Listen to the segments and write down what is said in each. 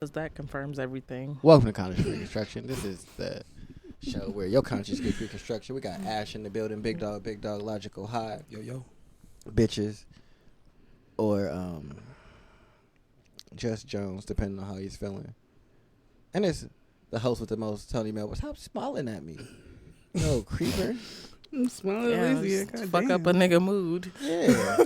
Because that confirms everything. Welcome to Conscious Reconstruction. This is the show where your conscious gets reconstruction. We got Ash in the building, Big Dog, Logical High, Yo. bitches, or Just Jones, depending on how he's feeling. And it's the host with the most, Tony Melba. Stop smiling at me, no creeper. I'm smiling Yeah, at Lizzie. just fuck up a nigga mood. Yeah.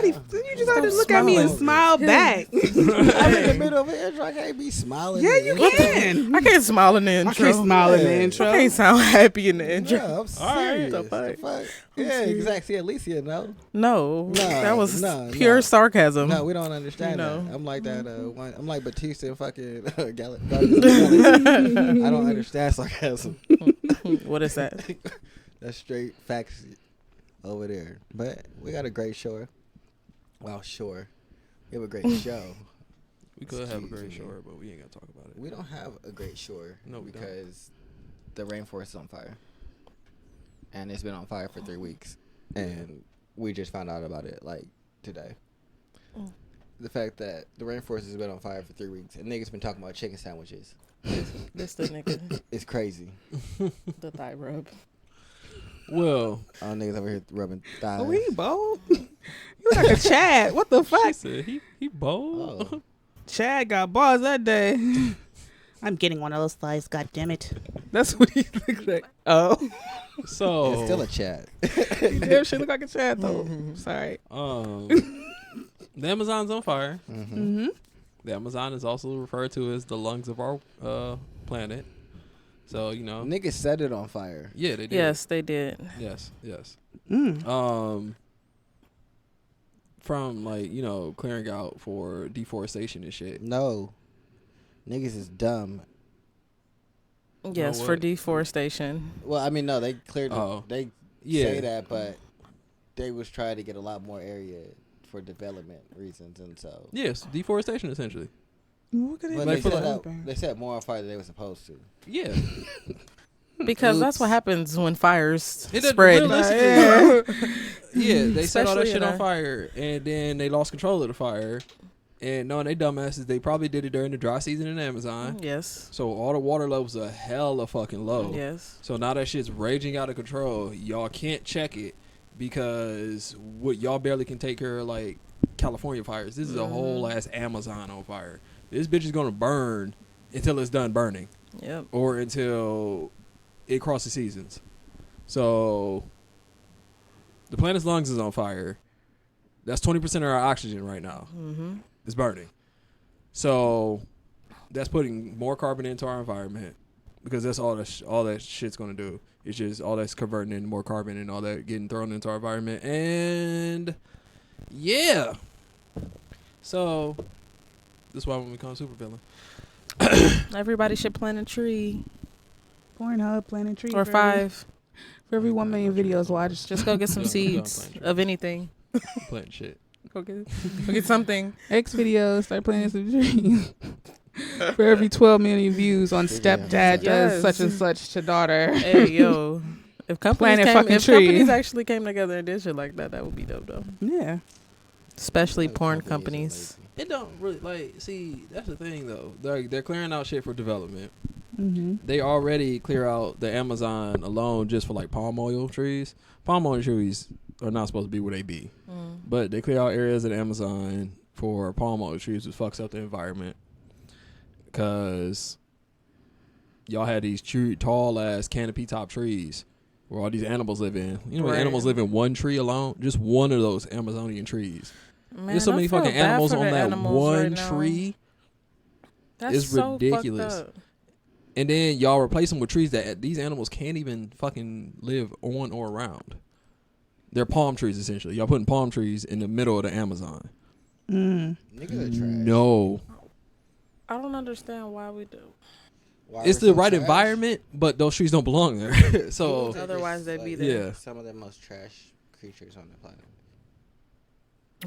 You just have to look at me and smiling. smile back. I'm in the middle of an intro. I can't be smiling. Yeah, you can. I can't smile in the intro. I can't smile in the Yeah. intro. I can't sound happy in the intro. Yeah, I'm serious. right, the The fuck? fuck? Yeah, exactly. At least you know. No, that was no, pure no. sarcasm. No, we don't understand No. that. I'm like that. I'm like Batista and fucking Guardians of the Galaxy. I don't understand sarcasm. What is that? That's straight facts over there. But we got a great show. Well, sure. We have a great show. We could have a Excuse great me. show, but we ain't gonna talk about it. We don't have a great shore. No, we don't. because the rainforest is on fire. And it's been on fire for 3 weeks. And we just found out about it like today. Mm. The fact that the rainforest has been on fire for 3 weeks and niggas been talking about chicken sandwiches. This the nigga, It's crazy. the thigh rub. Well, All niggas over here rubbing thighs. Oh, he bold. You like a Chad. What the she fuck? said he bold. Oh. Chad got balls that day. I'm getting one of those thighs, god damn it. That's what he looked like. Oh. So It's still a chat. He damn shit look like a Chad though. Sorry. the Amazon's on fire. Mm-hmm. Mm-hmm. The Amazon is also referred to as the lungs of our planet. So Niggas set it on fire. yeah, they did. Yes, they did. Yes. Mm. From clearing out for deforestation and shit. No. Niggas is dumb. Yes, for what? deforestation. Well, I mean, no, they cleared it. Oh. They say that, but they was trying to get a lot more area for development reasons, and so. Yes, deforestation essentially. Look at it. But Like they set more on fire than they were supposed to. Yeah. Because that's Oops. what happens when fires It doesn't- spread. realistically, Yeah, they set all that Especially shit in on a- fire, and then they lost control of the fire. And knowing they dumbasses, they probably did it during the dry season in the Amazon. Yes. So all the water levels are hella fucking low. Yes. So now that shit's raging out of control. Y'all can't check it because what y'all barely can take care of like California fires. This is a whole ass Amazon on fire. This bitch is gonna burn until it's done burning, Yep. or until it crosses seasons. So the planet's lungs is on fire. That's 20% of our oxygen right now. Mm-hmm. It's burning. So that's putting more carbon into our environment because that's all that shit's going to do. It's just all that's converting into more carbon and all that getting thrown into our environment. And yeah. So this is why we become supervillain. Everybody should plant a tree. Pornhub, Planet Tree. Or 5. For every 1 million videos watched. Just go get some Yeah, I'm seeds planting of anything. Planting shit. Go get something. X videos, start planting some trees. For every 12 million views on stepdad does Yes. such and such to daughter. Hey, yo. If companies, Planting fucking companies tree. actually came together and did shit like that, that would be dope, though. Yeah. Especially Those porn companies companies. It don't really see. That's the thing though. They're clearing out shit for development. Mm-hmm. They already clear out the Amazon alone just for like palm oil trees. Palm oil trees are not supposed to be where they be, but they clear out areas of the Amazon for palm oil trees, which fucks up the environment. Cause y'all had these tall ass canopy top trees where all these animals live in. You know, Right. animals live in one tree alone, just one of those Amazonian trees. Man, There's so I many feel fucking bad animals for on the that animals one right now. tree. That's It's so ridiculous. fucked up. And then y'all replace them with trees that these animals can't even fucking live on or around. They're palm trees, essentially. Y'all putting palm trees in the middle of the Amazon. Mm. Niggas are trash. No. I don't understand why we do. Why It's we're the so right trash? environment, but those trees don't belong there. So, They're Otherwise just, they'd be like, there. yeah. Some of the most trash creatures on the planet.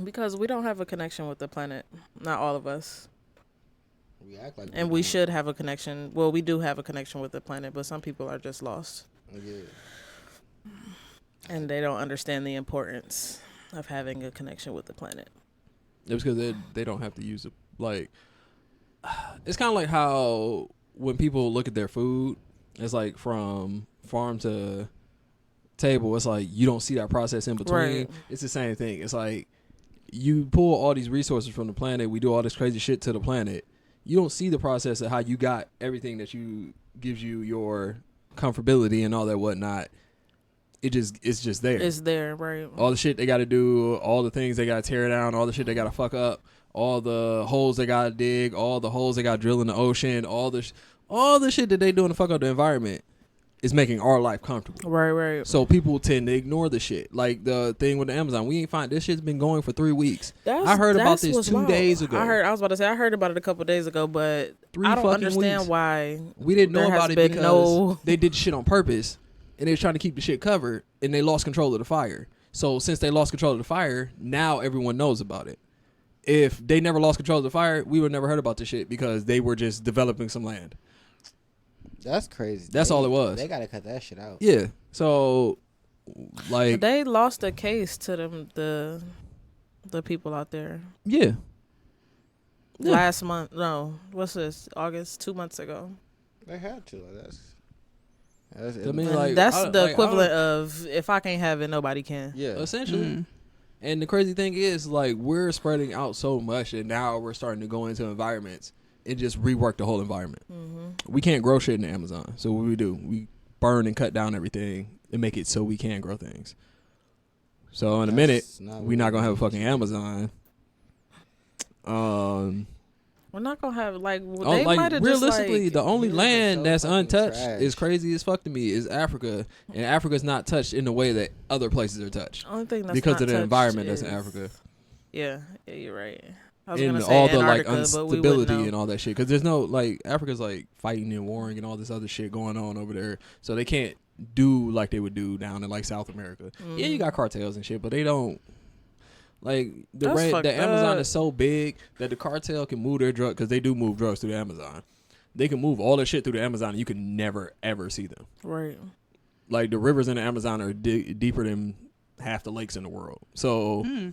Because we don't have a connection with the planet. Not all of us. We act like And we don't. should have a connection. Well, we do have a connection with the planet, but some people are just lost. Yeah. And they don't understand the importance of having a connection with the planet. it's because they don't have to use it. Like, it's kind of like how when people look at their food, it's like from farm to table. It's like you don't see that process in between. Right. It's the same thing. It's like you pull all these resources from the planet. We do all this crazy shit to the planet. You don't see the process of how you got everything that you gives you your comfortability and all that whatnot. It's just there. It's there, right? All the shit they got to do, all the things they got to tear down, all the shit they got to fuck up, all the holes they got to dig, all the holes they got to drill in the ocean, all the shit that they doing to fuck up the environment is making our life comfortable. Right. So people tend to ignore the shit. Like the thing with the Amazon, we ain't find this shit's been going for 3 weeks. I heard about this 2 days ago. I was about to say I heard about it a couple days ago, but 3 I don't fucking understand weeks. why We didn't know there has about it been because they did shit on purpose, and they was trying to keep the shit covered, and they lost control of the fire. So since they lost control of the fire, now everyone knows about it. If they never lost control of the fire, we would never heard about this shit because they were just developing some land. That's crazy. That's all it was. They gotta cut that shit out. Yeah. So, like, they lost a case to them the people out there yeah. Yeah. last month. No, what's this? August, 2 months ago. They had to. I mean, And like, that's the equivalent of if I can't have it, nobody can. yeah. essentially. Mm. And the crazy thing is, like, we're spreading out so much, and now we're starting to go into environments and just rework the whole environment. Mm-hmm. We can't grow shit in the Amazon. So what do? We burn and cut down everything and make it so we can grow things. So in a minute, we're not gonna have a fucking Amazon. We're not gonna have like they like might have realistically, just, the only Europe is land so that's fucking untouched trash. is crazy as fuck to me is Africa, and Africa's not touched in the way that other places are touched only thing that's because not of the touched environment that's in is- Africa. Yeah, you're right. I was And gonna say all the like Antarctica, but we wouldn't instability know. and all that shit, because there's no like Africa's like fighting and warring and all this other shit going on over there, so they can't do like they would do down in like South America. Yeah, you got cartels and shit, but they don't like That's fucked the Amazon up. is so big that the cartel can move their drug because they do move drugs through the Amazon. They can move all their shit through the Amazon, and you can never ever see them. Right. Like the rivers in the Amazon are deeper than half the lakes in the world, so.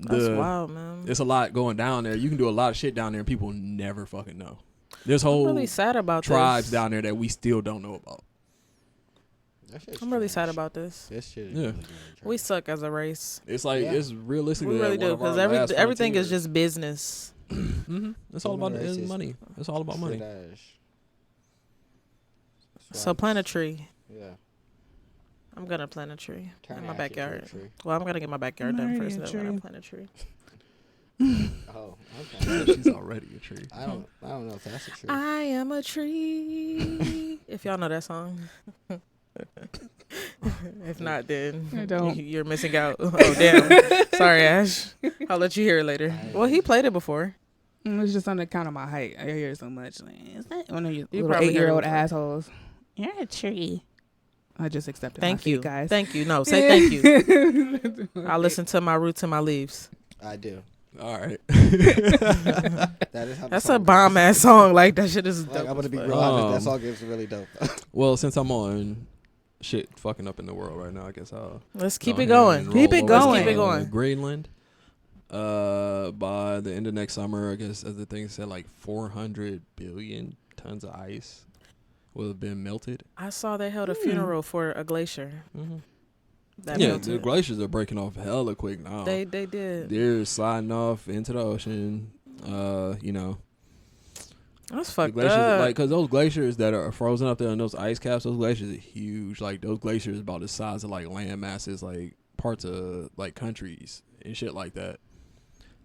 That's wild, man. It's a lot going down there. You can do a lot of shit down there and people never fucking know. There's I'm whole really sad about tribes this. down there that we still don't know about. I'm really sad about this. This shit is Yeah. really trash. We suck as a race. It's like Yeah. it's realistically We really one do of our because last everything is frontiers. just business. It's all about Human race is money. It's all about money. Trash. So plant a tree. Yeah. I'm gonna plant a tree Turn in my that shit to a backyard. tree. Well, I'm gonna get my backyard done Already first, a then I'm gonna tree. plant a tree. Oh, okay. She's already a tree. I don't know if that's a tree. I am a tree. If y'all know that song. If not, then I don't. you're missing out. Oh damn! Sorry, Ash. I'll let you hear it later. Well, he played it before. It's just on account of my height. I hear it so much. Like, is that one of you little probably heard it 8-year-old before. assholes? You're a tree. I just accepted. Thank my you, fate, guys. Thank you. No, say thank you. I listen to my roots and my leaves. I do. All right. That is how the That's song a bomb goes. ass song. Like that shit is. Like, dope I'm gonna as be fuck. real honest. That Um, song is really dope. Well, since I'm on shit fucking up in the world right now, I guess I'll Let's keep go it ahead going. and Keep roll it over going. to, Keep it going. Greenland. By the end of next summer, I guess as the thing said, like 400 billion tons of ice will have been melted. I saw they held a funeral for a glacier. Mm-hmm. That Yeah, melted. the glaciers are breaking off hella quick now. They did. They're sliding off into the ocean. You know, That's the fucked glaciers, up. like, cause those glaciers that are frozen up there and those ice caps, those glaciers are huge. Like those glaciers about the size of like land masses, like parts of like countries and shit like that.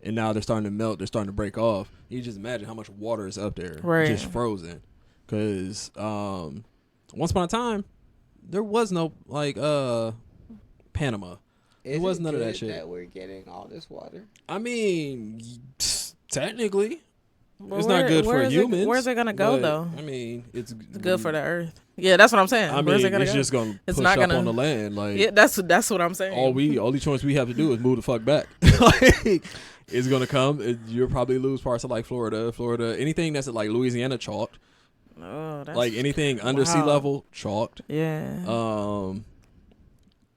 And now they're starting to melt. They're starting to break off. You just imagine how much water is up there, Right. just frozen. Cause once upon a time, there was no like Panama. Is was it none of that good shit. That we're getting all this water. I mean, technically, But it's not good for where's humans. Where's it gonna go but, though? I mean, it's It's good for the earth. Yeah, that's what I'm saying. I Where's mean, it gonna it's go? just gonna It's push not up gonna- on the land. Like Yeah, that's what I'm saying. only choice we have to do is move the fuck back. Like, it's gonna come. You'll probably lose parts of like Florida, anything that's like Louisiana chalked. Oh, that's Like anything under sea wow. level chalked. Yeah.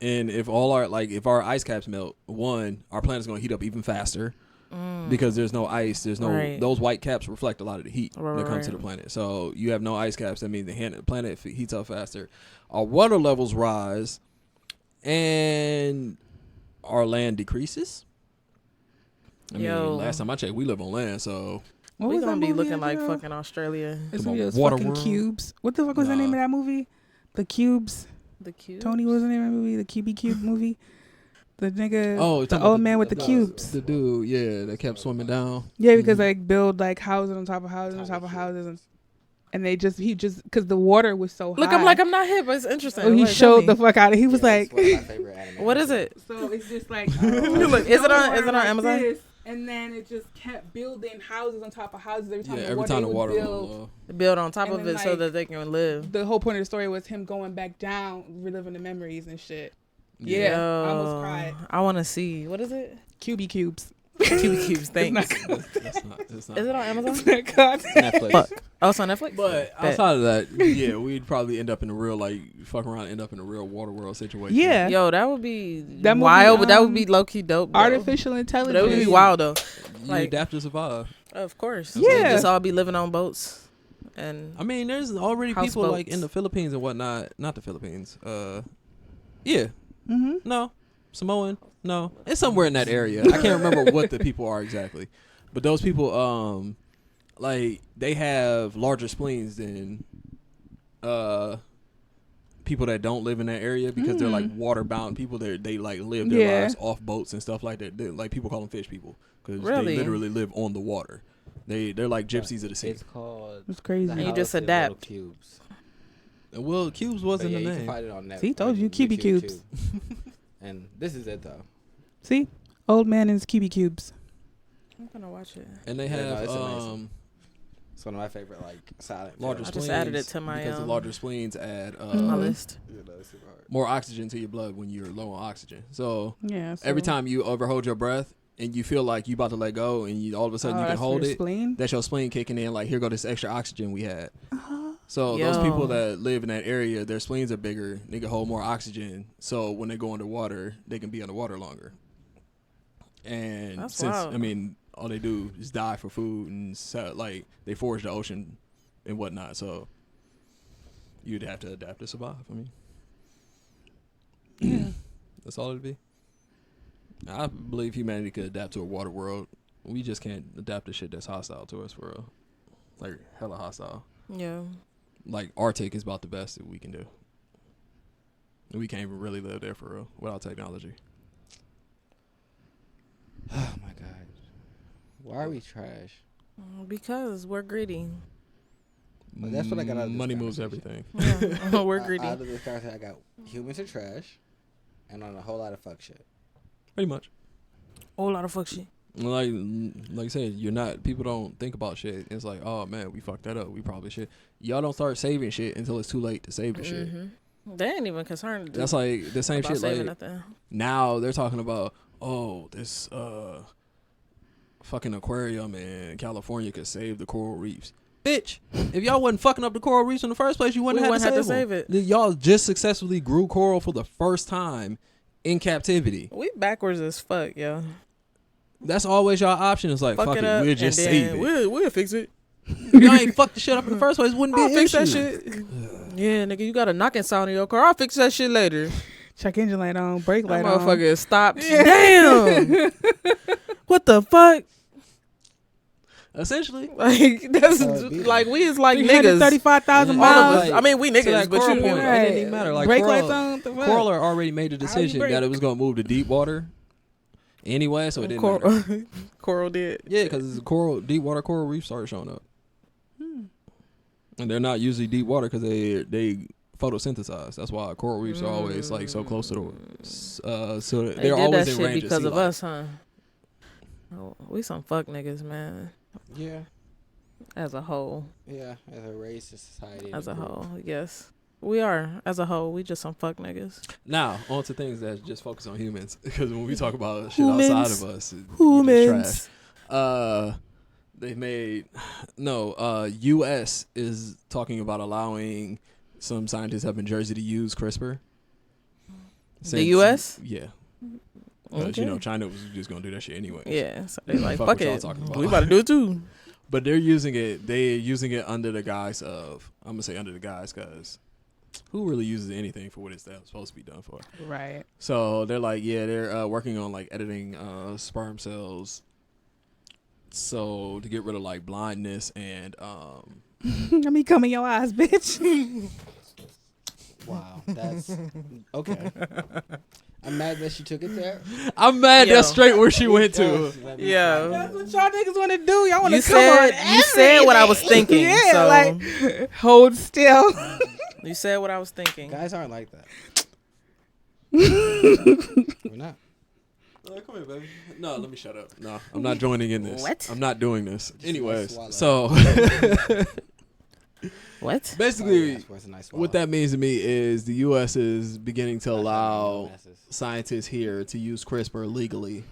And if our ice caps melt, one, our planet's gonna heat up even faster. because there's no ice. There's no Right. those white caps reflect a lot of the heat Right, that comes to right. the planet. So you have no ice caps. That means the planet heats up faster. Our water levels rise, and our land decreases. I mean, Yo. last time I checked, we live on land, so What We was gonna that be movie looking like again? fucking Australia. This Come on, movie was Water fucking World? Cubes. What the fuck was the name of Nah. that movie? The Cubes. The cube. Tony, what was the name of the movie? The Cube movie. The nigga, oh, the old man with the cubes. the dude, yeah, that kept swimming down. Yeah, because Mhm. they build like houses on top of houses on top of houses, and he just because the water was so high. Look, I'm not hip, but it's interesting. Oh, he Wait, showed the tell me. fuck out of. He was like, one of my favorite anime What is it? so it's just like, Look, is it on Amazon? this, and then it just kept building houses on top of houses every time. Yeah, the every water time they the would water build. Build on top And of then, it so like, that they can live. The whole point of the story was him going back down, reliving the memories and shit. Yeah, I almost cried. I want to see. What is it? QB cubes. Cube cubes. Thanks. That's not. Is it on Amazon? Netflix. Fuck. Oh, it's on Netflix. But Bet. outside of that, yeah, we'd probably end up in a real fuck around, and end up in a real water world situation. Yeah. Yo, that would be That movie, wild, but that would be low key dope. Though. Artificial But intelligence. that would be wild though. You Like- adapt to survive. Of course. Yeah. We'd just all be living on boats. And I mean, there's already people like in Houseboats. the Philippines and whatnot. Not the Philippines. Yeah, Mm-hmm. no, Samoan. No, it's somewhere in that area. I can't remember what the people are exactly, but those people, like they have larger spleens than people that don't live in that area because they're like water bound people. They like live their lives off boats and stuff like that. Like people call them fish people because Really? they literally live on the water. They're like gypsies of the sea. It's called. It's crazy. The And you House just in Little adapt. Cubes. Well, cubes But wasn't yeah, the you can name. find it on Netflix. See, told you, on QB YouTube, cubes. too. And this is it though. See, old man and his QB cubes. I'm gonna watch it. And they Yeah, no, have it's amazing. It's one of my favorite like silent. larger I films. just spleens. added it to my, because the larger spleens add My list. Yeah, no, it's super hard. more oxygen to your blood when you're low on oxygen. So Yeah. every time you overhold your breath and you feel like you about to let go and you all of a sudden you can hold it, Spleen. that's your spleen kicking in. Like, here go this extra oxygen we had. So Yo. those people that live in that area, their spleens are bigger. They can hold more oxygen. So when they go underwater, they can be underwater longer. And That's since wild. I mean, all they do is die for food and so, like they forage the ocean and whatnot. So you'd have to adapt to survive. I mean, that's all it'd be. I believe humanity could adapt to a water world. We just can't adapt to shit that's hostile to us for real. Like hella hostile. Yeah. Like Arctic is about the best that we can do. We can't even really live there for real without technology. Oh my god. Why are we trash? Because we're greedy. Well, that's what I got out of this Money moves conversation. everything. Yeah. We're greedy. Out of this conversation, I got humans are trash, and on a whole lot of fuck shit. Pretty much. Whole lot of fuck shit. Like I said, you're not. People don't think about shit. It's like, oh man, we fucked that up. We probably should. Y'all don't start saving shit until it's too late to save the shit. They ain't even concerned. That's like the same about shit. saving Like nothing. now they're talking about, oh, this fucking aquarium in California could save the coral reefs. Bitch, if y'all wasn't fucking up the coral reefs in the first place, you wouldn't have to save it. Then y'all just successfully grew coral for the first time in captivity. We backwards as fuck, yo. That's always y'all option. It's like, fuck it, up we'll just and save then it. We'll fix it. Y'all ain't fucked the shit up in the first place. Wouldn't be I'll an fix that issue. shit. Yeah, nigga, you got a knocking sound in your car. I'll fix that shit later. Check engine light on, brake That light on. motherfucker stopped. Damn. What the fuck? Essentially, Like that's be like we is like niggas. 335,000 And All then- of miles. us. I mean, we to niggas, that but coral you. point, Know, it didn't even matter. Like brake coral, lights on. What the fuck? Coral already made a decision brake? that it was gonna move to deep water anyway, so it didn't matter. Coral, Coral did. Yeah, because deep water coral reefs started showing up, and they're not usually deep water because they photosynthesize. That's why coral reefs are always like so close to the. So They they're did always that in shit range because sea of life. us, huh? Oh, we some fuck niggas, man. Yeah, As a whole, yeah. As a race, as society, as a group. whole, yes, we are. As a whole, we just some fuck niggas. Now on to things that just focus on humans, because when we talk about shit outside Humans. of us, Humans. trash. They've made U.S. is talking about allowing some scientists up in Jersey to use CRISPR. The U.S.? Yeah. Because, Okay. you know, China was just going to do that shit anyway. Yeah, so they like, Fuck fuck what y'all it. talking about. We about to do it too. But they're using it under the guise of, I'm going to say under the guise because who really uses anything for what it's supposed to be done for? Right. So they're like, yeah, they're working on like editing sperm cells. So to get rid of like blindness and Let me come in your eyes, bitch. Wow, that's okay. I'm mad that she took it there. I'm mad Yo. that's straight where she went to. Yeah. That's what y'all niggas want to do. Y'all want to You come on said what I was thinking. Yeah, so like hold still. you said what I was thinking. Guys aren't like that. We're not. Come here, baby. No, let me shut up. No, I'm not joining in this. What? I'm not doing this. Just Anyways, swallow. so What? basically, Oh, yeah, nice what that means to me is the U.S. is beginning to That's allow masses. scientists here to use CRISPR legally.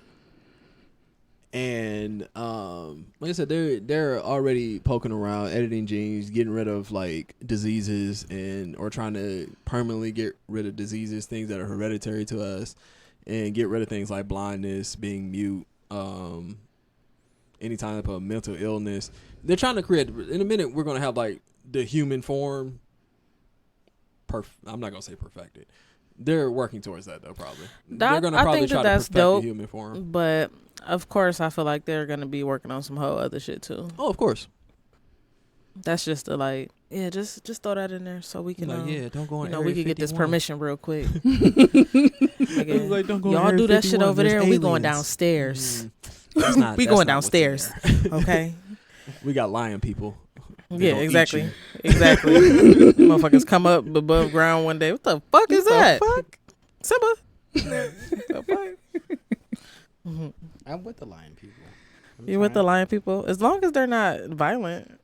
And like I said, they're already poking around, editing genes, getting rid of like diseases, or trying to permanently get rid of diseases, things that are hereditary to us, and get rid of things like blindness, being mute, any type of mental illness. They're trying to create. In a minute, we're gonna have like the human form. I'm not gonna say perfected. They're working towards that though, probably. They're gonna I probably think try to that's perfect dope, the human form. But of course, I feel like they're gonna be working on some whole other shit too. Oh, of course. That's just just throw that in there so we can, don't go. you know, we can get this permission real quick. Like, don't go Y'all Area do that shit 51, over there's there. We going aliens. downstairs. That's not, We that's going not what's in downstairs. there. Okay. We got lion people. They Yeah, gonna eat exactly. you. Exactly. Motherfuckers come up above ground one day. What the fuck is that? Fuck. Simba. The fuck? I'm with the lion people. You with the lion people? As long as they're not violent.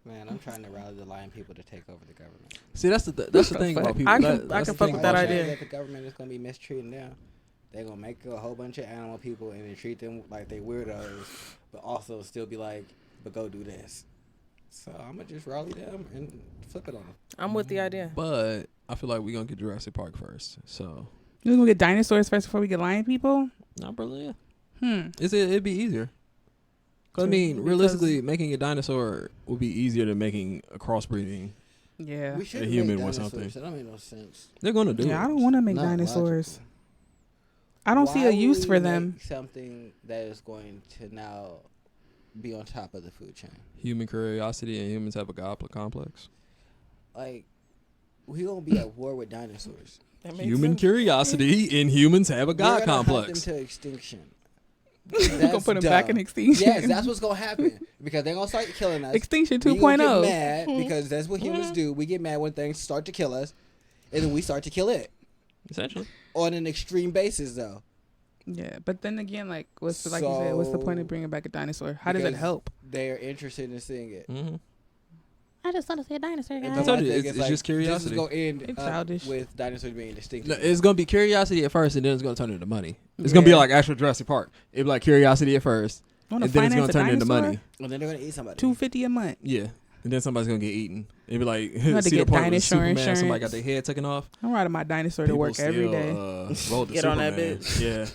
Man, I'm trying to rally the lion people to take over the government. See, that's the thing about people. I can that's the fuck thing with that about idea. That the government is gonna be mistreating them. They're gonna make a whole bunch of animal people and then treat them like they weirdos, but also still be like, but go do this. So I'm gonna just rally them and flip it on them. I'm with the idea. But I feel like we're gonna get Jurassic Park first. So You're gonna get dinosaurs first before we get lion people? not really. Hmm. It'd be easier. 'Cause, I mean, realistically, making a dinosaur would be easier than making a crossbreeding. Yeah. We should A human make with dinosaurs. something. That don't make no sense. They're gonna do it. Yeah, I don't want to make Not dinosaurs. logical. I don't see Why a use would for we them. make something that is going to now be on top of the food chain. Human curiosity and humans have a God complex. Like, we gonna be at war with dinosaurs. Human curiosity and humans have a God We're gonna complex. hunt them to extinction. We're gonna put them back in extinction. Yes, that's what's gonna happen because they're gonna start killing us. Extinction We gonna 2.0. get mad because that's what humans do. We get mad when things start to kill us, and then we start to kill it Essentially. on an extreme basis, though. Yeah, but then again, like, like you said, what's the point of bringing back a dinosaur? How does it Because help? They're interested in seeing it. Mm-hmm. I just want to see a dinosaur. And I then told I you, think it's like, just curiosity. This is gonna end It's up childish. with dinosaurs being extinct. No, it's gonna be curiosity at first, and then it's gonna turn into money. It's gonna be Yeah. like actual Jurassic Park. It'll be like curiosity at first, Want and to then it's finance gonna a turn into dinosaur? money. And then they're gonna eat somebody. $250 a month. Yeah, and then somebody's gonna get eaten. It'll be like have to see the get part with dinosaur Superman. Somebody insurance. got their head taken off. I'm riding my dinosaur to People work every still, day. Roll the Get on that Superman. bitch. Yeah.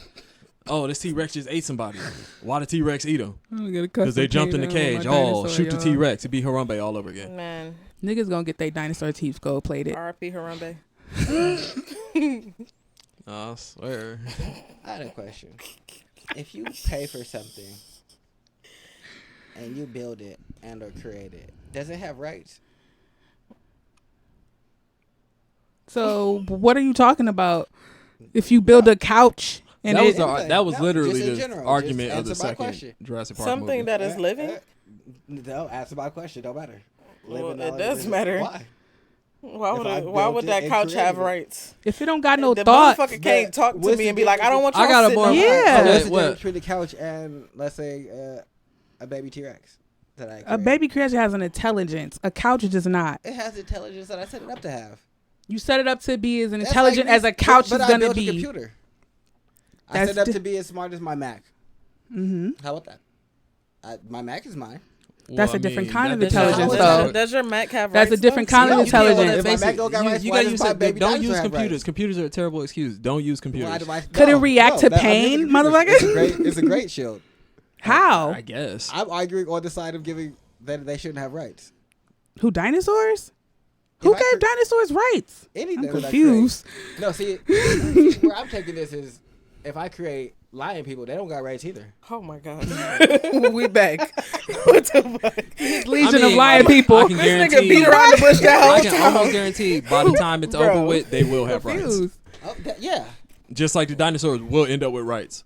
Oh, this T-Rex just ate somebody. Why did T-Rex eat him? Because Because they jumped in the cage. Oh, shoot the T-Rex. It'd be Harambe all over again. Man, Niggas gonna get their dinosaur teeth gold plated. R.I.P. Harambe. I swear. I had a question. If you pay for something and you build it and or create it, does it have rights? So what are you talking about? If you build a couch and That was, it, that was No, literally just in the general. argument Just of the answer my second question. Jurassic Park Something movie. that is living? No, answer my question. Don't matter. Well, Living it knowledge does is- matter. Why? Why If would I why built would it that and couch have created it. rights? if it don't got no The thoughts, motherfucker can't talk to what's me the and be like, I don't want you I got a sitting more- on Yeah. that. So what's the what? difference between the couch and, let's say, a baby T-Rex that I a created? baby creature has an intelligence. A couch does not. It has intelligence that I set it up to have. You set it up to be as That's intelligent like me- as a couch but is I gonna built a be. computer. I That's set it up di- to be as smart as my Mac. Mm-hmm. How about that? My Mac is mine. That's a different kind of that's intelligence, how though. Does your Mac have That's a rights, different though? kind of You can't- intelligence. If my face Mac it, don't got rights, you why gotta does use my it. baby Don't dinosaur use have computers. rights? Computers are a terrible excuse. Don't use computers. Why do I- Could it no, react to that- I'm pain, using computers. motherfucker? It's a great shield. How? I guess. I'm arguing on the side of giving that they shouldn't have rights. Who, dinosaurs? Who I gave could- dinosaurs rights? Anything I'm that I confused. create. No, see, where I'm taking this is if I create lion people, they don't got rights either. Oh my god. We back. What the fuck? Legion of lion people. I can This nigga guarantee. beat around the bush that I whole can time. almost guarantee by the time it's Bro. over with, they will have rights. Confused. Oh, yeah. Just like the dinosaurs will end up with rights,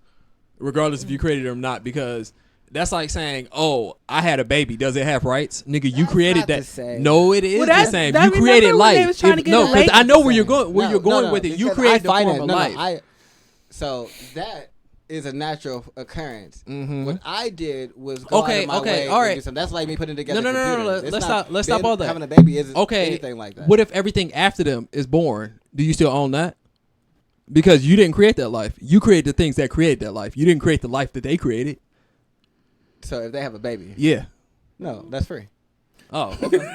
regardless if you created it or not. Because that's like saying, "Oh, I had a baby. Does it have rights, nigga? You That's created not that." the same. No, it is Well, the that's- same. that- You created remember when they life. was trying to get it No, because late? I know where you're going. Where No, you're going no, with it. You because created I the find form it- of no, no, life. so that is a natural occurrence. Mhm. What I did was go out Okay, of my okay, way all and right. do something. That's like me putting together. No, a no, no, no, computer. no, It's let's not- stop- let's stop all that. Having a baby isn't Okay, anything like that. What if everything after them is born? Do you still own that? Because you didn't create that life. You created the things that created that life. You didn't create the life that they created. So if they have a baby, Yeah. no, that's free. Oh, okay.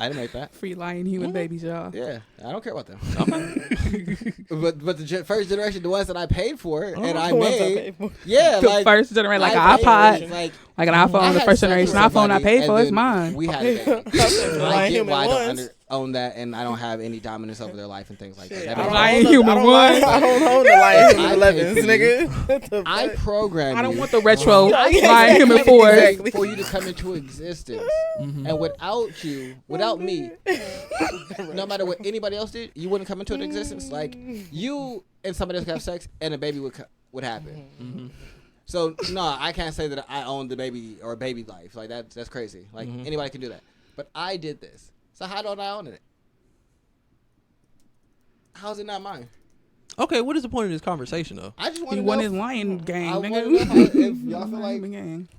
I didn't make that. Free lion human babies, y'all. Yeah, I don't care about them. but the first generation, the ones that I paid for and I The ones I made, paid for. yeah, The like first generation, like I an paid iPod, for it, like like an I iPhone, the had first sex generation with iPhone I somebody, paid for and is then mine. We had a baby. Lion I get human why I don't ones. own that, and I don't have any dominance over their life and things like that. Shit, That I makes don't Lion own the- human I don't ones. I don't own the Lion I human 11s, paid for nigga. What the I fuck? programmed I don't you want the retro Yeah, lion human exactly. fours. Exactly. for you to come into existence. And without you, without me, no matter what anybody else did, you wouldn't come into an existence. Like you and somebody else could have sex, and a baby would happen. So no, I can't say that I own the baby or baby life. Like that's crazy. Like anybody can do that, but I did this. So how don't I own it? How's it not mine? Okay, what is the point of this conversation, though? I just want He to won know his lion game, I wanna nigga. know how- if y'all feel like Lion game.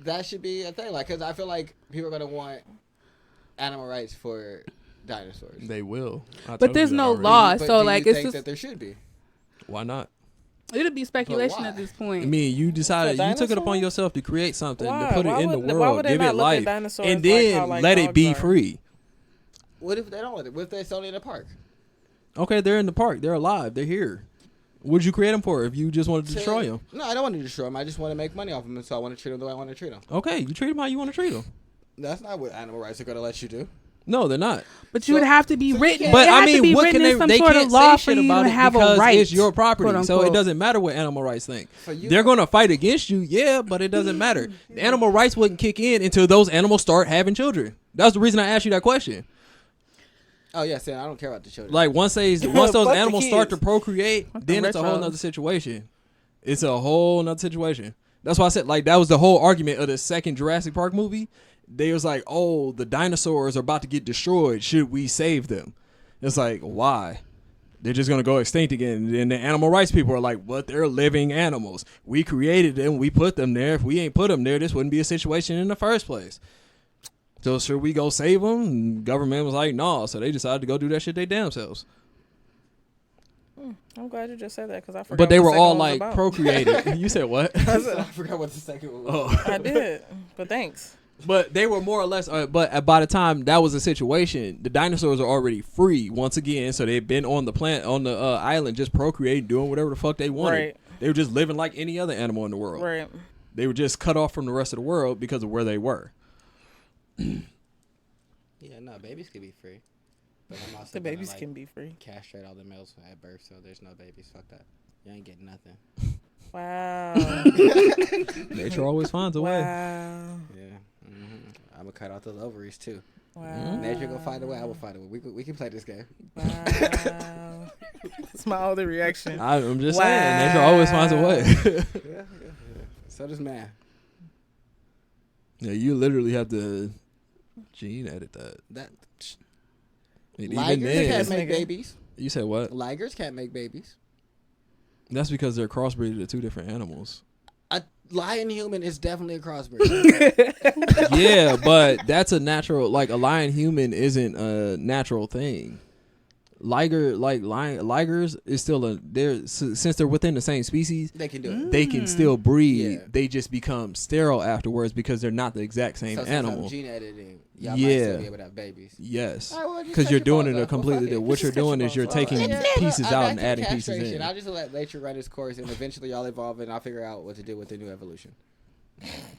that should be a thing. Like, because I feel like people are gonna want animal rights for dinosaurs. They will. I But told there's you that no already. law, But so do like you it's think just that there should be. Why not? it'll be speculation why? at this point. I mean, you decided For you took it upon dinosaurs? yourself to create something, Why? to put it Why in the would- why world, would they give not it look at life, dinosaurs and like then how, like, let it dogs be are? free. What if they don't let it? What if they're only in the park? Okay, they're in the park. They're alive. They're here. What'd you create them for if you just wanted to destroy them? No, I don't want to destroy them. I just want to make money off them, so I want to treat them the way I want to treat them. Okay, you treat them how you want to treat them. That's not what animal rights are going to let you do. No, they're not. But you would have to be written. But it I had to mean, be what written can in they? some They sort can't of law say for shit you about to it have a because right. it's your property. quote, So it unquote. doesn't matter what animal rights think. So you They're gonna fight against you, yeah, but it doesn't matter. The animal rights wouldn't kick in until those animals start having children. That's the reason I asked you that question. Oh yeah, Sam, I don't care about the children. Like once those Fuck the animals start to kids. procreate, Fuck the then it's a whole retros. nother situation. It's a whole nother situation. That's why I said like that was the whole argument of the second Jurassic Park movie. They was like, oh, the dinosaurs are about to get destroyed. Should we save them? It's like, why? They're just gonna go extinct again. And the animal rights people are like, what? They're living animals. We created them. We put them there. If we ain't put them there, this wouldn't be a situation in the first place. So should we go save them? And government was like, no. So they decided to go do that shit they damn selves. I'm glad you just said that because I forgot. But they what were the all second one was like about. procreated. You said what? I forgot what the second one was. Oh. I did, but thanks. But they were more or less. But by the time that was a situation, the dinosaurs are already free once again. So they've been on the island, just procreating, doing whatever the fuck they wanted. Right. They were just living like any other animal in the world. Right. They were just cut off from the rest of the world because of where they were. Yeah, no, babies can be free. But I'm also The gonna, babies like, can be free. castrate all the males at birth, so there's no babies. Fuck that. You ain't getting nothing. Wow. Nature always finds a way. Wow. Yeah. I'm gonna cut out those ovaries too. Wow. Nature gonna find a way. I will find a way. We can play this game. Wow. It's my only reaction. I'm just saying, nature always finds a way. Yeah. So does man. Yeah, you literally have to gene edit that. That And ligers even then, can't make Nigga. babies. you said what? Ligers can't make babies. That's because they're crossbreeded to two different animals. A lion human is definitely a crossbreed. Yeah, but that's a natural. Like a lion human isn't a natural thing. ligers is still since they're within the same species, They can do it. they can still breed. Yeah. They just become sterile afterwards because they're not the exact same So animal. gene editing, y'all might still be able to have babies. Yes, All right, well, just because cut you're your doing balls it a off. completely. Well, fuck it. What you're Just cut doing your is you're balls off. taking pieces I'm out back and to adding pieces castration. in. I'll just let nature run its course, and eventually y'all evolve, and I'll figure out what to do with the new evolution.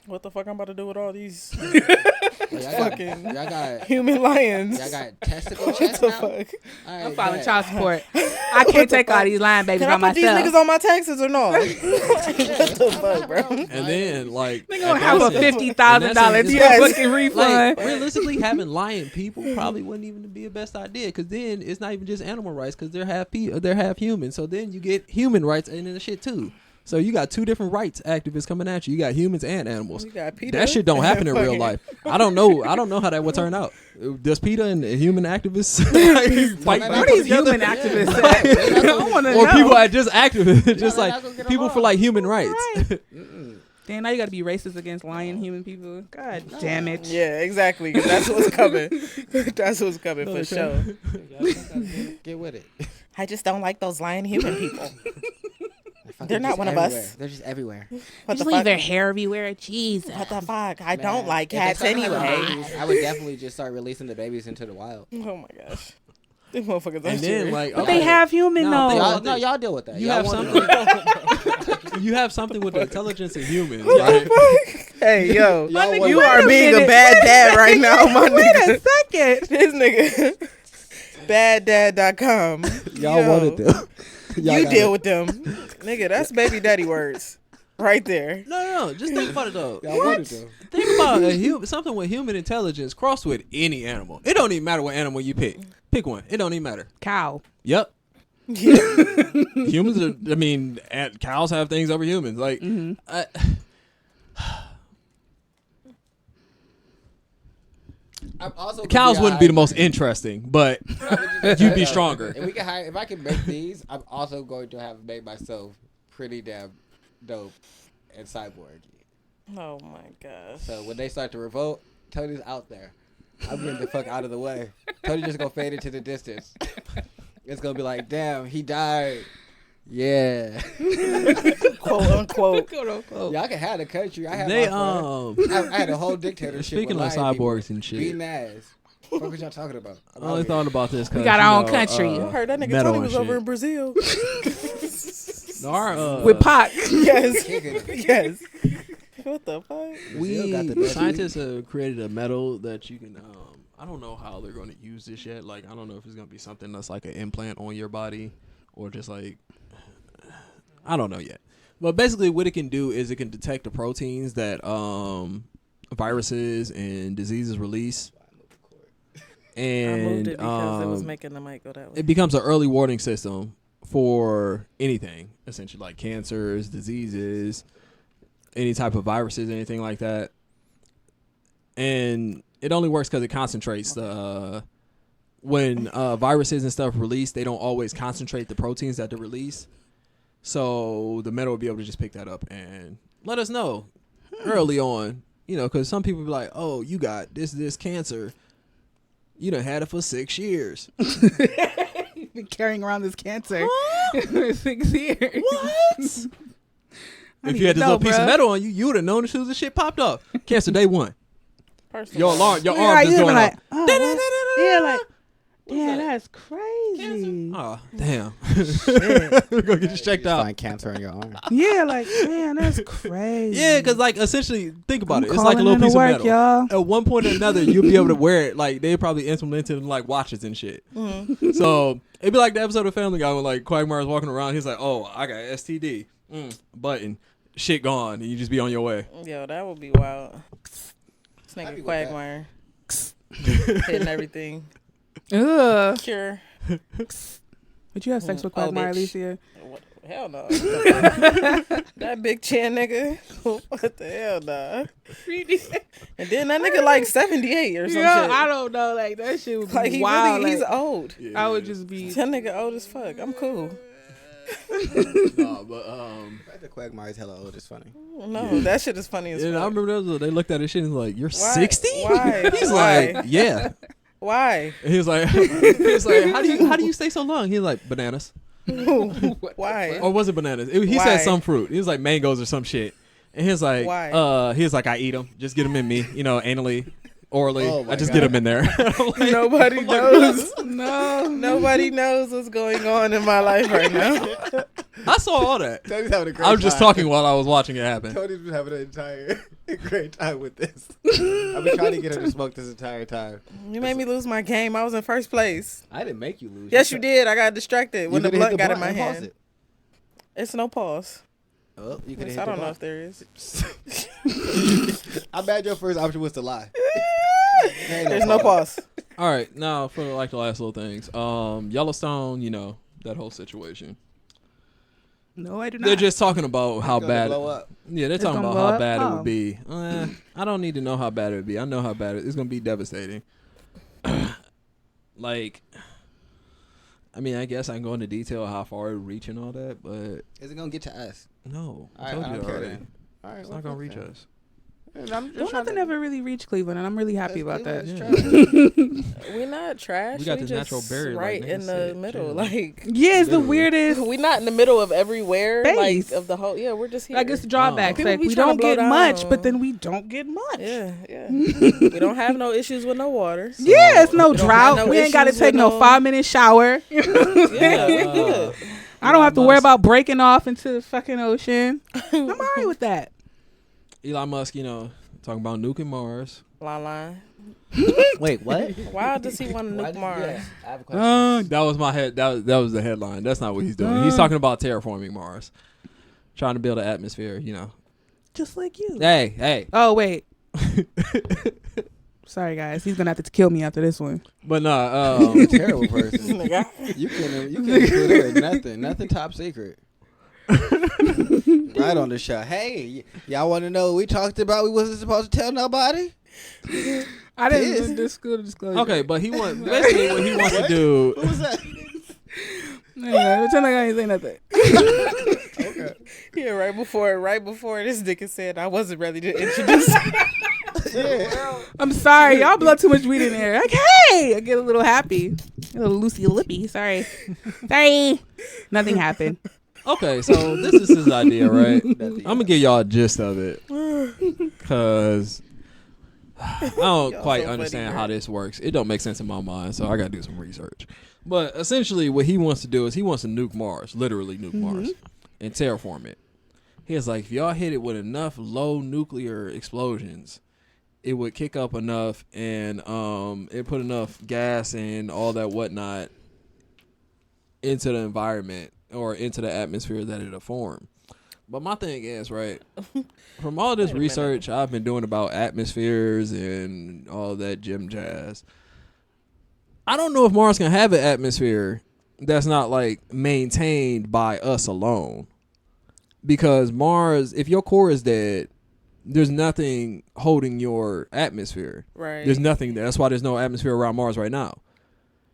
What the fuck I'm about to do with all these Fucking, y'all got human lions? y'all got testicle What chest the now? fuck? All I'm right, filing bet. child support. I can't take all these lion babies Can I by put these myself. niggas on my taxes or no? What the fuck, bro? And then like They gonna have a $50,000 Yes. fucking refund. like realistically having lion people probably wouldn't even be the best idea because then it's not even just animal rights because they're half human. So then you get human rights and then the shit too. So you got two different rights activists coming at you. You got humans and animals. You got PETA That shit don't happen in real fucking- life. I don't know how that would turn out. Does PETA and human activists fight Where Where back these together? human activists at? I want to Or know. people are just activists, just they're like not gonna get people for along. like human rights. Damn, now you got to be racist against lion human people. God damn it. Yeah, exactly. 'Cause that's what's coming. That's what's coming for Okay. sure. Get with it. I just don't like those lion human people. They're They're not just one of everywhere. us. They're just everywhere. What the Just leave fuck? their hair everywhere. Jesus. What the fuck? I Man, don't like if they cats start having anyway. babies, I would definitely just start releasing the babies into the wild. Oh my gosh. These motherfuckers are And then like But okay, they have human No, though. they Y'all, want no, this. y'all deal with that. You Y'all have want something. You have something with the intelligence of humans, right? Hey, yo. Y'all want- You Wait are a being a minute. bad dad right now, my Wait nigga. a second. This nigga. Baddad.com. Y'all Yo, wanted them. Y'all You got deal it. with them. Nigga, that's baby daddy words. Right there. No. Just think about it though. Y'all wanted them. Think about something with human intelligence crossed with any animal. It don't even matter what animal you pick. Pick one. It don't even matter. Cow. Yep. Yeah. Humans are. I mean, cows have things over humans. Like, I'm also cows gonna wouldn't be the most hybrid. interesting, but I would just- you'd be stronger. If we can hire, if I can make these, I'm also going to have made myself pretty damn dope and cyborg. Oh my gosh. So when they start to revolt, Tony's out there. I'm getting the fuck out of the way. Tony just gonna fade into the distance. It's gonna be like, damn, he died. Yeah. Quote unquote. Y'all can have the country. I had They my fun. I had a whole dictatorship. Speaking with of lying people, cyborgs and shit, beating ass. What was y'all talking about? I only thought about this because We got our own country. I heard that nigga metal Tony and was over shit. in Brazil. Our, With Pac. Yes. Kicking it. Yes. What the fuck? Brazil got the best scientists have created a metal that you can. I don't know how they're going to use this yet. Like, I don't know if it's going to be something that's like an implant on your body or just like, I don't know yet. But basically, what it can do is it can detect the proteins that viruses and diseases release. I And moved it because it was making the mic go that way. it becomes an early warning system for anything, essentially, like cancers, diseases, any type of viruses, anything like that. And it only works because it concentrates the when viruses and stuff release, they don't always concentrate the proteins that they release. So the metal will be able to just pick that up and let us know early on, you know, because some people be like, oh, you got this cancer. You done had it for 6 years. You've been carrying around this cancer for 6 years. What? I If need you had to this know, little piece of bruh. metal on you, you would have known as soon as the shit popped up. Cancer day one. Personally. Your alarm, your Yeah, arm just you going like, up. oh, yeah, like, yeah, that? that's crazy. Oh, damn. We're going to get you checked out. Find cancer on your arm. Yeah, like, man, that's crazy. Yeah, because, like, essentially, think about I'm it. It's like a little calling piece into of work, metal. y'all. At one point or another, you'll be able to wear it. Like, they probably implemented in, like, watches and shit. So, it'd be like the episode of Family Guy when, like, Quagmire's walking around. He's like, oh, I got STD. Button. Shit gone. And you just be on your way. Yo, that would be wild. This I'd nigga be with Quagmire. Hitting everything. Ugh. Cure. Would you have sex with Oh, Quagmire, bitch. Alicia? What? Hell no. That big chin nigga. What the hell, nah? And then that nigga like 78 or some shit. I don't know. Like, that shit would be Like he wild. really, he's like, old. I would just be... That nigga old as fuck. I'm cool. No, but, The fact that Quagmire's hella old is funny. No, that shit is funny as and I fuck. remember they looked at his shit and was like, you're Why? 60? Why? He's Why? like, yeah. Why? And he was like, how do you stay so long? He was like, bananas. Why? Or was it bananas? He Why? said some fruit. He was like mangoes or some shit. And he was like, why? He was like, I eat them. Just get them in me, anally, orally. Oh my I just God. get them in there. Like, Nobody knows. No. Nobody knows what's going on in my life right now. I saw all that. Tony's having a great I was just time. talking while I was watching it happen. Tony's been having an entire great time with this. I've been trying to get her to smoke this entire time. You made me lose my game. I was in first place. I didn't make you lose. Yes, you did. I got distracted when the could've hit blunt got in blunt my and paused hand. it. It's no pause. Oh, you could Yes, hit I the don't know blunt. if there is. I bet your first option was to lie. There's no pause. All right, now for the last little things. Yellowstone, that whole situation. No, I do not. They're just talking about how It's gonna bad. blow up. Yeah, they're It's talking gonna about blow how up? bad it Oh. would be. I don't need to know how bad it would be. I know how bad it's going to be devastating. I guess I can go into detail how far it would reach and all that, but Is it gonna get to us? no. All I right, told I you don't care already. then. All right, It's not going to reach us. Don't nothing ever really reach Cleveland, and I'm really happy about that. We're not trash. We got we the just natural barrier, like right niggas in the said, middle. chill. Like Yeah, it's the Literally. weirdest. we not in the middle of everywhere. Space. Like of the whole. Yeah, we're just here. I guess the drawbacks. People Like be we tryna don't blow get much, down. but then we don't get much. Yeah. We don't have no issues with no water. So Yeah, it's no we don't drought. have no we ain't got to issues take with no 5-minute shower. Yeah, we're good. I don't have to Elon worry Musk- about breaking off into the fucking ocean. I'm all right with that. Elon Musk, talking about nuking Mars. La. Wait, what? Why does he want to nuke Mars? I have a question. That was my head. That was the headline. That's not what he's doing. He's talking about terraforming Mars, trying to build an atmosphere. Just like you. Hey. Oh, wait. Sorry, guys. He's going to have to kill me after this one. But nah. You're a terrible person. Nigga. You can't include nothing. Nothing top secret. Right on the show. Hey, y'all want to know what we talked about? We wasn't supposed to tell nobody. I didn't disclose. Okay, but basically what he wants to do. What was that? Yeah, pretend like I ain't say nothing. Okay. Yeah, right before this nigga said I wasn't ready to introduce. Yeah. I'm sorry. Y'all blow too much weed in there. Like, hey, I get a little happy. A little loosey lippy. Sorry. Nothing happened. Okay, so this is his idea, right? I'm gonna give y'all a gist of it, cause I don't Y'all quite so funny, understand bro. how this works. It don't make sense in my mind, so I gotta do some research. But essentially, what he wants to do is he wants to nuke Mars, literally nuke Mars, and terraform it. He's like, if y'all hit it with enough low nuclear explosions, it would kick up enough and it put enough gas and all that whatnot into the environment or into the atmosphere that it'll form. But my thing is, right, from all this research I've been doing about atmospheres and all that gym jazz, I don't know if Mars can have an atmosphere that's not like maintained by us alone. Because Mars, if your core is dead, there's nothing holding your atmosphere. Right. There's nothing there. That's why there's no atmosphere around Mars right now.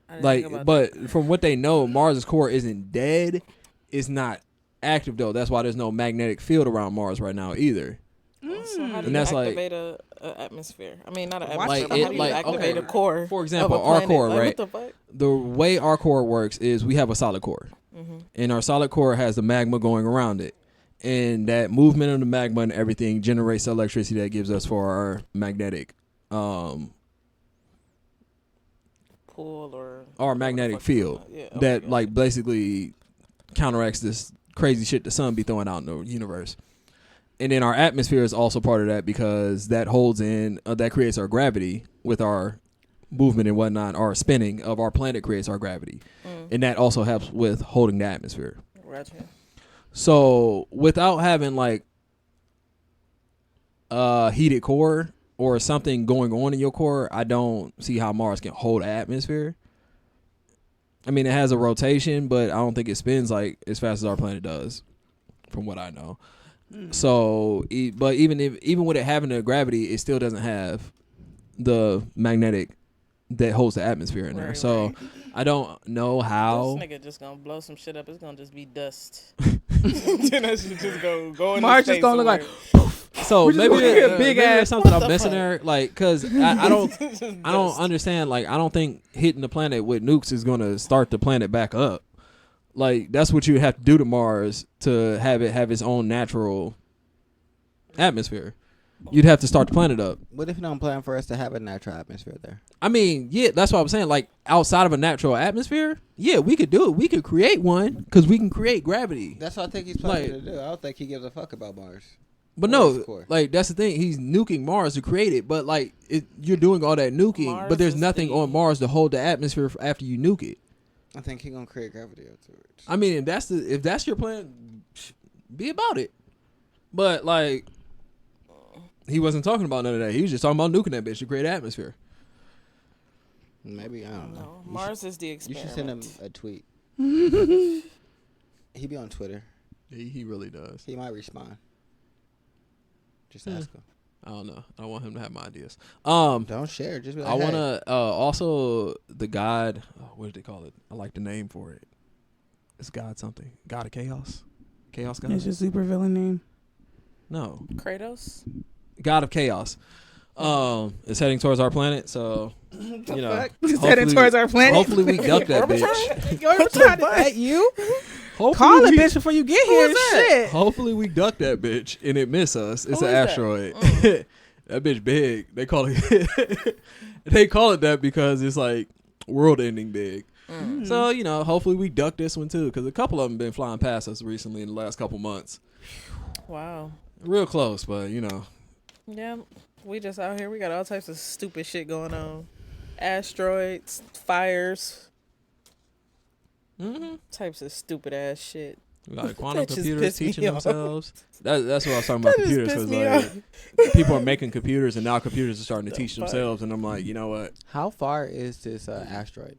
I didn't think about But from what they know, Mars's core isn't dead. It's not active though. That's why there's no magnetic field around Mars right now either. that. So how do And you that's like- activate a atmosphere? I mean, not an Like atmosphere, but how do you activate a core? For of example, a our planet? core, Like, right? What the fuck? The way our core works is we have a solid core, and our solid core has the magma going around it, and that movement of the magma and everything generates the electricity that gives us for our magnetic, Pool or our magnetic field Yeah, that okay. like basically counteracts this crazy shit the sun be throwing out in the universe. And then our atmosphere is also part of that because that holds in that creates our gravity with our movement and whatnot. Our spinning of our planet creates our gravity, and that also helps with holding the atmosphere. Gotcha. So without having like a heated core or something going on in your core, I don't see how Mars can hold an atmosphere. I mean, it has a rotation, but I don't think it spins like as fast as our planet does, from what I know. So, but even with it having the gravity, it still doesn't have the magnetic that holds the atmosphere in there. Right, So, right. I don't know how. This nigga just gonna blow some shit up. It's gonna just be dust. Then that shit just go in Mars the just gonna look like. So maybe gonna get a big there's ass- something What I'm the missing fuck? there. Like, cause I don't understand. Like, I don't think hitting the planet with nukes is gonna start the planet back up. Like, that's what you have to do to Mars to have it have its own natural atmosphere. You'd have to start the planet up. What if you don't plan for us to have a natural atmosphere there? I mean, yeah, that's what I'm saying. Like, outside of a natural atmosphere, yeah, we could do it. We could create one because we can create gravity. That's what I think he's planning Like- to do. I don't think he gives a fuck about Mars. But Mars no, core. like that's the thing. He's nuking Mars to create it. But like, you're doing all that nuking, Mars but there's is nothing the- on Mars to hold the atmosphere after you nuke it. I think he's gonna create gravity afterwards. I mean, if that's your plan, be about it. But like, he wasn't talking about none of that. He was just talking about nuking that bitch to create atmosphere. Maybe I don't know. No, You Mars is the You experiment. should send him a tweet. He be on Twitter. He really does. He might respond. Just ask him. I don't know. I want him to have my ideas. Don't share. Just be like, I want hey. to also the God. What did they call it? I like the name for it. It's God something. God of Chaos. Chaos God. It's your super villain name. No. Kratos. God of Chaos. Is heading towards our planet. So you know, It's heading towards our planet. Hopefully we duck that bitch. Yo, I'm trying to at you. Hopefully Call a we- bitch before you get Who here. is that? Shit. Hopefully we duck that bitch and it miss us. It's Who an is that? asteroid. That bitch big. They call it. They call it that because it's like world ending big. So you know, hopefully we duck this one too, because a couple of them been flying past us recently in the last couple months. Wow. Real close, but you know. Yeah, we just out here. We got all types of stupid shit going on. Asteroids, fires, types of stupid ass shit. We got quantum That just computers pissed me teaching off. themselves. That's what I was talking about That just computers, pissed because me like people are making computers and now computers are starting to The teach fuck? themselves, and I'm like, you know what? How far is this asteroid?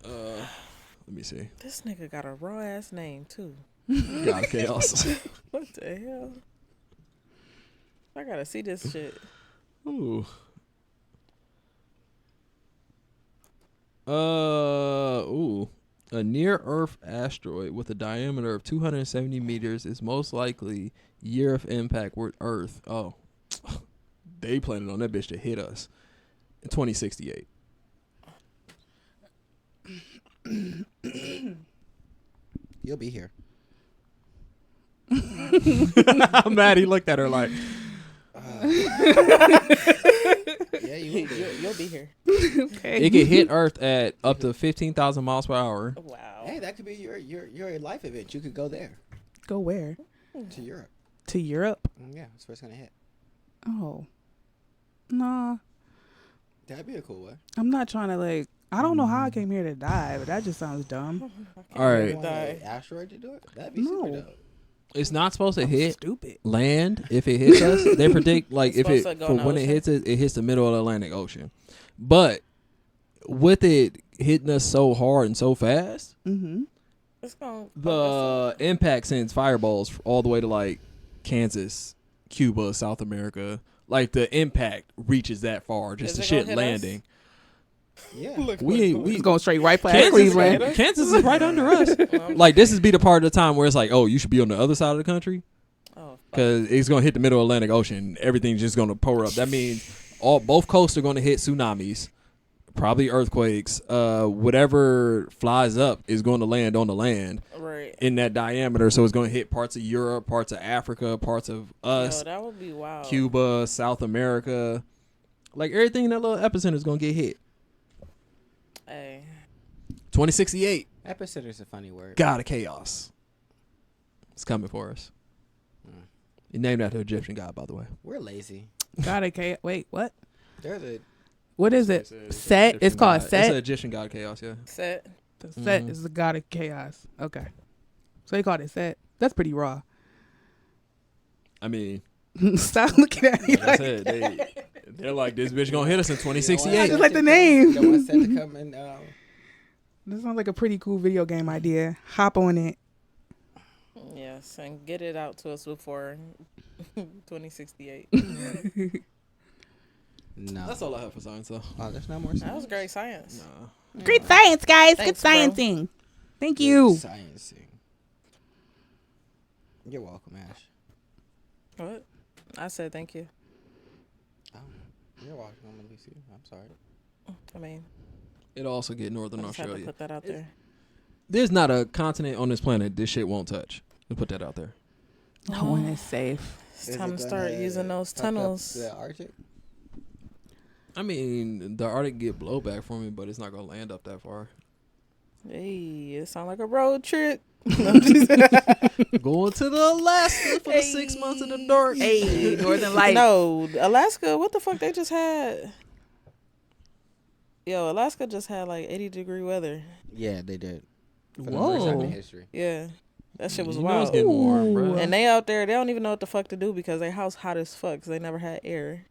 Let me see. This nigga got a raw ass name too. God of Chaos. What the hell? I gotta see this shit. Ooh. Ooh. A near-Earth asteroid with a diameter of 270 meters is most likely year of impact with Earth. Oh, they planning on that bitch to hit us in 2068. You'll be here. I'm mad he looked at her like, Yeah, you'll be here. Okay. it can hit Earth at up to 15,000 miles per hour. Wow. Hey, that could be your life event. You could go there Go where? to Europe. To Europe? Yeah, that's where it's gonna hit. Oh. Nah. That'd be a cool way. I'm not trying to like. I don't know how I came here to die, but that just sounds dumb. All right. You want an asteroid to do it? That'd be super No. dope. It's not supposed to hit Stupid. land if it hits us. They predict like It's if it supposed to go for in the when it ocean? hits it hits the middle of the Atlantic Ocean. But with it hitting us so hard and so fast, Mm-hmm. It's gonna the impact sends fireballs all the way to like Kansas, Cuba, South America. Like the impact reaches that far, just Is the it shit gonna hit us? landing. Yeah. We He's going straight right past Kansas, Cleveland. Kansas is right under us. Like this is be the part of the time where it's like, oh, you should be on the other side of the country. Oh, fuck. Because it's gonna hit the middle Atlantic Ocean. Everything's just gonna pour up. That means both coasts are gonna hit tsunamis, probably earthquakes. Whatever flies up is going to land on the land Right. in that diameter. So it's gonna hit parts of Europe, parts of Africa, parts of us, Yo, that would be wild. Cuba, South America. Like everything in that little epicenter is gonna get hit. Hey. 2068. Epicenter's a funny word. God of Chaos. It's coming for us. You named after Egyptian god, by the way. We're lazy. God, okay. Wait, what? There's a What is it? It's an Set? Egyptian It's called god. It's an Set? Egyptian god of chaos, yeah. Set. The Set Mhm. is the god of chaos. Okay. So they called it Set. That's pretty raw. I mean, Stop looking at me like I like said, they're like, this bitch gonna hit us in I 2068. just like the name. You want Set to come and This sounds like a pretty cool video game idea. Hop on it. Yes, and get it out to us before 2068. no. That's all I have for science, though. Oh, there's no more That was great science. Nah. Great science, guys. Thanks, Good bro. sciencing. Thank you. Sciencing. You're welcome, Ash. What? I said thank you. Oh, you're welcome, Lucy. I'm sorry. I mean, It also get Northern I just had to Australia. put that out there. There's not a continent on this planet this shit won't touch. Let's put that out there. No one is safe. It's time to start using those tunnels. The Arctic. I mean, the Arctic get blowback from it, but it's not gonna land up that far. Hey, it sound like a road trip. Going to the Alaska for the 6 months in the dark. Hey, Northern Lights. No, Alaska. What the fuck they just had? Yo, Alaska just had like 80-degree weather. Yeah, they did. For the Whoa. first time in history. Yeah, that shit was You know it's wild. getting warm, bro. And they out there, they don't even know what the fuck to do because their house hot as fuck. 'Cause they never had air.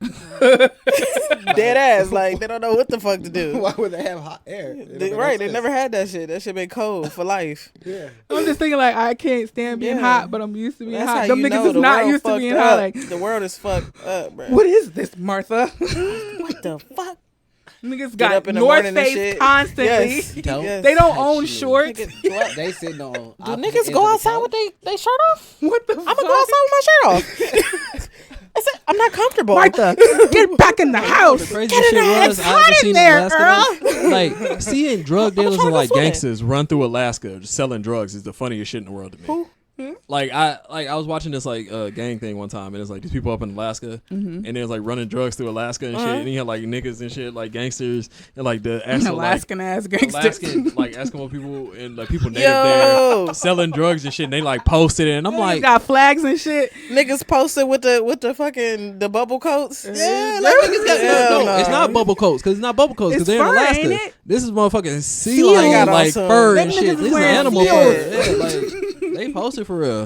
Dead ass, like they don't know what the fuck to do. Why would they have hot air? Right, they never had that shit. That shit been cold for life. Yeah. I'm just thinking like I can't stand being Yeah. hot, but I'm used to being That's hot. how Them you niggas know is the not world used to fucked being up. hot. Like, The world is fucked up, bro. what is this, Martha? What the fuck? Niggas Get got up in the North morning and Face shit. constantly. Yes. Don't Yes. They don't touch own me. shorts. Niggas, what? They sitting on. Do opposite niggas ends go of the outside couch. with they shirt off? What the I'm fuck? gonna go outside with my shirt off. I said, I'm not comfortable. Martha, get back in the house. The crazy Get in shit the house. was It's I hot ever in seen there, Alaska. girl. Like seeing drug dealers trying and to like go swimming. gangsters run through Alaska just selling drugs is the funniest shit in the world to me. Who? Like I was watching this like gang thing one time and it's like these people up in Alaska and there's like running drugs through Alaska and shit and you have like niggas and shit like gangsters and like the actual Alaskan ass like, gangsters. Alaskan like Eskimo people and like people native Yo. there selling drugs and shit and they like posted it and I'm Niggas like got flags and shit. Niggas posted with the fucking the bubble coats. yeah, like niggas got Hell no, it's not bubble coats because it's not bubble coats because It's they're in fur, Alaska. ain't it? This is motherfucking sea Seal. lion Got on like some- fur Them and niggas shit. is This is wearing animal seal. fur. Yeah, like they posted for real.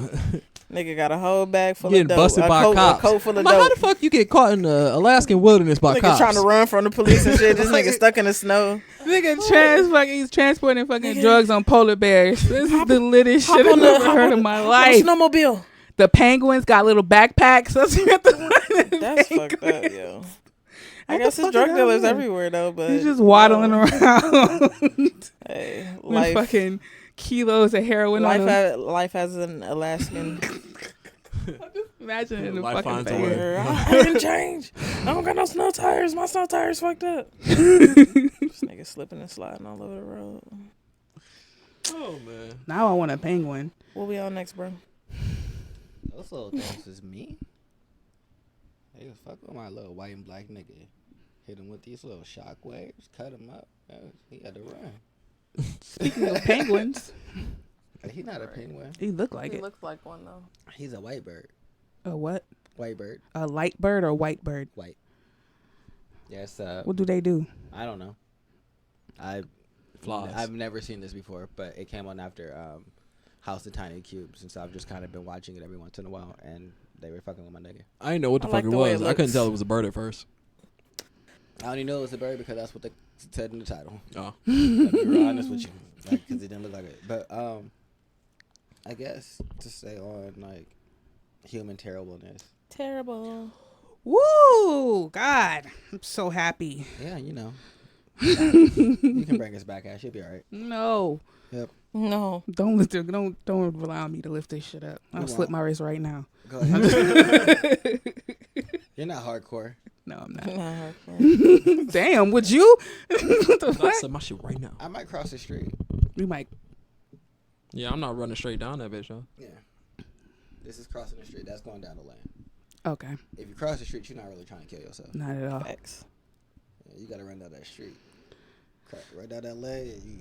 Nigga got a whole bag full Getting of dope. busted a by coat, cops. A coat full of I'm like, how dope. the fuck you get caught in the Alaskan wilderness by Nigga cops? trying to run from the police and shit. This nigga stuck in the snow. Nigga he's transporting fucking drugs on polar bears. This is the littest shit I've on the- ever hop heard on in my On a life. snowmobile. The penguins got little backpacks. That's fucked up, yo. I guess the it's fuck drug is dealers that? everywhere though, but He's just waddling around Hey, with life, fucking kilos of heroin on him. life as an Alaskan. Imagine in the Life fucking finds a face. way. I didn't change. I don't got no snow tires. My snow tires fucked up. This nigga slipping and sliding all over the road. Oh man. Now I want a penguin. What we on next, bro? Those little things is me. They just fuck with my little white and black nigga. Hit him with these little shock waves. Cut him up. He had to run. Speaking of penguins, But he not a penguin. he look like it. looks like one though. He's a white bird. A what? White bird. A light bird or white bird? White. Yes. What do they do? I don't know. Flies. I've never seen this before, but it came on after House of Tiny Cubes, and so I've just kind of been watching it every once in a while, and they were fucking with my nigga. I didn't know what the I fuck like it the way was. it I couldn't looks. tell it was a bird at first. I only know it was a bird because that's what they said in the title. Oh. To be real honest with you, because it didn't look like it. But I guess to stay on like human terribleness. Terrible. Woo! God, I'm so happy. Yeah, you know. You can bring us back, Ash. You'll be all right. No, No. don't rely on me to lift this shit up. I'll You slip won't. my wrist right now. Go ahead. You're not hardcore. No, I'm not. Nah, okay. Damn, would you? What the I fuck? said my shit right now. I might cross the street. We might. Yeah, I'm not running straight down that bitch, huh? Yeah. This is crossing the street. That's going down the lane. Okay, If you cross the street, you're not really trying to kill yourself. not at all. Facts. Yeah, you gotta run down that street. Right down that lane. And you,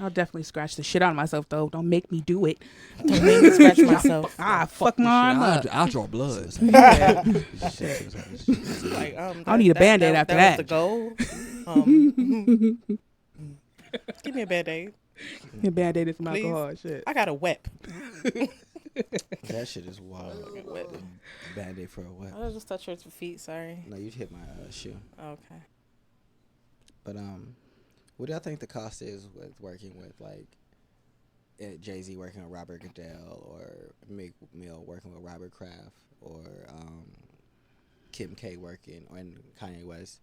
I'll definitely scratch the shit out of myself though. Don't make me do it. Don't make me scratch myself. Fuck my arm up. I'll draw blood. Like, I'll need a Band-Aid after that. that. Was the goal. Give me a Band-Aid. Your Band-Aid is some Please. alcohol and shit. I got a wep. that shit is wild. Band-Aid for a I whip. just touched your feet. Sorry. No, you hit my shoe. Okay. But what do y'all think the cost is with working with like Jay-Z working with Robert Goodell, or Meek Mill working with Robert Kraft, or Kim K working, and Kanye West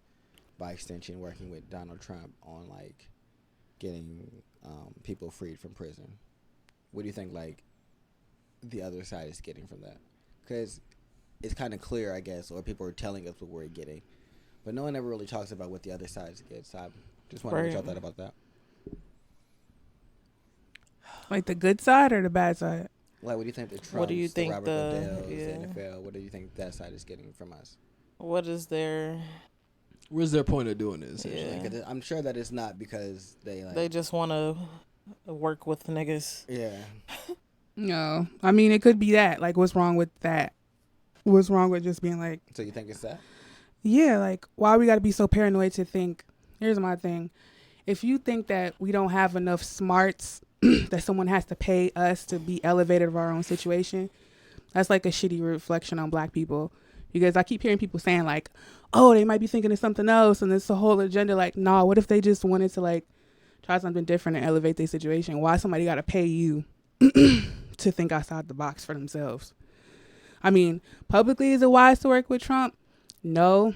by extension working with Donald Trump on like getting people freed from prison? What do you think like the other side is getting from that, because it's kind of clear, I guess, or people are telling us what we're getting, but no one ever really talks about what the other side gets. So I just wondering what y'all thought about that. Like the good side or the bad side? Like, what do you think the Trumps, What do you think the Robert Goodells, yeah. the NFL, what do you think that side is getting from us? What is their... Where's their point of doing this? Yeah. 'Cause I'm sure that it's not because they just want to work with niggas. Yeah. No. I mean, it could be that. Like, what's wrong with that? What's wrong with just being like... So you think it's that? Yeah, like, why we got to be so paranoid to think... Here's my thing. If you think that we don't have enough smarts... that someone has to pay us to be elevated of our own situation, that's like a shitty reflection on black people, because I keep hearing people saying like, oh, they might be thinking of something else and it's a whole agenda. Like, nah, what if they just wanted to like try something different and elevate their situation? Why somebody got to pay you to think outside the box for themselves? I mean, publicly, is it wise to work with Trump? No.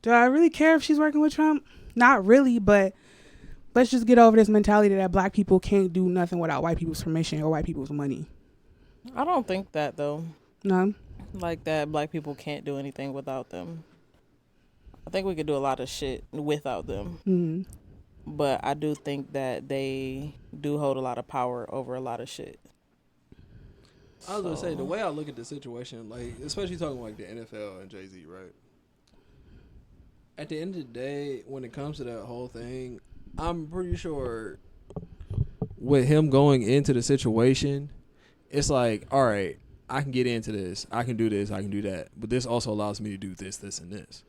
Do I really care if she's working with Trump? Not really, but let's just get over this mentality that black people can't do nothing without white people's permission or white people's money. I don't think that, though. No? Like that black people can't do anything without them. I think we could do a lot of shit without them. Mm-hmm. But I do think that they do hold a lot of power over a lot of shit. I was gonna say, the way I look at the situation, like, especially talking like the NFL and Jay-Z, right? At the end of the day, when it comes to that whole thing, I'm pretty sure with him going into the situation, it's like, all right, I can get into this, I can do this, I can do that, but this also allows me to do this, this, and this.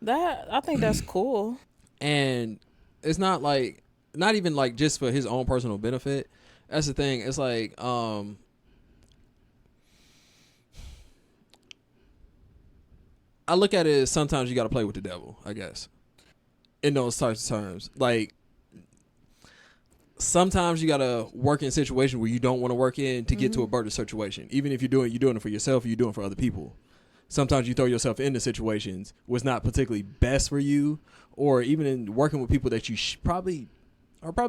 I think that's cool. And it's not like, not even like just for his own personal benefit. That's the thing. It's like, I look at it as sometimes you got to play with the devil, I guess, in those types of terms. Like, sometimes you got to work in situations where you don't want to work in to get to a better situation. Even if you're doing it for yourself, or you're doing it for other people. Sometimes you throw yourself into situations where it's not particularly best for you, or even in working with people that you probably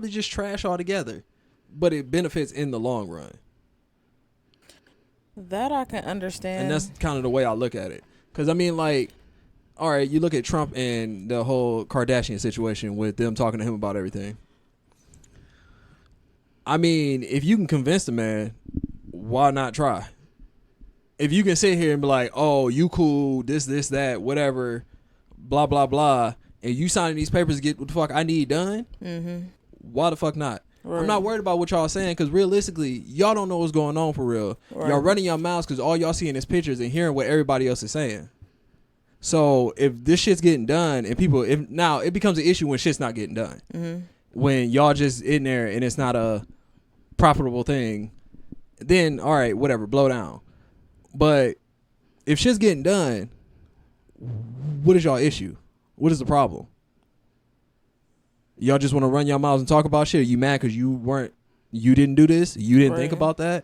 just trash altogether, but it benefits in the long run. That I can understand. And that's kind of the way I look at it. Because, I mean, like, all right, you look at Trump and the whole Kardashian situation with them talking to him about everything. I mean, if you can convince the man, why not try? If you can sit here and be like, oh, you cool, this, that, whatever, blah, blah, blah, and you signing these papers to get what the fuck I need done, why the fuck not? Right. I'm not worried about what y'all saying, because realistically, y'all don't know what's going on for real. Right. Y'all running your mouths because all y'all seeing is pictures and hearing what everybody else is saying. So if this shit's getting done, and now it becomes an issue when shit's not getting done. When y'all just in there and it's not a profitable thing, then all right, whatever, blow down. But if shit's getting done, what is y'all issue? What is the problem? Y'all just want to run your mouths and talk about shit? Are you mad because you didn't do this? You didn't think about that?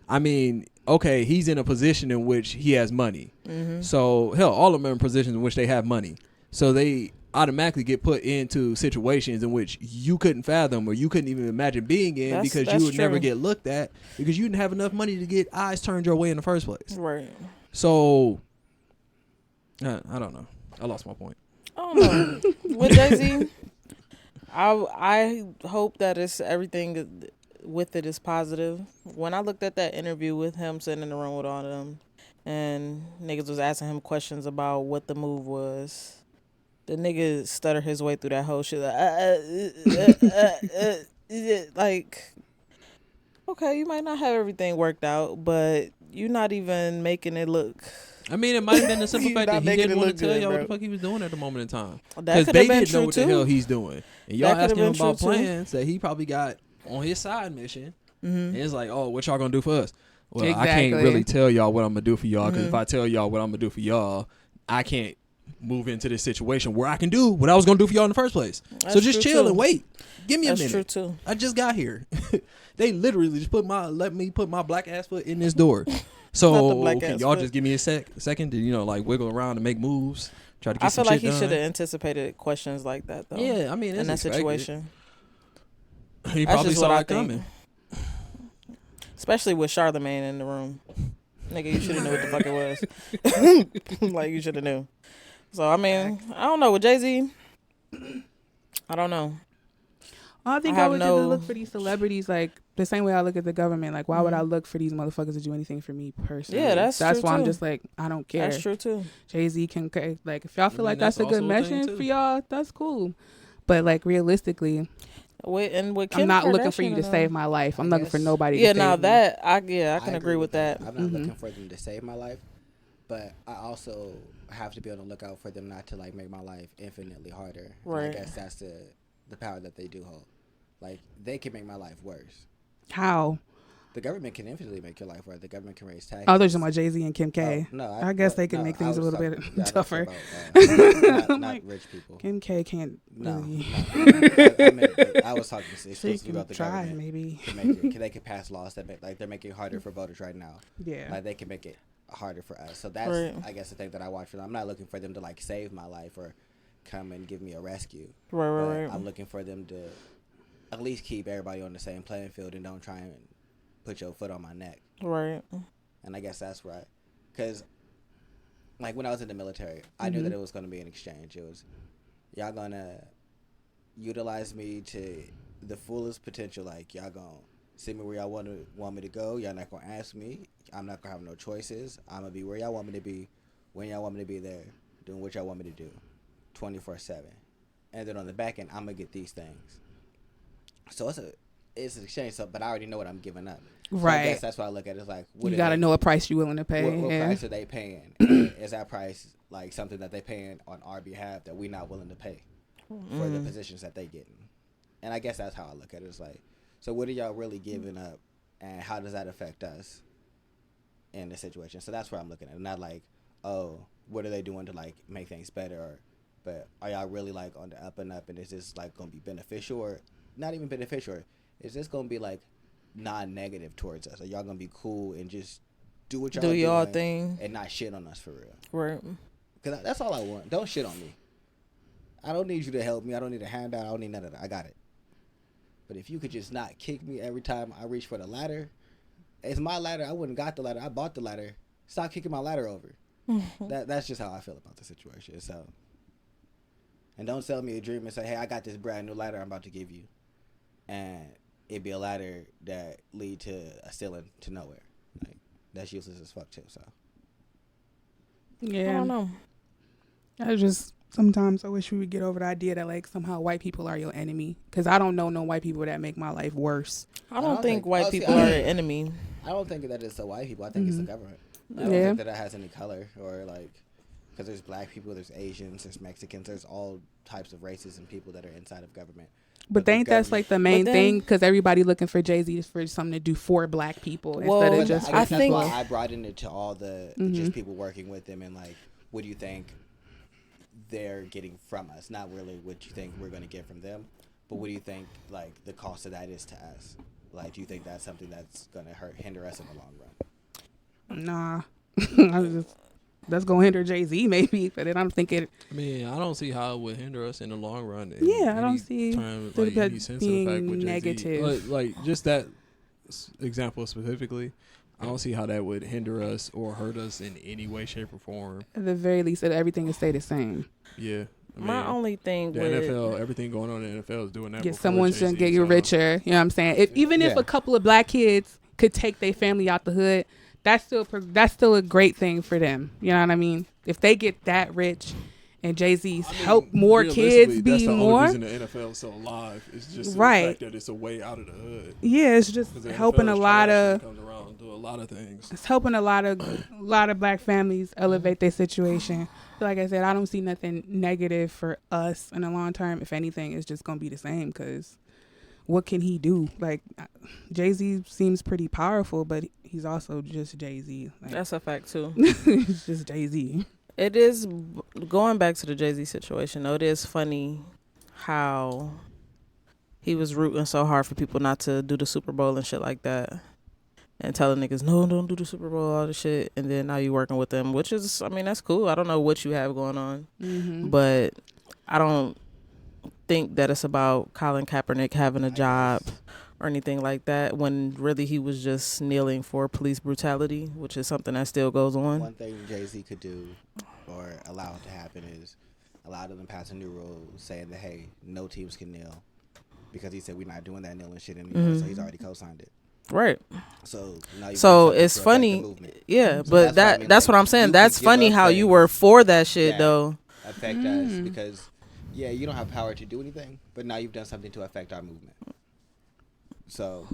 I mean, okay, he's in a position in which he has money. So, hell, all of them are in positions in which they have money. So they automatically get put into situations in which you couldn't fathom or you couldn't even imagine being in, because you would never get looked at because you didn't have enough money to get eyes turned your way in the first place. Right. So, I don't know. I lost my point. I don't know. With Jay-Z, I hope that everything with it is positive. When I looked at that interview with him sitting in the room with all of them, and niggas was asking him questions about what the move was, the nigga stuttered his way through that whole shit. Like, okay, you might not have everything worked out, but you're not even making it look. I mean, it might have been the simple fact that he didn't want to tell y'all what the fuck he was doing at the moment in time. Because they didn't know what the hell he's doing. And y'all asking him about plans that he probably got on his side mission. And it's like, oh, what y'all gonna do for us? Well, exactly. I can't really tell y'all what I'm gonna do for y'all, because if I tell y'all what I'm gonna do for y'all, I can't move into this situation where I can do what I was gonna do for y'all in the first place. So just chill and wait. Give me a minute. That's true too. I just got here. They literally just let me put my black ass foot in this door. So can y'all just give me a second to, like, wiggle around and make moves, try to get some shit done. I feel like he should have anticipated questions like that, though. Yeah, I mean, in that situation. He probably saw it coming. especially with Charlemagne in the room. Nigga, you should have knew what the fuck it was. Like, you should have knew. So, I mean, I don't know. With Jay-Z, I don't know. I think I would just look for these celebrities like the same way I look at the government. Like, why would I look for these motherfuckers to do anything for me personally? Yeah, that's true why too. I'm just like, I don't care. That's true too. Jay-Z can, like, if y'all feel like that's a that's good also a thing, mission too. for y'all, that's cool. But like realistically, With Kim I'm not looking for Kardashian you to and save my life. I'm I looking for guess- nobody. Yeah, to now save me. that I can agree with that. I'm not looking for them to save my life, but I also have to be on the lookout for them not to like make my life infinitely harder. Right. And I guess that's the power that they do hold. Like, they can make my life worse. How? The government can infinitely make your life worse. The government can raise taxes. Oh, there's my Jay-Z and Kim K. No, I guess they can make things a little bit tougher. Not Like, rich people. Kim K can't No, really. I was talking She exclusively can about the try government. maybe. To make it, they can pass laws that make, like, they're making it harder for voters right now. Yeah. Like, they can make it harder for us. So that's, Right. I guess, the thing that I watch for them. I'm not looking for them to like save my life or come and give me a rescue. Right, But right. I'm looking for them to at least keep everybody on the same playing field and don't try and put your foot on my neck. Right. And I guess that's right. Because, like, when I was in the military, I knew that it was going to be an exchange. It was, y'all going to utilize me to the fullest potential. Like, y'all going to send me where y'all want me to go. Y'all not going to ask me. I'm not going to have no choices. I'm going to be where y'all want me to be, when y'all want me to be there, doing what y'all want me to do, 24/7. And then on the back end, I'm going to get these things. So it's an exchange, but I already know what I'm giving up. So Right. I guess that's why I look at it. It's like, what You are gotta they- know a price you're willing to pay. what yeah. price are they paying? And is that price like something that they paying on our behalf that we're not willing to pay for the positions that they getting? And I guess that's how I look at it. It's like, so what are y'all really giving up, and how does that affect us in the situation? So that's where I'm looking at it. Not like, oh, what are they doing to like make things better, but are y'all really like on the up and up, and is this like gonna be beneficial or not even beneficial? Or is this gonna be like non-negative towards us? Are y'all gonna be cool and just do what y'all Do y'all doing thing. and not shit on us for real? Right. Because that's all I want. Don't shit on me. I don't need you to help me. I don't need a handout. I don't need none of that. I got it. But if you could just not kick me every time I reach for the ladder, it's my ladder. I wouldn't got the ladder. I bought the ladder. Stop kicking my ladder over. That's just how I feel about the situation. So, and don't sell me a dream and say, hey, I got this brand new ladder I'm about to give you, and it be a ladder that lead to a ceiling to nowhere. Like, that's useless as fuck too. So Yeah. I don't know. I just sometimes I wish we would get over the idea that like somehow white people are your enemy, because I don't know no white people that make my life worse. I don't think think- white oh, see, people I- are an enemy. I don't think that it's the white people. I think it's the government. I don't Mm-hmm. Yeah. think that it has any color or like, because there's black people, there's Asians, there's Mexicans, there's all types of races and people that are inside of government. But the ain't that's like the main But then- thing? Because everybody looking for Jay-Z is for something to do for black people Well, instead But of just I for guess that's people. why I brought in it to all the just people working with them, and like, what do you think they're getting from us? Not really what you think we're going to get from them, but what do you think like the cost of that is to us? Like, do you think that's something that's going to hinder us in the long run? Nah. That's gonna hinder Jay-Z maybe, but then I'm thinking, I mean, I don't see how it would hinder us in the long run. in Yeah, I don't any see term, that like, any sense of the fact being with Jay-Z. negative. Like just that example specifically, I don't see how that would hinder us or hurt us in any way, shape, or form. at the very least, that everything will stay the same. Yeah, I My mean, only thing the with NFL, everything going on in the NFL is doing that. Get before someone's gonna Jay-Z, get you so- richer. You know what I'm saying? If even if Yeah. a couple of black kids could take their family out the hood, that's still a great thing for them. You know what I mean? If they get that rich, and Jay-Z's I mean, help more kids realistically, be that's the more. only reason the NFL is still alive. It's just Right. the fact that it's a way out of the hood. Yeah, it's just 'Cause the helping NFL a is lot trash when of it comes around and do a lot of things. it's helping a lot of black families elevate their situation. So like I said, I don't see nothing negative for us in the long term. If anything, it's just gonna be the same. Because what can he do? Like Jay-Z seems pretty powerful, but he's also just Jay-Z. Like, that's a fact too. he's just Jay-Z. It is going back to the Jay-Z situation though. It is funny how he was rooting so hard for people not to do the Super Bowl and shit like that, and telling niggas no, don't do the Super Bowl, all the shit, and then now you working with them, which is, I mean, that's cool. I don't know what you have going on, but I don't think that it's about Colin Kaepernick having a job or anything like that, when really he was just kneeling for police brutality, which is something that still goes on. One thing Jay-Z could do or allow it to happen is allow them to pass a new rule saying that, hey, no teams can kneel, because he said we're not doing that kneeling shit anymore, so he's already co-signed it. Right. So now So it's funny, yeah, So but that's what I mean, that's like, what I'm saying. you That's could give funny up how you things were for that shit that though. affect us, because yeah, you don't have power to do anything, but now you've done something to affect our movement. So,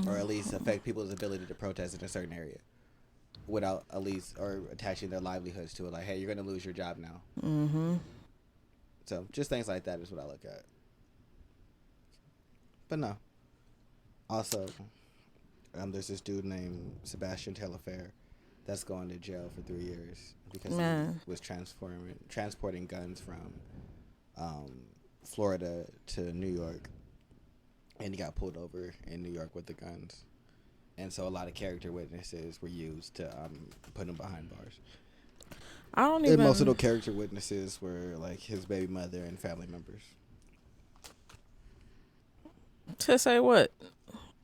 or at least affect people's ability to protest in a certain area without at least, or attaching their livelihoods to it. Like, hey, you're going to lose your job now. Mm-hmm. So just things like that is what I look at. But no. Also, there's this dude named Sebastian Telfair that's going to jail for 3 years because he was transporting guns from Florida to New York, and he got pulled over in New York with the guns. And so a lot of character witnesses were used to put him behind bars. I don't And even. most of the character witnesses were like his baby mother and family members. To say what?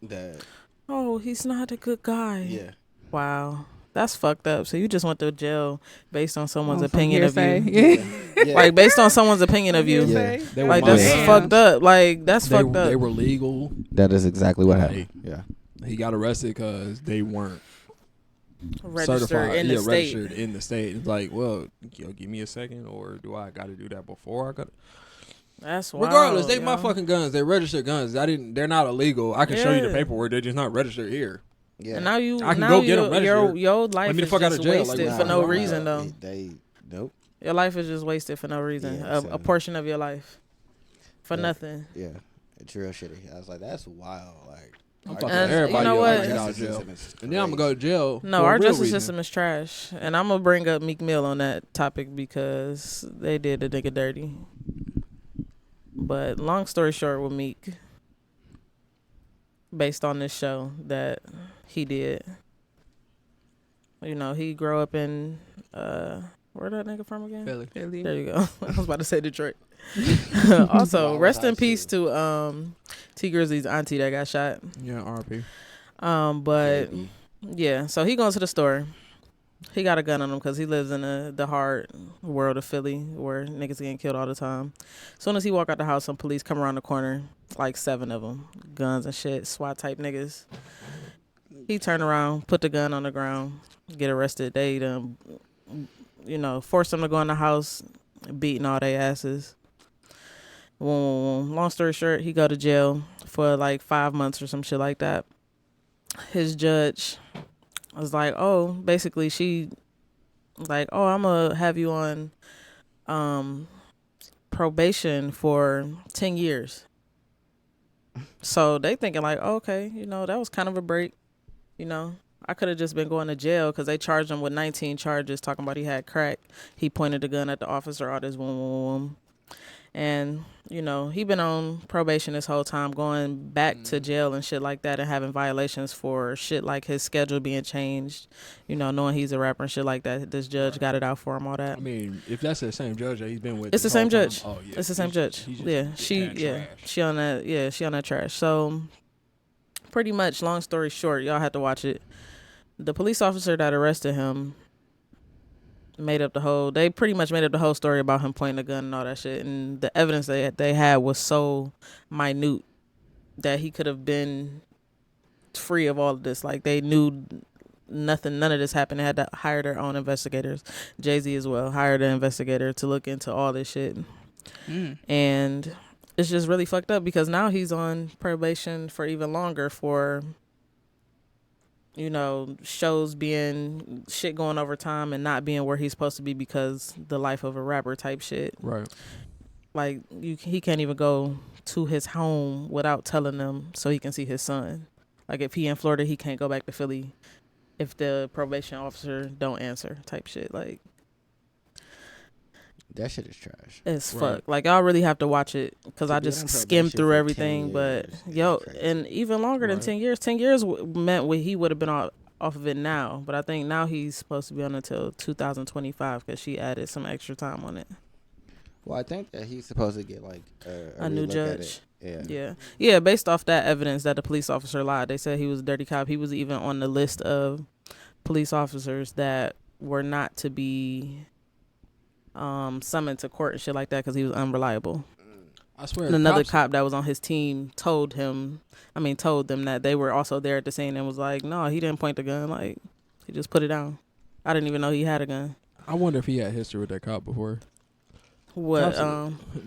That Oh, he's not a good guy. yeah. Wow. That's fucked up. So you just went to jail based on someone's On some opinion of hearsay. you. Yeah. Like based on someone's opinion of you. Yeah. They were Like minors. that's Damn. fucked up. Like that's fucked up. They were legal. That is exactly what Hey. happened. Yeah. He got arrested because they weren't registered certified. in the state. Registered in the state. It's like, well, give me a second, or do I got to do that before I got? That's wild. Regardless, they yo. my fucking guns. They registered guns. They're not illegal. I can show you the Yeah. paperwork. They're just not registered here. Yeah. And now you, I can now go get 'em your registered. your life Let me the is fuck out just of jail, like, wasted nah, for no nah, reason though. They nope. Your life is just wasted for no reason. Yeah, A portion of your life for Yeah. nothing. Yeah. It's real shitty. I was like, that's wild. Like, I'm our talking And to everybody. you know else what? to get out of justice jail. system is And then I'm gonna crazy. go to jail. No, for a our real justice reason. system is trash, and I'm gonna bring up Meek Mill on that topic because they did the nigga dirty. But long story short, with Meek, based on this show that he did, you know, he grew up in where that nigga from again? Philly. There you go. I was about to say Detroit. Also, Wow, rest in that's peace too. to T Grizzly's auntie that got shot. Yeah, RP. But Maybe. yeah, so he goes to the store. He got a gun on him because he lives in the hard world of Philly where niggas getting killed all the time. As soon as he walk out the house, some police come around the corner, like 7 of them, guns and shit, SWAT type niggas. He turn around, put the gun on the ground, get arrested. They done, you know, force them to go in the house, beating all their asses. Long story short, he go to jail for like 5 months or some shit like that. His judge was like, oh, basically she was like, oh, I'm gonna have you on probation for 10 years. So they thinking like, oh, okay, you know, that was kind of a break. You know, I could have just been going to jail because they charged him with 19 charges talking about he had crack. He pointed the gun at the officer, all this boom. And, you know, he been on probation this whole time, going back to jail and shit like that and having violations for shit like his schedule being changed, you know, knowing he's a rapper and shit like that. This judge got it out for him, all that. I mean, if that's the same judge that he's been with, It's the this same whole time, judge. Oh yeah, It's the same judge. he's just Yeah, she on that trash. So pretty much, long story short, y'all have to watch it. The police officer that arrested him they pretty much made up the whole story about him pointing a gun and all that shit. And the evidence they had was so minute that he could have been free of all of this. Like, they knew none of this happened. They had to hire their own investigators. Jay-Z as well hired an investigator to look into all this shit. And it's just really fucked up because now he's on probation for even longer for, you know, shows being shit going over time and not being where he's supposed to be because the life of a rapper type shit. Right. Like, he can't even go to his home without telling them so he can see his son. Like, if he in Florida, he can't go back to Philly if the probation officer don't answer type shit. Like, That shit is trash. it's Right. fuck. Like, I really have to watch it because To I be on just probation skimmed through for 10 everything. But years is yo, crazy. and even longer than Right. 10 years. 10 years meant he would have been off of it now. But I think now he's supposed to be on until 2025 because she added some extra time on it. Well, I think that he's supposed to get like A new relook at judge. it Yeah. Based off that evidence that the police officer lied, they said he was a dirty cop. He was even on the list of police officers that were not to be summoned to court and shit like that because he was unreliable. I swear. And another cop that was on his team told them that they were also there at the scene and was like, no, he didn't point the gun. Like, he just put it down. I didn't even know he had a gun. I wonder if he had history with that cop before. What?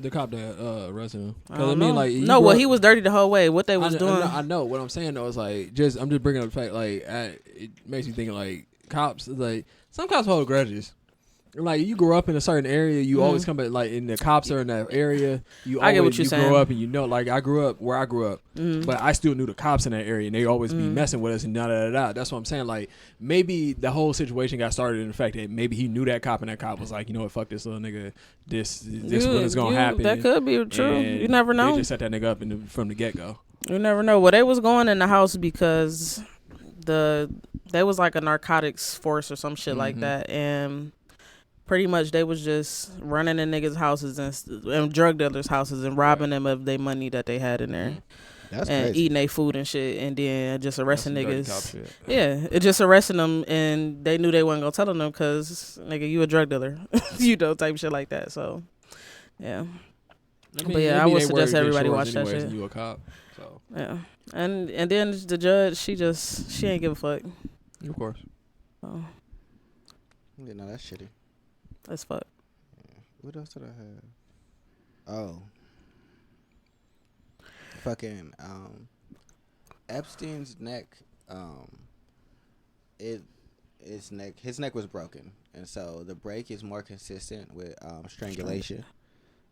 The cop that arrested him. I don't mean, know. like, No, he was dirty the whole way. What they was doing. I know. What I'm saying though is like, I'm just bringing up the fact, like, it makes me think like cops, like some cops hold grudges. Like, you grow up in a certain area, you always come back, like, in the cops are in that area. I get what you're saying. Grow up and you know, like, I grew up where I grew up, but I still knew the cops in that area, and they always be messing with us and da-da-da-da. That's what I'm saying. Like, maybe the whole situation got started in the fact that maybe he knew that cop, and that cop was like, you know what, fuck this little nigga. This what is going to happen. That could be true. You never know. They just set that nigga up from the get-go. You never know. Well, they was going in the house because they was like a narcotics force or some shit like that, and pretty much they was just running in niggas' houses and drug dealers' houses and robbing them of their money that they had in there. That's and crazy. eating their food and shit, and then just arresting That's niggas. It just arresting them, and they knew they wasn't gonna tell them because nigga, you a drug dealer, you know, type shit like that. So, yeah. But yeah, I would suggest everybody watch that shit. You a cop, so yeah, and then the judge, she ain't give a fuck. of course. Oh, Yeah, no, that's shitty. that's fuck. Yeah. What else did I have? Oh. Fucking Epstein's neck, his neck was broken, and so the break is more consistent with strangulation,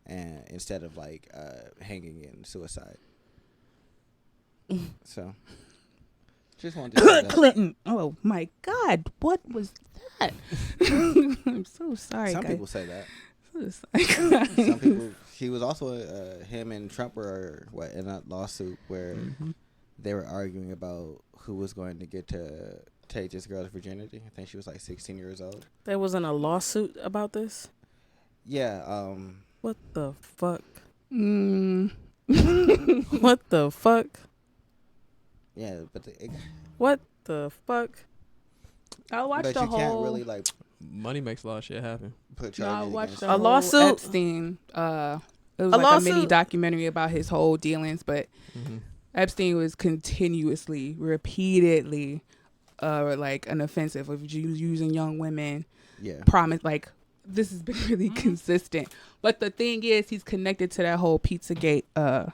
and instead of like hanging and suicide. So, just wanted to say that. Clinton. Oh my God, what was that? I'm so sorry. Some guys. people say that. So sorry. Some people. He was also him and Trump were in a lawsuit where they were arguing about who was going to get to take this girl's virginity. I think she was like 16 years old. There wasn't a lawsuit about this. Yeah. What the fuck? Mm. What the fuck? Yeah, but What the fuck? I watched but the you whole. can't really like Money makes a lot of shit happen. put No, I charges watched against the A whole lawsuit? Epstein. It was A like a mini lawsuit? documentary about his whole dealings, but Epstein was continuously, repeatedly, like an offensive of using young women. Yeah. Promise, like this has been really consistent. But the thing is, he's connected to that whole Pizzagate, the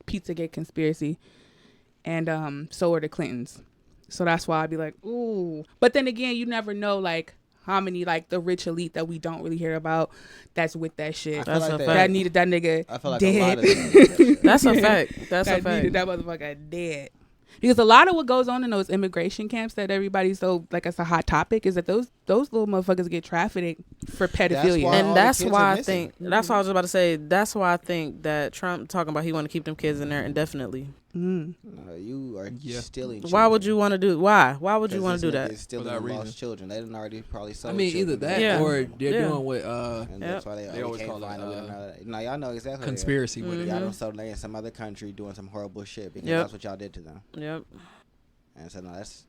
Pizzagate conspiracy, and so are the Clintons. So that's why I'd be like, ooh. But then again, you never know, like, how many, like, the rich elite that we don't really hear about that's with that shit. That's a fact. That needed that nigga I feel like dead. a lot of them did that shit. That's a fact. That's a that fact. needed that motherfucker dead. Because a lot of what goes on in those immigration camps that everybody's so, like, it's a hot topic is that those little motherfuckers get trafficked for pedophilia. why all And the that's kids why are I missing. think, that's what I was about to say. That's why I think that Trump talking about he want to keep them kids in there indefinitely. Mm. You are stealing children. Why would you want to do? Why would you want to do that? Stealing For that lost reason. children. They didn't already probably sold I mean, either children. that Yeah. or they're Yeah. doing what And that's why they they always can't call find it, it. No, y'all know exactly. conspiracy with it. Y'all don't so they in some other country doing some horrible shit because Yep. that's what y'all did to them. Yep. And so no, that's.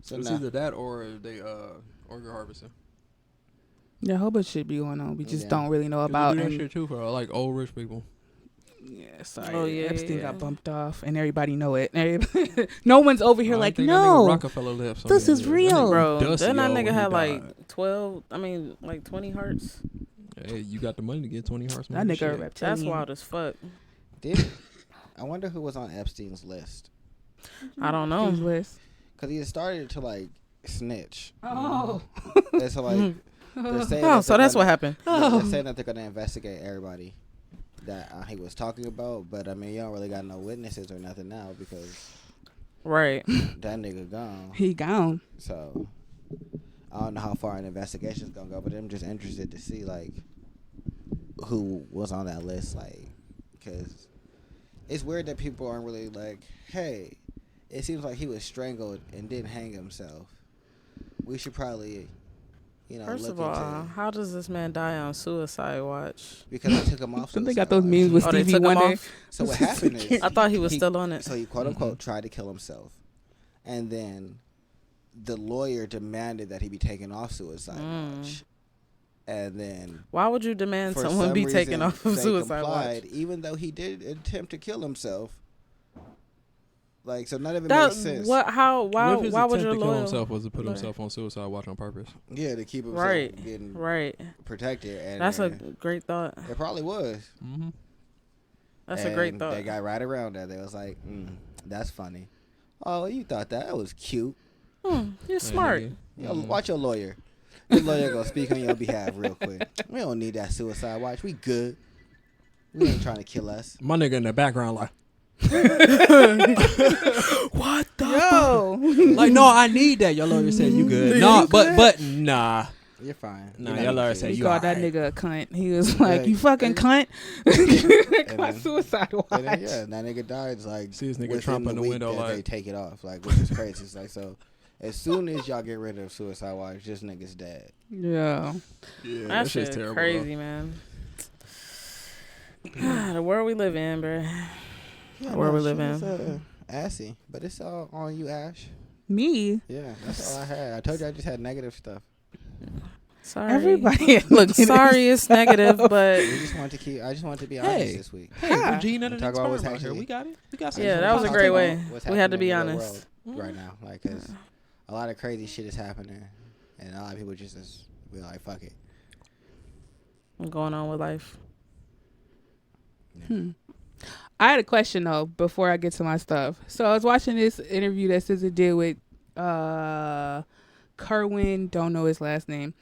So it's either that or they organ harvesting. Yeah, a whole bunch of shit be going on. We just Yeah. don't really know They about. do that And shit too for like old rich people. yeah, sorry. Oh, yeah, Epstein yeah. got bumped off, and everybody know it. No one's over here I like, think that nigga no. Rockefeller left. This is real. Bro, Dusty, then that yo, nigga when had he like died. 20 hearts. Hey, you got the money to get 20 hearts. That nigga a shit. reptilian. That's wild as fuck. I wonder who was on Epstein's list I don't know. Epstein's list. because he had started to like snitch. Oh. And so like they're saying Oh, that so they're that's gonna- what happened. They're saying that they're gonna investigate everybody that he was talking about, but I mean you don't really got no witnesses or nothing now because Right. that nigga gone. He gone. So I don't know how far an investigation's gonna go, but I'm just interested to see like who was on that list, like, because it's weird that people aren't really like, hey, it seems like he was strangled and didn't hang himself. We should probably First look of all, into how does this man die on suicide watch? because they took him off. Don't they Suicide got those Watch. memes with Oh, they Stevie took him Wonder? off? So what happened is I thought he was still on it. So he quote unquote tried to kill himself, and then the lawyer demanded that he be taken off suicide watch, and then Why would you demand for someone some be taken reason, off of they suicide complied, watch? even though he did attempt to kill himself. Like, so none of it That makes sense. what? How? Why? What if his Why would attempt your to kill lawyer? himself was to put lawyer- himself on suicide watch on purpose? Yeah, to keep himself Right. getting Right. protected. And That's a great thought. it probably was. Mm-hmm. That's a great And thought. They got right around that. They was like, that's funny. Oh, you thought that was cute. You're smart. Yo, watch your lawyer. Your lawyer gonna speak on your behalf real quick. We don't need that suicide watch. We good. We ain't trying to kill us. My nigga in the background like, What the? Yo. like, no, I need that. Your lawyer said you good. No, but nah. You're fine. Nah, You're not your lawyer gonna said kill He you called that alright. nigga a cunt. He was like, Yeah, "You fucking cunt." My then- suicide watch. And then, yeah, that nigga died. It's like See this nigga within Trump in the week window, that they like- take it off, like, which is crazy. It's like, so as soon as y'all get rid of suicide watch, this nigga's dead. Yeah. Yeah, That shit's shit terrible. crazy, man. The world we live in, bro. Yeah, Where we she live was, in. assy, but it's all on you, Ash. Me. Yeah, that's all I had. I told you I just had negative stuff. Sorry. Everybody. Look, sorry, it's negative, but We just wanted to keep. I just wanted to be honest Hey. this week. Hey, Ha. Regina Talk about what's out here. actually- We got it. We got some. yeah, that was a Talk great about way. what's We had to happening be in the real honest. world right now, like, cause a lot of crazy shit is happening, and a lot of people just be like, "Fuck it." What's going on with life? I had a question though before I get to my stuff. So I was watching this interview that SZA did with Kerwin, don't know his last name,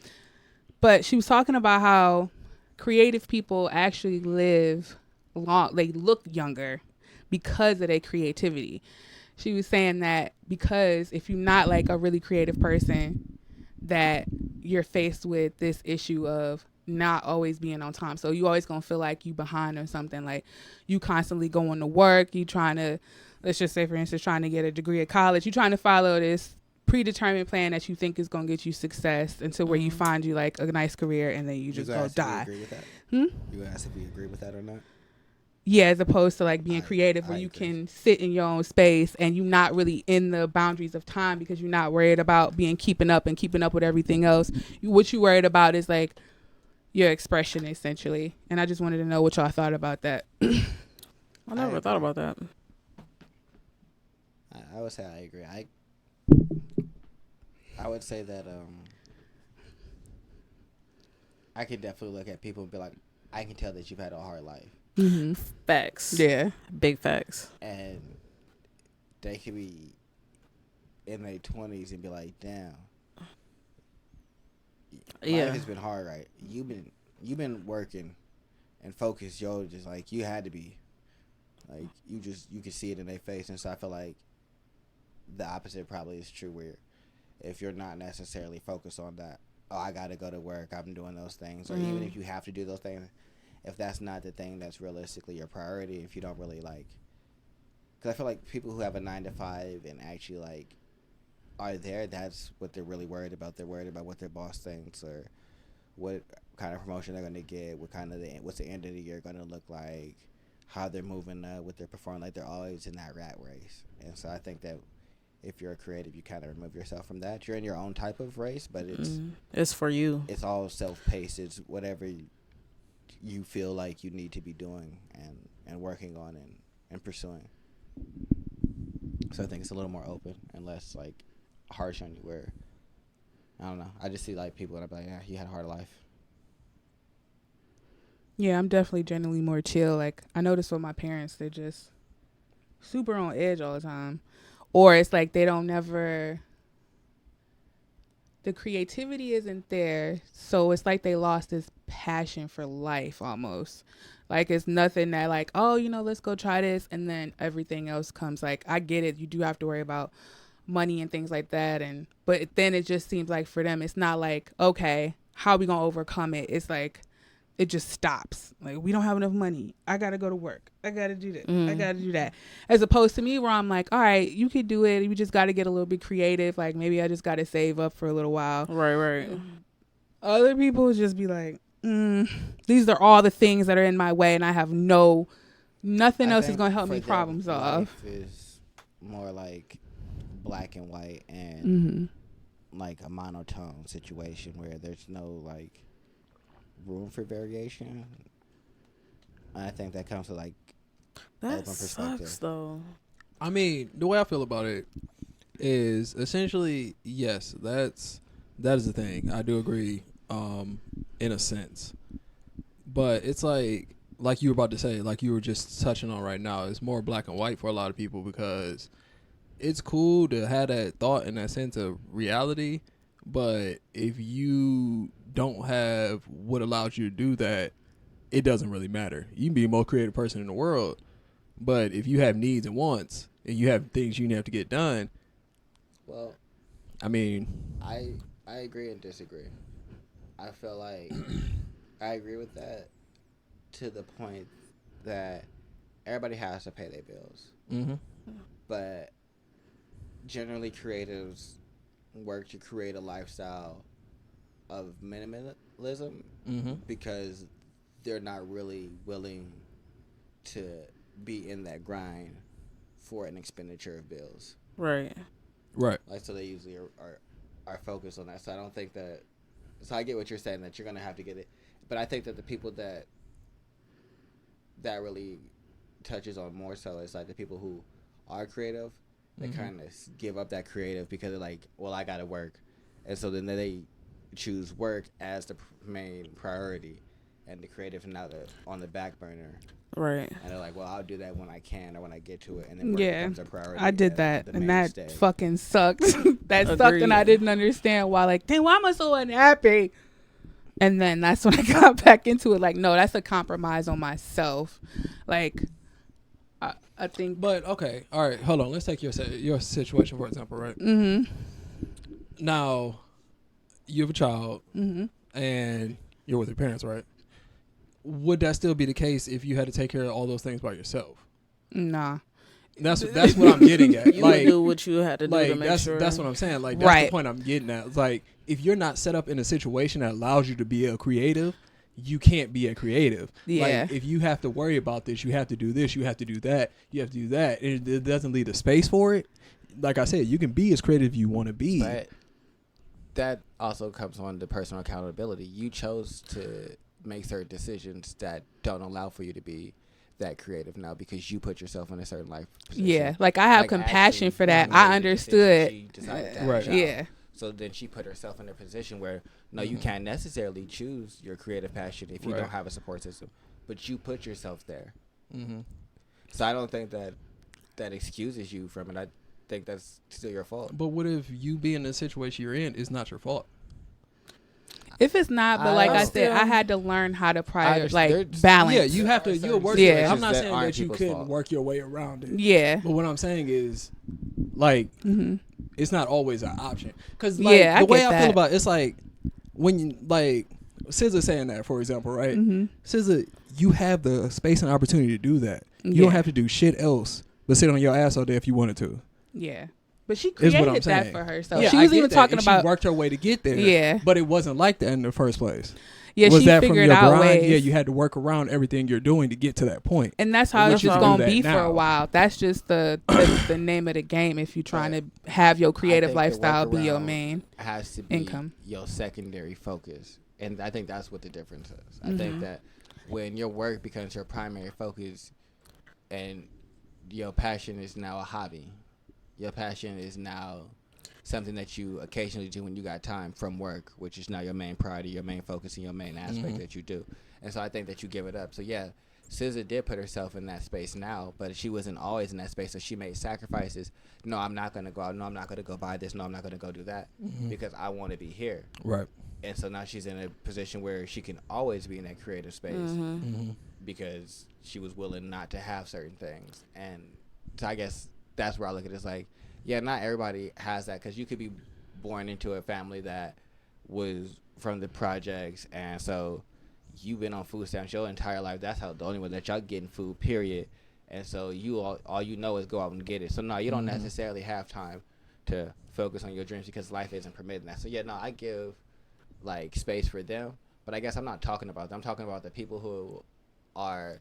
but she was talking about how creative people actually live long, they look younger because of their creativity. She was saying that because if you're not like a really creative person, that you're faced with this issue of not always being on time. So you always gonna feel like you behind or something. Like you constantly going to work, you trying to, let's just say for instance, trying to get a degree at college, you trying to follow this predetermined plan that you think is gonna get you success until where you find you like a nice career and then you just gonna go ask if we die. agree with that? You asked if we agree with that or not? Yeah, as opposed to like being I- creative where I you agree. can sit in your own space and you're not really in the boundaries of time because you're not worried about keeping up with everything else. What you worried about is like your expression essentially. And I just wanted to know what y'all thought about that. I never agree. thought about that. I would say I agree. I would say that I could definitely look at people and be like, I can tell that you've had a hard life, Mm-hmm. Facts. Yeah. Big facts. and they could be in their 20s and be like, damn, Yeah. life has been hard, right? You've been working and focused. Yo, just like you had to be, like you can see it in their face, and so I feel like the opposite probably is true. Where if you're not necessarily focused on that, oh, I gotta go to work, I'm doing those things, or even if you have to do those things, if that's not the thing that's realistically your priority, if you don't really like, because I feel like people who have a 9 to 5 and actually like are there, that's what they're really worried about. They're worried about what their boss thinks or what kind of promotion they're gonna get, what's the end of the year gonna look like, how they're moving, what they're performing. Like they're always in that rat race, and so I think that if you're a creative, you kind of remove yourself from that. You're in your own type of race, but It's for you. it's all self-paced. It's whatever you feel like you need to be doing and working on and pursuing. So I think it's a little more open and less like harsh on you. Where I don't know, I just see like people and I'm like, yeah, you had a hard life. Yeah, I'm definitely generally more chill. Like I notice with my parents, they're just super on edge all the time. Or it's like they don't never, the creativity isn't there. So it's like they lost this passion for life almost. Like it's nothing that like, oh, let's go try this. And then everything else comes. Like I get it. You do have to worry about money and things like that. But then it just seems like for them, it's not like, okay, how are we going to overcome it? It's like, it just stops. Like, we don't have enough money. I got to go to work. I got to do this. I got to do that. As opposed to me where I'm like, all right, you could do it. You just got to get a little bit creative. Like, maybe I just got to save up for a little while. Right. Other people just be like, these are all the things that are in my way, and I have nothing I else is think going to help for me them, problem solve. life is more like black and white and like a monotone situation where there's no like room for variation. And I think that comes to like That open perspective. sucks though. I mean, the way I feel about it is essentially yes, that is the thing. I do agree, in a sense, but it's like you were about to say, like you were just touching on right now. It's more black and white for a lot of people because it's cool to have that thought and that sense of reality, but if you don't have what allows you to do that, it doesn't really matter. You can be the most creative person in the world, but if you have needs and wants and you have things you have to get done, Well, I mean, I agree and disagree. I feel like I agree with that to the point that everybody has to pay their bills, but generally creatives work to create a lifestyle of minimalism because they're not really willing to be in that grind for an expenditure of bills. Right. right. Like, so they usually are focused on that. So I don't think that. So I get what you're saying, that you're gonna have to get it, but I think that the people that really touches on more so is like the people who are creative. They kind of give up that creative because they're like, well, I gotta work, and so then they choose work as the main priority, and the creative now on the back burner. Right. And they're like, well, I'll do that when I can or when I get to it, and then work Yeah, becomes a priority. I did and that, the and that mainstay. fucking sucked. That sucked, and Agreed. I didn't understand why. Like, dang, why am I so unhappy? And then that's when I got back into it. Like, no, that's a compromise on myself. Like, I think. But okay, all right, hold on. Let's take your situation for example, right? Now, you have a child, and you're with your parents, right? Would that still be the case if you had to take care of all those things by yourself? Nah. That's what I'm getting at. You Like, would do what you had to do to make that's sure. that's what I'm saying. Like, that's Right. the point I'm getting at. It's like, if you're not set up in a situation that allows you to be a creative, you can't be a creative. Yeah. Like, if you have to worry about this, you have to do this, you have to do that, you have to do that, and it doesn't leave the space for it. Like I said, you can be as creative as you want to be. But that also comes on to personal accountability. You chose to make certain decisions that don't allow for you to be that creative now because you put yourself in a certain life position. Yeah, like I have Like, compassion Ashley for that. made I the understood. decision. She decided to have Right. a child. Yeah. So then she put herself in a position where, no, you can't necessarily choose your creative passion if you Right. don't have a support system. But you put yourself there. So I don't think that excuses you from it. I think that's still your fault. But what if you being in the situation you're in is not your fault? If it's not, but like I said, still- I had to learn how to There's- balance. Yeah, you have to. You'll work. Yeah. Yeah, I'm situations not that saying aren't that you people's couldn't fault. work your way around it. Yeah. But what I'm saying is, like, it's not always an option. Because, like, Yeah, I the way get I feel that. about it, it's like, when you, like, SZA saying that, for example, right? SZA, you have the space and opportunity to do that. You don't Yeah. have to do shit else but sit on your ass all day if you wanted to. Yeah. But she Is what I'm created that saying. for herself. Yeah, She I was get even that, talking and about. She worked her way to get there. Yeah. But it wasn't like that in the first place. Yeah, Was she that from figured your out grind? ways. Yeah, you had to work around everything you're doing to get to that point. And that's how it's Which just is gonna do that be for now. a while. That's just the name of the game. If you're trying to have your I creative think the lifestyle be your workaround main. has to be income. your secondary focus, and I think that's what the difference is. I think that when your work becomes your primary focus, and your passion is now a hobby, your passion is now something that you occasionally do when you got time from work, which is now your main priority, your main focus, and your main aspect that you do. And so I think that you give it up. So yeah, SZA did put herself in that space now, but she wasn't always in that space. So she made sacrifices. No, I'm not going to go out. No, I'm not going to go buy this. No, I'm not going to go do that because I want to be here. Right. And so now she's in a position where she can always be in that creative space because she was willing not to have certain things. And so I guess that's where I look at it. It's like, yeah, not everybody has that because you could be born into a family that was from the projects. And so you've been on food stamps your entire life. That's how the only way that y'all getting food, period. And so you all you know is go out and get it. So no, you don't necessarily have time to focus on your dreams because life isn't permitting that. So yeah, no, I give like space for them. But I guess I'm not talking about them. I'm talking about the people who are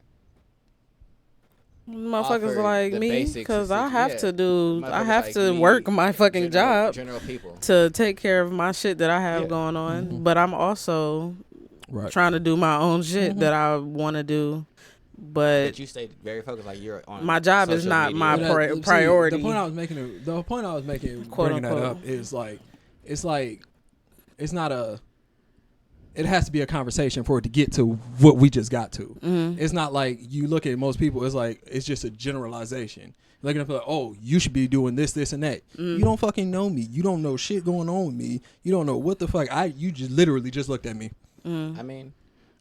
Motherfuckers offered like the me, basics because of I have yeah. to do, I Motherfuckers have like to me, work my fucking job general people. to take care of my shit that I have Yeah. going on. Mhm. But I'm also Right. trying to do my own shit Mhm. that I want to do. But But you stay very focused, like you're on. my job is social not media. my But see, priority. the point I was making, Quote, bringing that unquote. up is it's not a. It has to be a conversation for it to get to what we just got to. Mhm. It's not like you look at most people. It's like it's just a generalization. Looking at like, oh, you should be doing this, this, and that. You don't fucking know me. You don't know shit going on with me. You don't know what the fuck. You just literally just looked at me. I mean,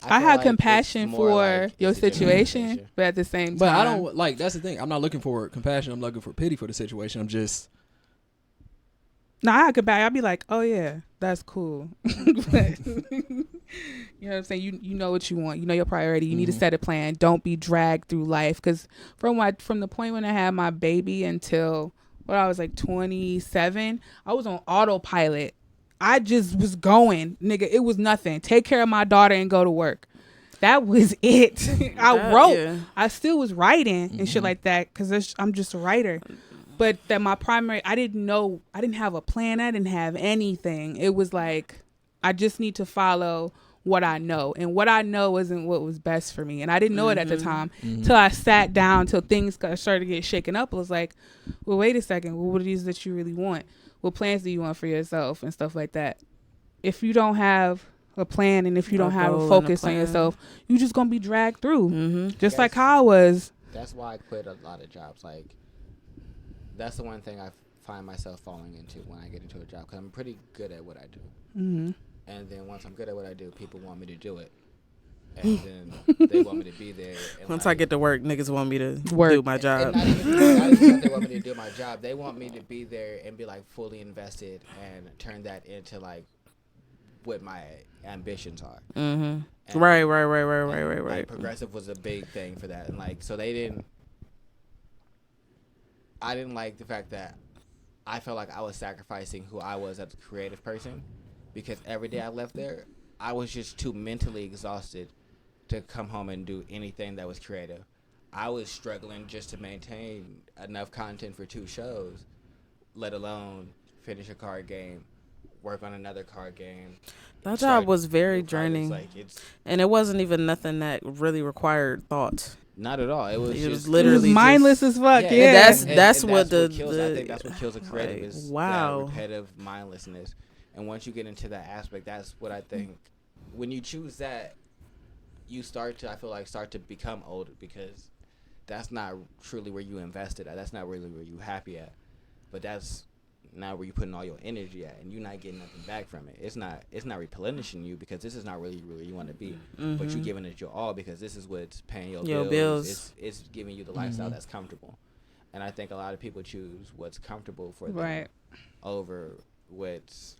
I feel have like compassion it's more for like your it's a situation, generalization. but at the same time, But I don't like. That's the thing. I'm not looking for compassion. I'm looking for pity for the situation. I'm just. No, I could back. I'd be like, oh yeah, that's cool. But, you know what I'm saying? You know what you want. You know your priority. You need to set a plan. Don't be dragged through life. Because from the point when I had my baby until when I was like 27, I was on autopilot. I just was going, nigga. It was nothing. Take care of my daughter and go to work. That was it. I wrote. Yeah. I still was writing and shit like that because I'm just a writer. But that my primary, I didn't have a plan. I didn't have anything. It was like, I just need to follow what I know. And what I know isn't what was best for me. And I didn't know it at the time till I sat down, till things started to get shaken up. It was like, well, wait a second. Well, what are these that you really want? What plans do you want for yourself and stuff like that? If you don't have a plan and if you don't have a focus on yourself, you just going to be dragged through. Just like how I was. That's why I quit a lot of jobs. Like, that's the one thing I find myself falling into when I get into a job, because I'm pretty good at what I do. And then once I'm good at what I do, people want me to do it. And then they want me to be there. And Once like, I get to work, niggas want me to Work. do my job. and not even that they want me to do my job. They want me to be there and be like fully invested and turn that into like what my ambitions are. And Right. Like, progressive was a big thing for that, and like, so I didn't like the fact that I felt like I was sacrificing who I was as a creative person, because every day I left there, I was just too mentally exhausted to come home and do anything that was creative. I was struggling just to maintain enough content for 2 shows, let alone finish a card game, work on another card game. That job was very new projects. draining. Like, it's And it wasn't even nothing that really required thought. not at all. It was It was just literally mindless just, as fuck. Yeah, Yeah. and that's what the kills. I think that's what kills a creative, like, is wow. that repetitive mindlessness. And once you get into that aspect, that's what I think. When you choose that, you start to become older, because that's not truly where you invested at. That's not really where you happy at. But that's not where you're putting all your energy at, and you're not getting nothing back from it. It's not replenishing you, because this is not really where you want to be. But you're giving it your all, because this is what's paying your bills. It's giving you the lifestyle that's comfortable. And I think a lot of people choose what's comfortable for them over what's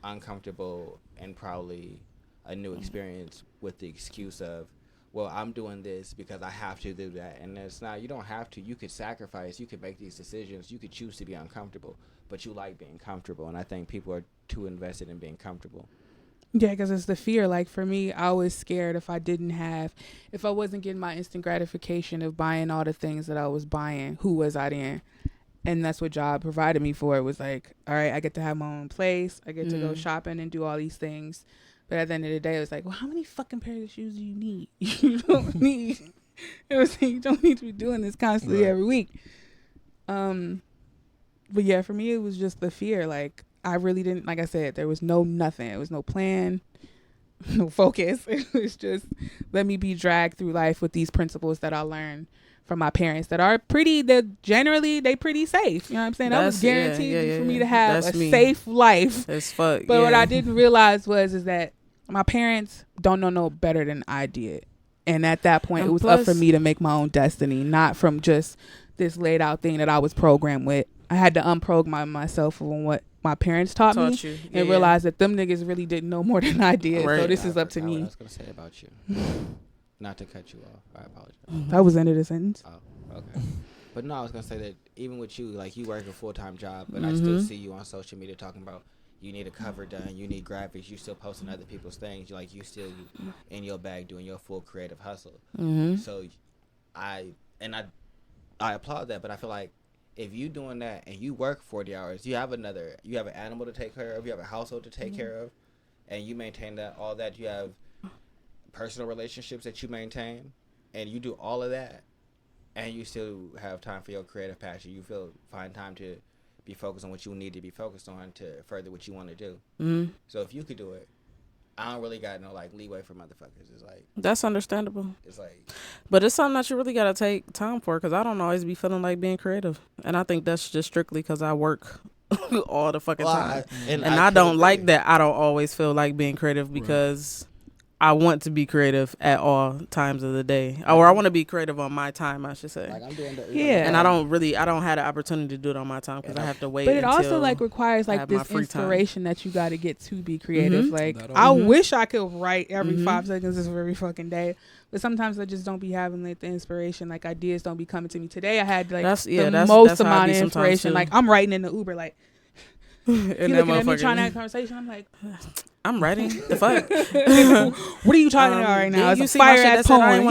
uncomfortable and probably a new experience, with the excuse of, well, I'm doing this because I have to do that. And it's not, you don't have to. You could sacrifice, you could make these decisions, you could choose to be uncomfortable, but you like being comfortable. And I think people are too invested in being comfortable. Yeah, because it's the fear. Like for me, I was scared if I wasn't getting my instant gratification of buying all the things that I was buying, who was I then? And that's what job provided me for. It was like, all right, I get to have my own place. I get to go shopping and do all these things. But at the end of the day, it was like, well, how many fucking pairs of shoes do you need? You don't need. It was like, you don't need to be doing this constantly every week. But yeah, for me, it was just the fear. Like, I really didn't, like I said, there was nothing. It was no plan, no focus. It was just, let me be dragged through life with these principles that I learned from my parents that are generally pretty safe. You know what I'm saying? That was guaranteed for me to have safe life. As fuck. But what I didn't realize is that my parents don't know no better than I did. And at that point, it was up for me to make my own destiny, not from just this laid out thing that I was programmed with. I had to unprogram myself from what my parents taught me and realize that them niggas really didn't know more than I did. Right. So this is up to me. What I was going to say about you. Not to cut you off. I apologize. That was the end of the sentence. Oh, okay. But no, I was going to say that even with you, like, you work a full-time job, but I still see you on social media talking about you need a cover done, you need graphics, you still posting other people's things, you still in your bag doing your full creative hustle. So I applaud that, but I feel like if you doing that and you work 40 hours, you have an animal to take care of, you have a household to take care of, and you maintain all that, you have personal relationships that you maintain, and you do all of that, and you still have time for your creative passion. You find time to be focused on what you need to be focused on to further what you want to do. So if you could do it, I don't really got no leeway for motherfuckers. It's like, that's understandable. It's like, but it's something that you really gotta take time for, because I don't always be feeling like being creative, and I think that's just strictly because I work all the fucking time, and I don't like that. I don't always feel like being creative because I want to be creative at all times of the day, or I want to be creative on my time, I should say. Like I'm doing and I don't have the opportunity to do it on my time because I have to wait. But it also requires this inspiration that you got to get to be creative. I wish I could write every 5 seconds of every fucking day, but sometimes I just don't be having the inspiration. Ideas don't be coming to me. Today I had the most amount of inspiration. I'm writing in the Uber and he looking at me trying to have a conversation. I'm like, I'm writing. The fuck? What are you talking about right now? It's a fire ass poem.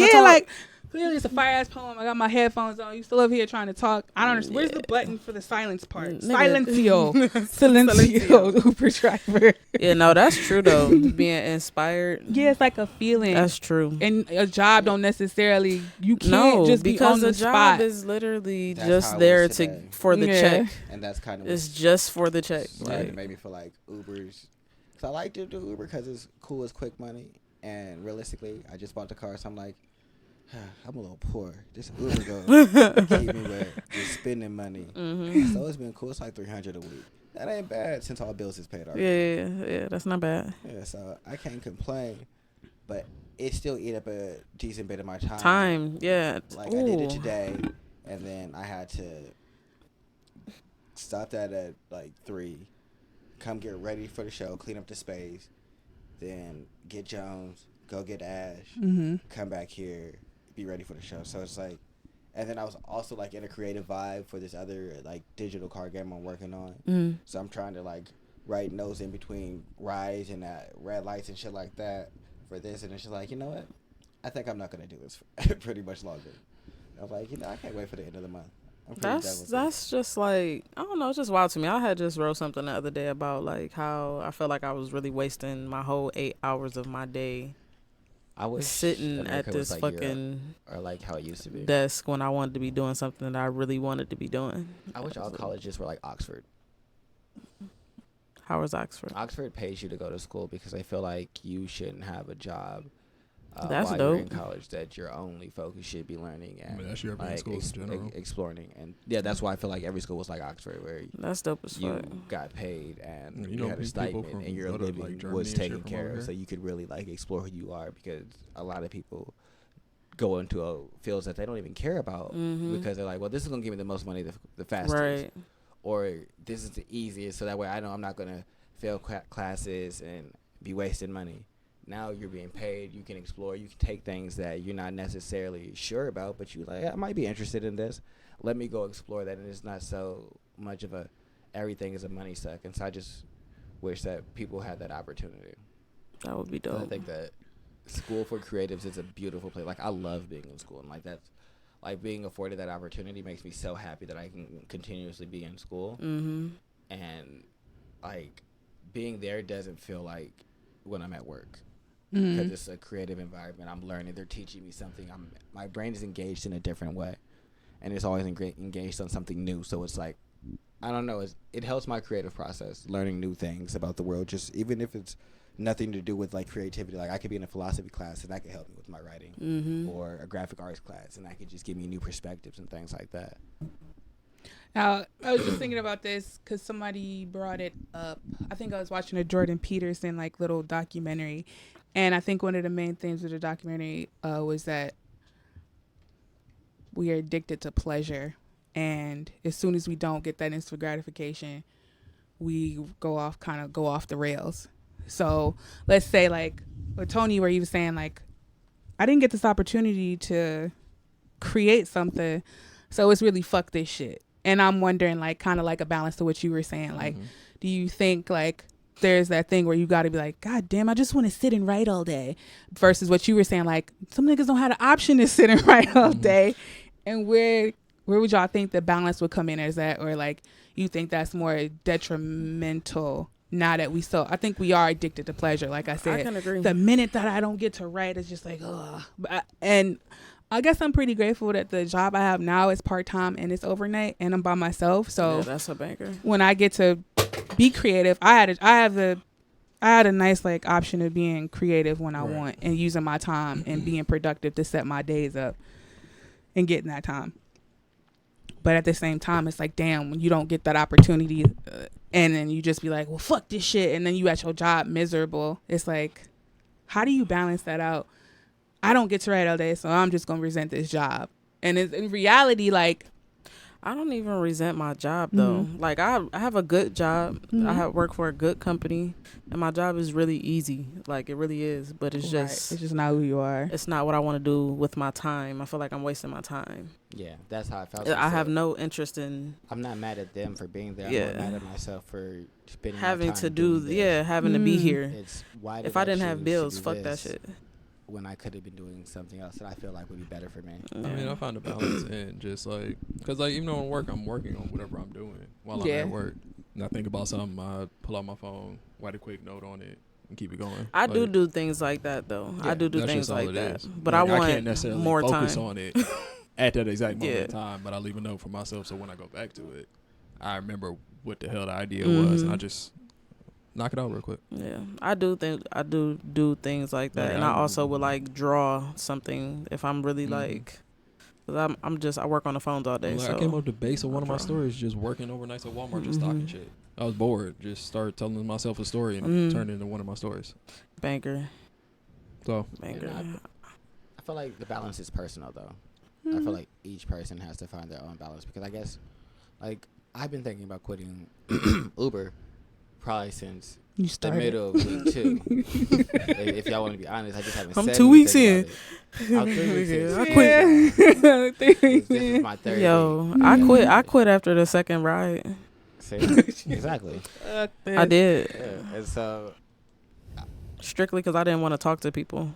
Clearly it's a fire ass poem. I got my headphones on. You still up here trying to talk. I don't understand. Where's the button for the silence part? Silencio. Silencio. Uber driver. Yeah, no, that's true though. Being inspired. Yeah, it's like a feeling. That's true. And a job don't necessarily. You can't just be on the spot. Because the job is literally just there for the check. And that's kind of. It's just for the check. It made me feel like Ubers. So I like to do Uber because it's cool, it's quick money, and realistically, I just bought the car, so I'm like, I'm a little poor. This Uber go keep me with just spending money. So it's been cool. It's like $300 a week. That ain't bad since all bills is paid already. Yeah, that's not bad. Yeah, so I can't complain, but it still eat up a decent bit of my time. I did it today, and then I had to stop that at 3. Come get ready for the show, clean up the space, then get Jones, go get Ash, come back here, be ready for the show. So it's and then I was also in a creative vibe for this other digital card game I'm working on. So I'm trying to write notes in between rides and red lights and shit like that for this, and it's just you know what? I think I'm not gonna do this for pretty much longer. I was I can't wait for the end of the month. That's just I don't know, it's just wild to me. I had just wrote something the other day about how I felt like I was really wasting my whole 8 hours of my day. I was sitting America at this fucking or how it used to be desk when I wanted to be doing something that I really wanted to be doing. I wish all colleges were like Oxford. How is Oxford? Oxford pays you to go to school because they feel like you shouldn't have a job that's while dope. You're in college, that your only focus should be learning and that's European schools in general. Exploring. And that's why I feel like every school was like Oxford, where that's dope as you fuck. Got paid and you had a stipend and your living was taken care of, so you could really explore who you are, because a lot of people go into fields that they don't even care about because they're like, well, this is gonna give me the most money the fastest, right? Or this is the easiest, so that way I know I'm not gonna fail classes and be wasting money. Now you're being paid, you can explore, you can take things that you're not necessarily sure about, but you I might be interested in this. Let me go explore that, and it's not so much of everything is a money suck. And so I just wish that people had that opportunity. That would be dope. I think that school for creatives is a beautiful place. I love being in school, and that's being afforded that opportunity makes me so happy that I can continuously be in school. And being there doesn't feel like when I'm at work. Because it's a creative environment. I'm learning. They're teaching me something. My brain is engaged in a different way, and it's always engaged on something new. So it's I don't know. It helps my creative process, learning new things about the world. Just even if it's nothing to do with creativity. I could be in a philosophy class, and that could help me with my writing, or a graphic arts class, and that could just give me new perspectives and things like that. Now, I was just thinking about this because somebody brought it up. I think I was watching a Jordan Peterson little documentary. And I think one of the main themes of the documentary was that we are addicted to pleasure. And as soon as we don't get that instant gratification, we go off the rails. So let's say with Tony, where he was saying I didn't get this opportunity to create something. So it's really fuck this shit. And I'm wondering kind of a balance to what you were saying. Do you think there's that thing where you got to be like, God damn, I just want to sit and write all day, versus what you were saying, like some niggas don't have the option to sit and write all day. And where would y'all think the balance would come in as that, or like you think that's more detrimental now that I think we are addicted to pleasure. Like I said, I can agree. the minute that I don't get to write, it's just like, ugh. And I guess I'm pretty grateful that the job I have now is part-time and it's overnight and I'm by myself. So yeah, that's a banker. when I get to be creative, I had a nice like option of being creative when I want and using my time and being productive to set my days up and getting that time. But at the same time, it's like, damn, when you don't get that opportunity and then you just be like, well, fuck this shit. And then you at your job miserable. It's like, how do you balance that out? I don't get to write all day, so I'm just going to resent this job. And it's, in reality, like, I don't even resent my job though. Like I have a good job. I work for a good company, and my job is really easy. Like it really is. But it's just it's just not who you are. It's not what I want to do with my time. I feel like I'm wasting my time. Yeah, that's how I felt. I have no interest in. I'm not mad at them for being there. I'm more mad at myself for spending having my time to do. Having to be here. It's why if I didn't have bills, fuck that shit. When I could have been doing something else that I feel like would be better for me. I mean, I find a balance in just like, because like even though I'm work, I'm working on whatever I'm doing while I'm at work. And I think about something, I pull out my phone, write a quick note on it, and keep it going. I do things like that though. Yeah, I do things like that. Is. But like, I want I can't necessarily more focus time on it at that exact moment in time. But I leave a note for myself so when I go back to it, I remember what the hell the idea was, and I just knock it out real quick. Yeah, I do things like that, and I also would like draw something if I'm really like, cause I work on the phones all day. Like, so I came up to base of one of my stories just working overnights at Walmart, just stocking shit. I was bored, just started telling myself a story and turned it into one of my stories. Banker. So banker. I feel like the balance is personal though. I feel like each person has to find their own balance because I guess, like, I've been thinking about quitting Uber. Probably since the middle of week 2. If y'all want to be honest, I just haven't said 2 weeks in. I'm 3 weeks in. I quit. This is my third week. I quit after the second ride. See? Exactly. I did. Yeah. And so, strictly because I didn't want to talk to people.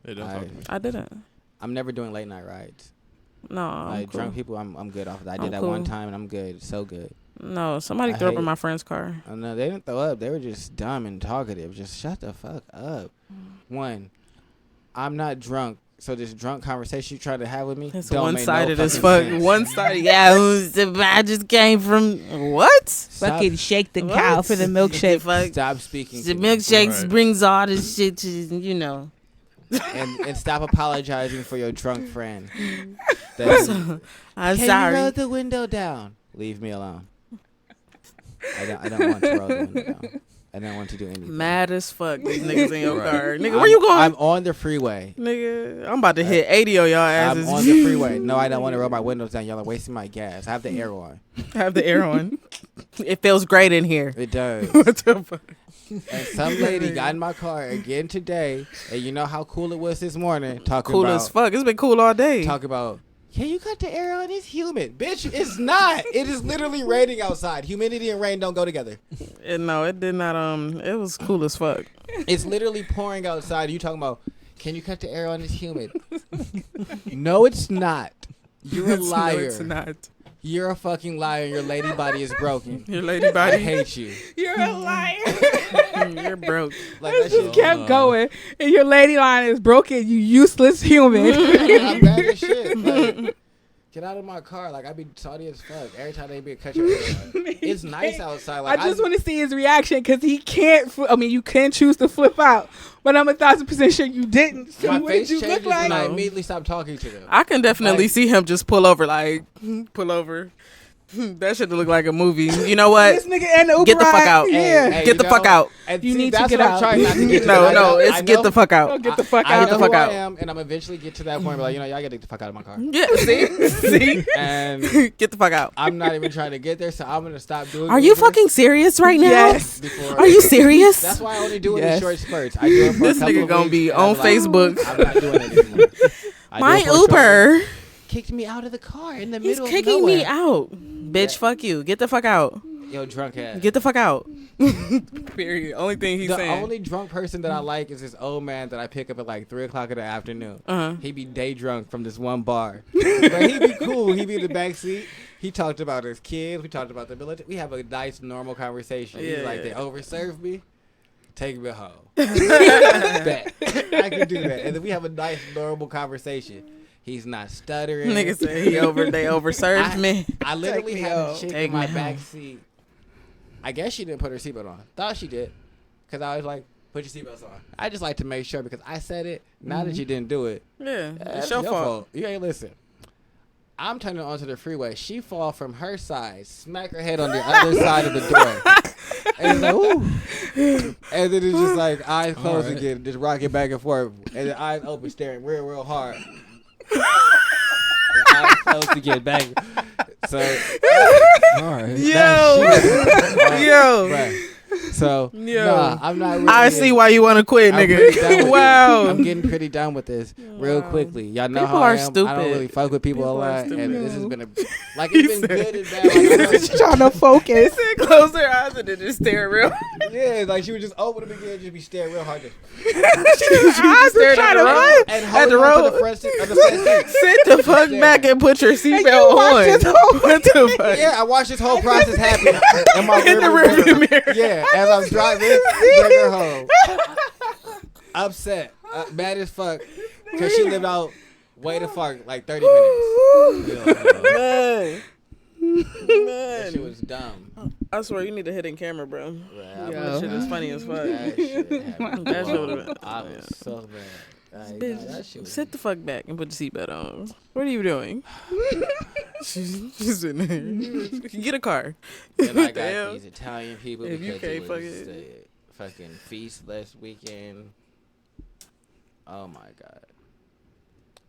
Hey, don't talk to me. I didn't. I'm never doing late night rides. No, like cool. Drunk people, I'm good off of that. I did that one time and I'm good. So good. No, somebody threw up in my friend's car. Oh, no, they didn't throw up. They were just dumb and talkative. Just shut the fuck up. One, I'm not drunk. So this drunk conversation you try to have with me, it's don't one-sided no as fuck. sense. One-sided. Yeah, I just came from what? Fucking shake the cow for the milkshake. Stop speaking. The milkshakes brings all this shit to and stop apologizing for your drunk friend. I'm Can sorry. you roll the window down? Leave me alone. I don't want to roll the window down. I don't want to do anything. Mad as fuck, these niggas in your car. Nigga, where you going? I'm on the freeway. Nigga, I'm about to hit 80 on y'all asses. I'm on the freeway. No, I don't want to roll my windows down. Y'all are wasting my gas. I have the air on. I have the air on. It feels great in here. It does. What the fuck? And some lady got in my car again today, and you know how cool it was this morning. Cool as fuck. It's been cool all day. Talk about, can you cut the air on? It's humid. Bitch, it's not. It is literally raining outside. Humidity and rain don't go together. No, it did not. It was cool as fuck. It's literally pouring outside. You talking about, can you cut the air on? It's humid. No, it's not. You're a liar. No, it's not. You're a fucking liar. Your lady body is broken. Your lady body. I hate you. You're a liar. You're broke. Like, I just kept going. And your lady line is broken, you useless human. I'm mad as shit. Like, get out of my car. Like, I be salty as fuck. Every time they be cut your hair. It's nice outside. Like, I just want to see his reaction because he can't. You can choose to flip out, but I'm 1,000% sure you didn't. So my what face did you look changes like? and I immediately stop talking to them. I can definitely Like- see him just pull over. That should look like a movie. You know what? This nigga and the Uber Get the fuck ride, out. Yeah. Hey, Get the fuck out. And You see, need to that's get what I'm out. trying not to get to. No, it's I get know- the fuck out. Get the fuck I out. know the fuck who out. I am, and I'm eventually get to that point. But like, y'all gotta get the fuck out of my car. Yeah, see? And Get the fuck out. I'm not even trying to get there, so I'm gonna stop doing. Are you Uber fucking serious right now? Yes. before- Are you serious? That's why I only do it Yes. in short spurts. I do it for This a couple nigga of gonna weeks, be and I'm on like, Facebook. I'm not doing it anymore. I do My it for a short Uber. kicked me out of the car in the He's middle of kicking me nowhere. out. Bitch, fuck you. Get the fuck out. Yo, drunk ass. Get the fuck out. Period. Only thing he's the saying. only drunk person that I like is this old man that I pick up at like 3:00 in the afternoon. He be day drunk from this one bar. But he be cool. He be in the back seat. He talked about his kids. We talked about the military. We have a nice, normal conversation. He's like, they overserved me. Take me home. Bet. I can do that. And then we have a nice, normal conversation. He's not stuttering. Nigga said they overserved me. I literally had a chick Take in my me back home. seat. I guess she didn't put her seatbelt on. Thought she did. Because I was like, put your seatbelts on. I just like to make sure because I said it. Now that you didn't do it. Yeah, That's it's your fault. You ain't listen. I'm turning onto the freeway. She fall from her side, smack her head on the other side of the door. And it's like, ooh. And then it's just like eyes closed again, just rocking back and forth. And the eyes open, staring real hard. The eyes closed again, back. So, All right. Yo. Right. So, Yo. nah, I'm not really. I see why you want to quit, I'm pretty done nigga. with Wow. this. I'm getting pretty done with this real quickly. Y'all know People how I are am. I stupid. don't really fuck with people a People are lot, and stupid. this has been it's been good and bad. Like, I know- Trying to focus. Close their eyes and then just stare real. yeah, like she would just open them again, just be staring real hard, just, Eyes stared at the road. and At the hold on to road. the front seat of the front seat. Sit the fuck back and put your seatbelt watched on. this whole- What the fuck? Yeah, I watched this whole process happen in my In the rearview rearview mirror. Yeah, as I'm driving, bring her home. Upset, mad as fuck, because she lived out way the fuck, like 30 minutes. Man. That shit was dumb. I swear you need a hidden camera, bro. Right, That shit is funny as fuck. That shit happened. That shit would've been- I was so mad. Like, Bitch, that shit was sit the fuck back and put your seatbelt on. What are you doing? she's sitting there. Get a car. And I got Damn. these Italian people If you because can't it fuck was it. a fucking feast last weekend. Oh my god.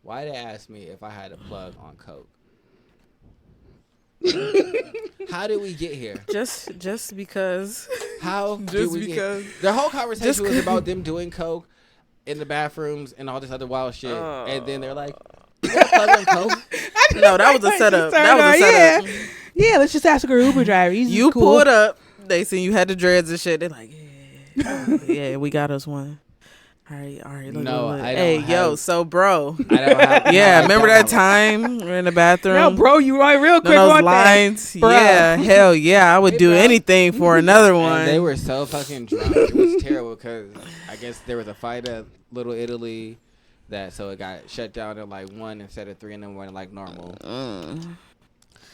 Why they ask me if I had a plug on Coke? How did we get here? Just because. How did Just we because. get their whole conversation Just was about them doing Coke in the bathrooms and all this other wild shit. Oh. And then they're like, "You got a plug on Coke?" No, that was a setup. That was a setup. Yeah, let's just ask a Uber driver. He's You cool. pulled up. They seen you had the dreads and shit. They're like, yeah, yeah, we got us one. All right. Look, No, look, look. I don't Hey, yo, have- so bro. I don't have. Yeah, I remember don't that have- time we're in the bathroom? No, bro, you right real quick those on that. lines. Bruh. Yeah, hell yeah, I would Hey, do bro. anything for another one. And they were so fucking drunk. It was terrible because I guess there was a fight at Little Italy so it got shut down at like 1 instead of 3 in the morning like normal.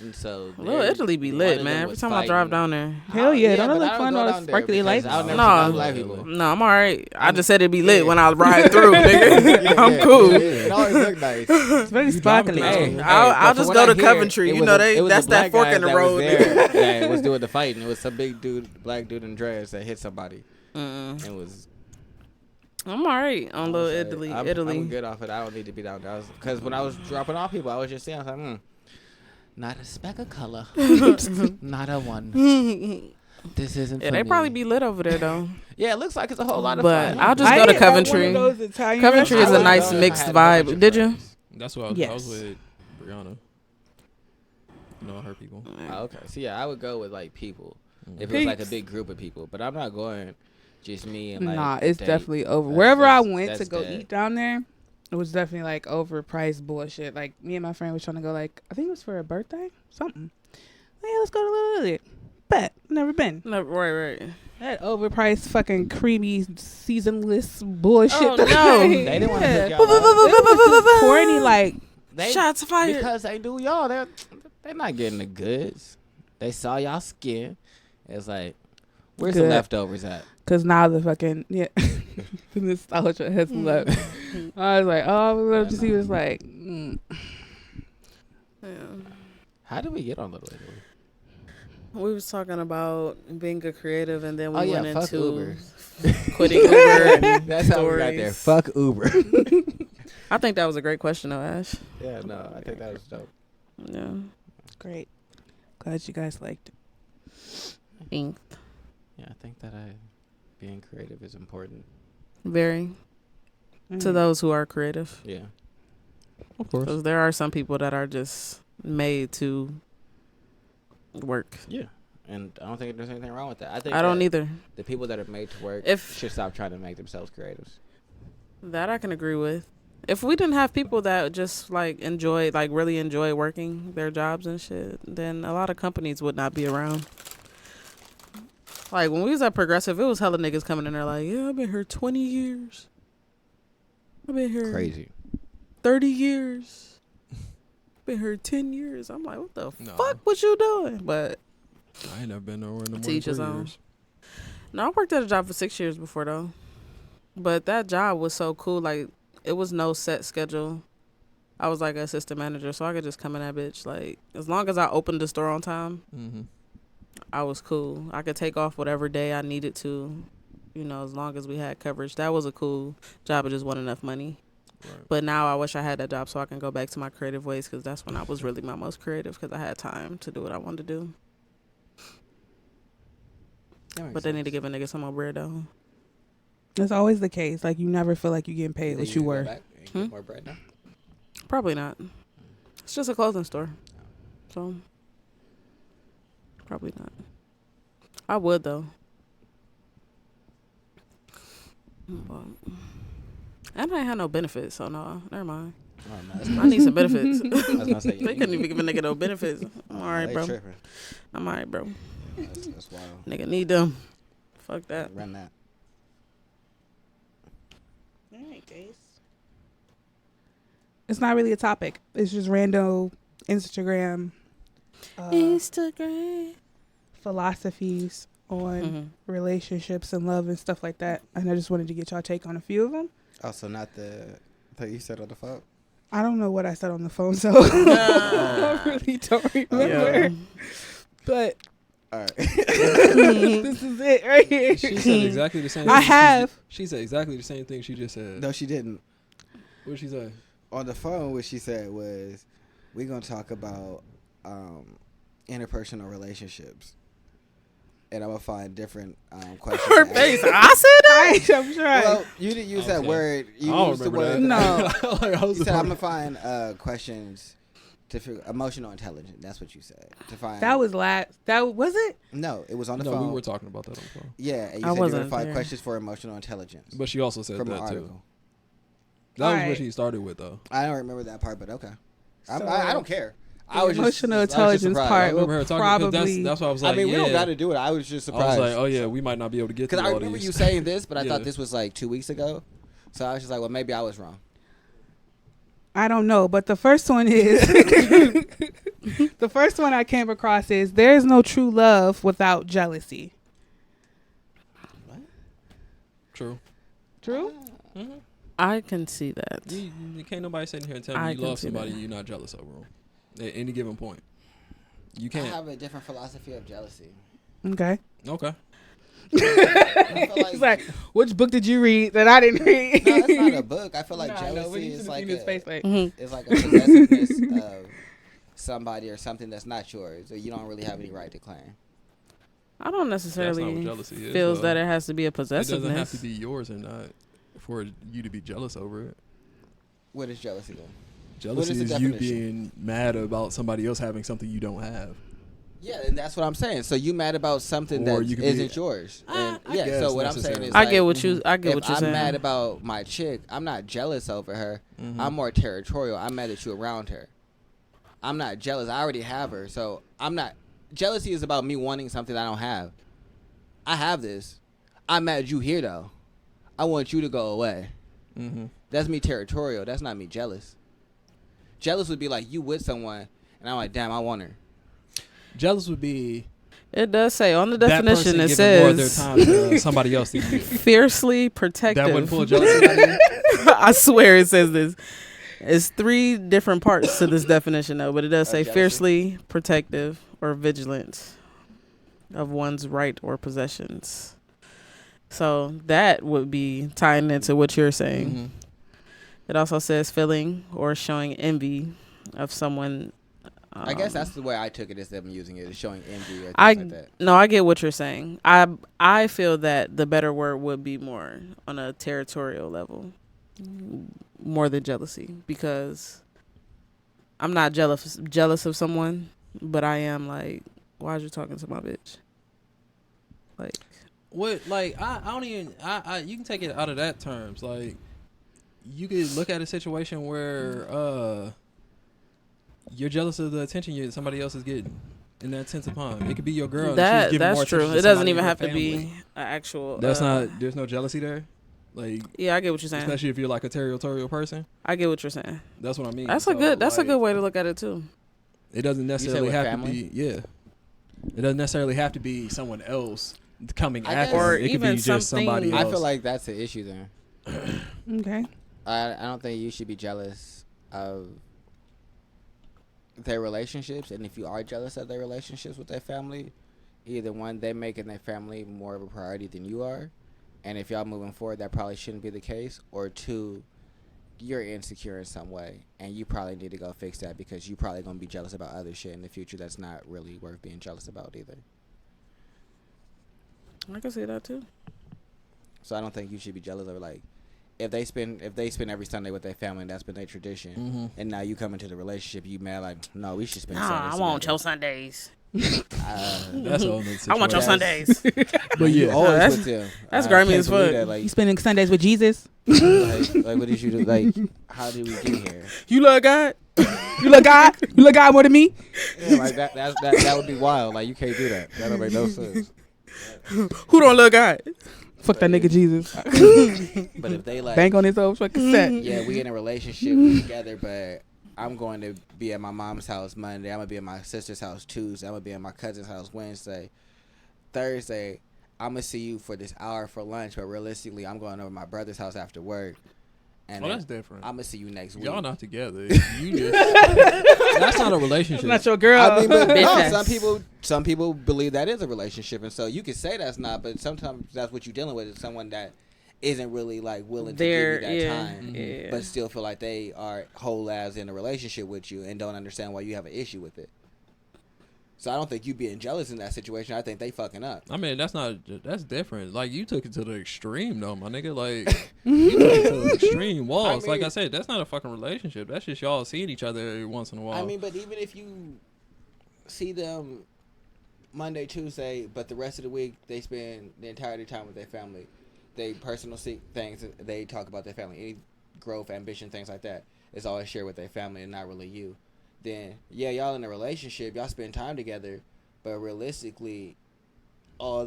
And so Little Italy be one lit, of man. them Every was time I drive fighting. down there. Hell yeah, don't but it look I fun, go all the down there sparkly because lights? I'll never No. see no black people. No, I'm all right. I just said it'd be lit when I ride through, Yeah, nigga. I'm yeah, cool. yeah, it always look nice. It's very sparkly. Hey, I'll but just from go what to I hear, Coventry. it You was know, it was that's a that black fork guy in the that road. was there that was doing the fighting. It was some big dude, black dude in dreads that hit somebody. And it was. I'm all right on Little I was Italy. like, Italy. I'm good off it. I don't need to be down there. Because when I was dropping off people, I was just saying, I was like, not a speck of color. Not a one. This isn't Yeah, for they me. probably be lit over there though. Yeah, it looks like it's a whole lot of But fun. I'll just I go to ain't got one Coventry. of those Italian Coventry is a restaurants. nice I mixed had a bunch vibe. of Did you? friends. That's what I was Yes. with Brianna. You know her people. Oh, okay. So yeah, I would go with like people. If it was Peeps. like a big group of people. But I'm not going just me and like Nah, a it's date. definitely over. That's- Wherever I that's- went to that's go dead. eat down there, it was definitely like overpriced bullshit. Like me and my friend was trying to go, like, I think it was for a birthday, something. Like, yeah, let's go to Little Italy. Bet never been. No, right. That overpriced fucking creamy seasonless bullshit. Oh, that no. I- They didn't want to Yeah. hook y'all up. It was just corny, like They, Shots fired. because they do y'all. They're not getting the goods. They saw y'all skin. It's like, where's the Good. leftovers at? Cause now the fucking the nostalgia has left. I was like, oh, I would love to see. Was like, Yeah. How did we get on Little Italy? We was talking about being a creative, and then we Oh, yeah, went fuck into Uber. quitting Uber. And That's how we got there. stories. Fuck Uber. I think that was a great question, though, Ash. Yeah, no, I think that was dope. Yeah. great. Glad you guys liked it. Thanks. Yeah, I think that being creative is important. Very. To Mhm. those who are creative. Yeah. Of course. Because there are some people that are just made to work. Yeah. And I don't think there's anything wrong with that. I think I don't that either. the people that are made to work If should stop trying to make themselves creatives. that I can agree with. If we didn't have people that just like enjoy, like really enjoy working their jobs and shit, then a lot of companies would not be around. Like when we was at Progressive, it was hella niggas coming in there like, yeah, I've been here 20 years. I've been here Crazy. 30 years. Been here 10 years. I'm like, what the No. fuck was you doing? But I ain't never been nowhere in the more To than each his 3 own. years. no, I worked at a job for 6 years before though. But that job was so cool. Like it was no set schedule. I was like an assistant manager, so I could just come in that bitch. Like as long as I opened the store on time, Mm-hmm. I was cool. I could take off whatever day I needed to, you know, as long as we had coverage. That was a cool job. It just wasn't enough money. Right. But now I wish I had that job so I can go back to my creative ways because that's when I was really my most creative because I had time to do what I wanted to do. But they need to give a nigga some more bread though. That's always the case. Like you never feel like you getting paid what you were. More bread now? Probably not. It's just a clothing store. So, probably not. I would though. But, and I ain't had no benefits, so no, never mind. Oh, no, I need some benefits. I was gonna say, They couldn't even give a nigga no benefits. I'm alright, they bro. tripping. I'm alright, bro. That's wild. Nigga need them. Fuck that. Run that. Alright, guys. It's not really a topic. It's just random Instagram Instagram philosophies on Mhm. relationships and love and stuff like that. And I just wanted to get y'all take on a few of them. Oh, so not the that you said on the phone? I don't know what I said on the phone, so I really don't remember. Yeah. But All right. this is it right here. She said exactly the same I thing. have. She said exactly the same thing she just said. No, she didn't. What did she say? On the phone, what she said was, we're going to talk about interpersonal relationships. And I'm going to find different questions. Her to face. ask. I said that. I'm trying. Well, you didn't use that Okay. word. You I don't used the remember word. that. No. Like, I was You said, I'm like- going to find questions to figure emotional intelligence. That's what you said. To find. That was last. That was it. No, it was on the No, phone. we were talking about that on the phone. Yeah, and you I said you were going to wasn't find there. questions for emotional intelligence. But she also said from an that too. article. That was Alright. what she started with, though. I don't remember that part, but okay. So, I don't care. I the was just, emotional I was just intelligence surprised. part I remember her talking because probably. that's why I was like, I mean, we yeah. don't got to do it. I was just I surprised. was like, oh yeah, we might not be able to get Because through I all remember these. you saying this, but I Yeah. thought this was like 2 weeks ago. So I was just like, well, maybe I was wrong. I don't know, but the first one is the first one I came across is there is no true love without jealousy. True. True? Mm-hmm. I can see that. You can't nobody sitting here and tell I me you can love see somebody that. you're not jealous over them at any given point. You I can't. have a different philosophy of jealousy. Okay. Okay. I feel He's like, which book did you read that I didn't read? no, that's not a book. I feel like Nah, I know, but jealousy you is should've like seen his face like, it's like a possessiveness of somebody or something that's not yours, or you don't really have any right to claim. I don't That's not necessarily what jealousy is. feels though. that it has to be a It doesn't possessiveness. have to be yours or not for you to be jealous over it. What is jealousy then? Jealousy is the is you definition? being mad about somebody else having something you don't have. Yeah, and that's what I'm saying. So you mad about something Or that you could be- isn't yours. And I yeah, guess so what I'm saying necessarily. is I like, get what you. I get what if you're I'm saying. mad about my chick, I'm not jealous over her. Mhm. I'm more territorial. I'm mad at you around her. I'm not jealous. I already have her. So I'm not. Jealousy is about me wanting something I don't have. I have this. I'm mad at you here, though. I want you to go away. Mm-hmm. That's me territorial. That's not me jealous. Jealous would be like you with someone, and I'm like, damn, I want her. Jealous would be It does say on the that definition. person It giving more of their says time to somebody else than you. fiercely protective. That wouldn't pull jealousy out of you? I swear it says this. It's 3 different parts to this definition, though, but it does say jealousy? fiercely protective or vigilant of one's right or possessions. So that would be tying into what you're saying. Mhm. It also says feeling or showing envy of someone. I guess that's the way I took it, is them using it, is showing envy or things I like that. no, I get what you're saying. I feel that the better word would be more on a territorial level, more than jealousy, because I'm not jealous of someone, but I am like why'd you talking to my bitch? Like, What, like, I don't even, you can take it out of that terms. Like, you could look at a situation where you're jealous of the attention somebody else is getting in that sense upon. It could be your girl and she's giving more that's attention true. to It doesn't somebody even in her have to family. be an actual. That's not, there's no jealousy there. Like, Yeah, I get what you're saying. especially if you're like a territorial person. I get what you're saying. That's what I mean. That's So, a good. That's like, a good way to look at it too. It doesn't necessarily with have family? to be, yeah. It doesn't necessarily have to be someone else coming I at guess- them. Or It could even be just somebody something- else. I feel like that's the issue then. Okay. I don't think you should be jealous of their relationships, and if you are jealous of their relationships with their family, either one, they're making their family more of a priority than you are, and if y'all moving forward, that probably shouldn't be the case, or two, you're insecure in some way, and you probably need to go fix that because you probably gonna be jealous about other shit in the future that's not really worth being jealous about either. I can see that too. So I don't think you should be jealous of, like, if they spend every Sunday with their family and that's been their tradition, and now you come into the relationship, you mad like, no, we should spend. Nah, I Sundays want together. your Sundays. That's all. I want your Yes. Sundays. But You yeah, always that's- with them. that's I grimy can't as believe fuck. that, You like, spending Sundays with Jesus? like, what did you do? Like, how did we get here? You love God? You love God? You love God more than me? Yeah, like that would be wild. Like, you can't do that. That don't make no sense. Who don't love God? Fuck that nigga Jesus. But if they like, Bank on his old fucking set. yeah, we in a relationship together, but I'm going to be at my mom's house Monday. I'm gonna be at my sister's house Tuesday. I'm gonna be at my cousin's house Wednesday. Thursday, I'm gonna see you for this hour for lunch, but realistically, I'm going over to my brother's house after work. And oh, that's different. I'm gonna see you next week. Y'all not together. You just that's not a relationship. That's not your girl. I mean, but Bitch no, ass. some people believe that is a relationship, and so you can say that's not, but sometimes that's what you're dealing with, is someone that isn't really like willing to There, give you that yeah, time, yeah. but still feel like they are whole lives in a relationship with you and don't understand why you have an issue with it. So I don't think you being jealous in that situation. I think they fucking up. I mean, that's different. Like, you took it to the extreme, though, my nigga. Like, you took it to the extreme walls. I Like mean- I said, that's not a fucking relationship. That's just y'all seeing each other every once in a while. I mean, but even if you see them Monday, Tuesday, but the rest of the week they spend the entirety of time with their family, they personal things, they talk about their family, any growth, ambition, things like that, is always shared with their family and not really you. Then, yeah, y'all in a relationship, y'all spend time together, but realistically, who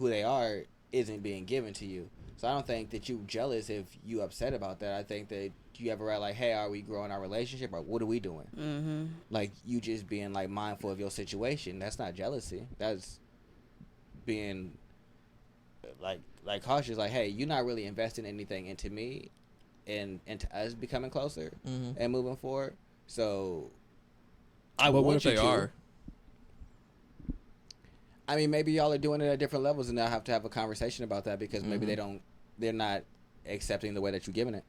they are isn't being given to you. So I don't think that you jealous if you upset about that. I think that you have a right, like, hey, are we growing our relationship, or what are we doing? Mm-hmm. Like, you just being, like, mindful of your situation. That's not jealousy. That's being, like cautious. Like, hey, you're not really investing anything into me and into us becoming closer and moving forward. So I but want what if you they to. are? I mean, maybe y'all are doing it at different levels, and they'll have to have a conversation about that, because maybe they're not accepting the way that you're giving it,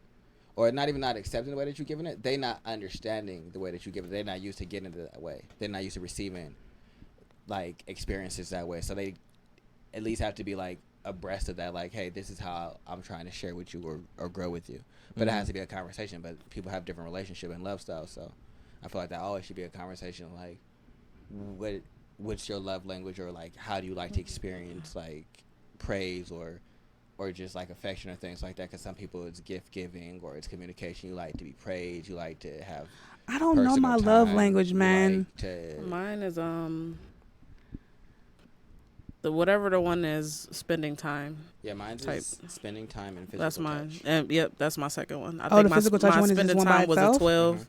or not even not accepting the way that you're giving it. They're not understanding the way that you give it. They're not used to getting it that way. They're not used to receiving, like, experiences that way. So they at least have to be, like, abreast of that. Like, hey, this is how I'm trying to share with you or grow with you. But it has to be a conversation. But people have different relationship and love styles, so I feel like that always should be a conversation. Like, what's your love language, or, like, how do you like to experience, like, praise or just, like, affection or things like that? Because some people it's gift giving or it's communication. You like to be praised. You like to have. I don't know my personal love time. language, You man. like to, Mine is the whatever the one is, spending time. yeah, mine's type. is spending time and physical That's mine. touch. And yep, that's my second one. I Oh, think the my physical touch my one is just spending one by time was a itself? 12,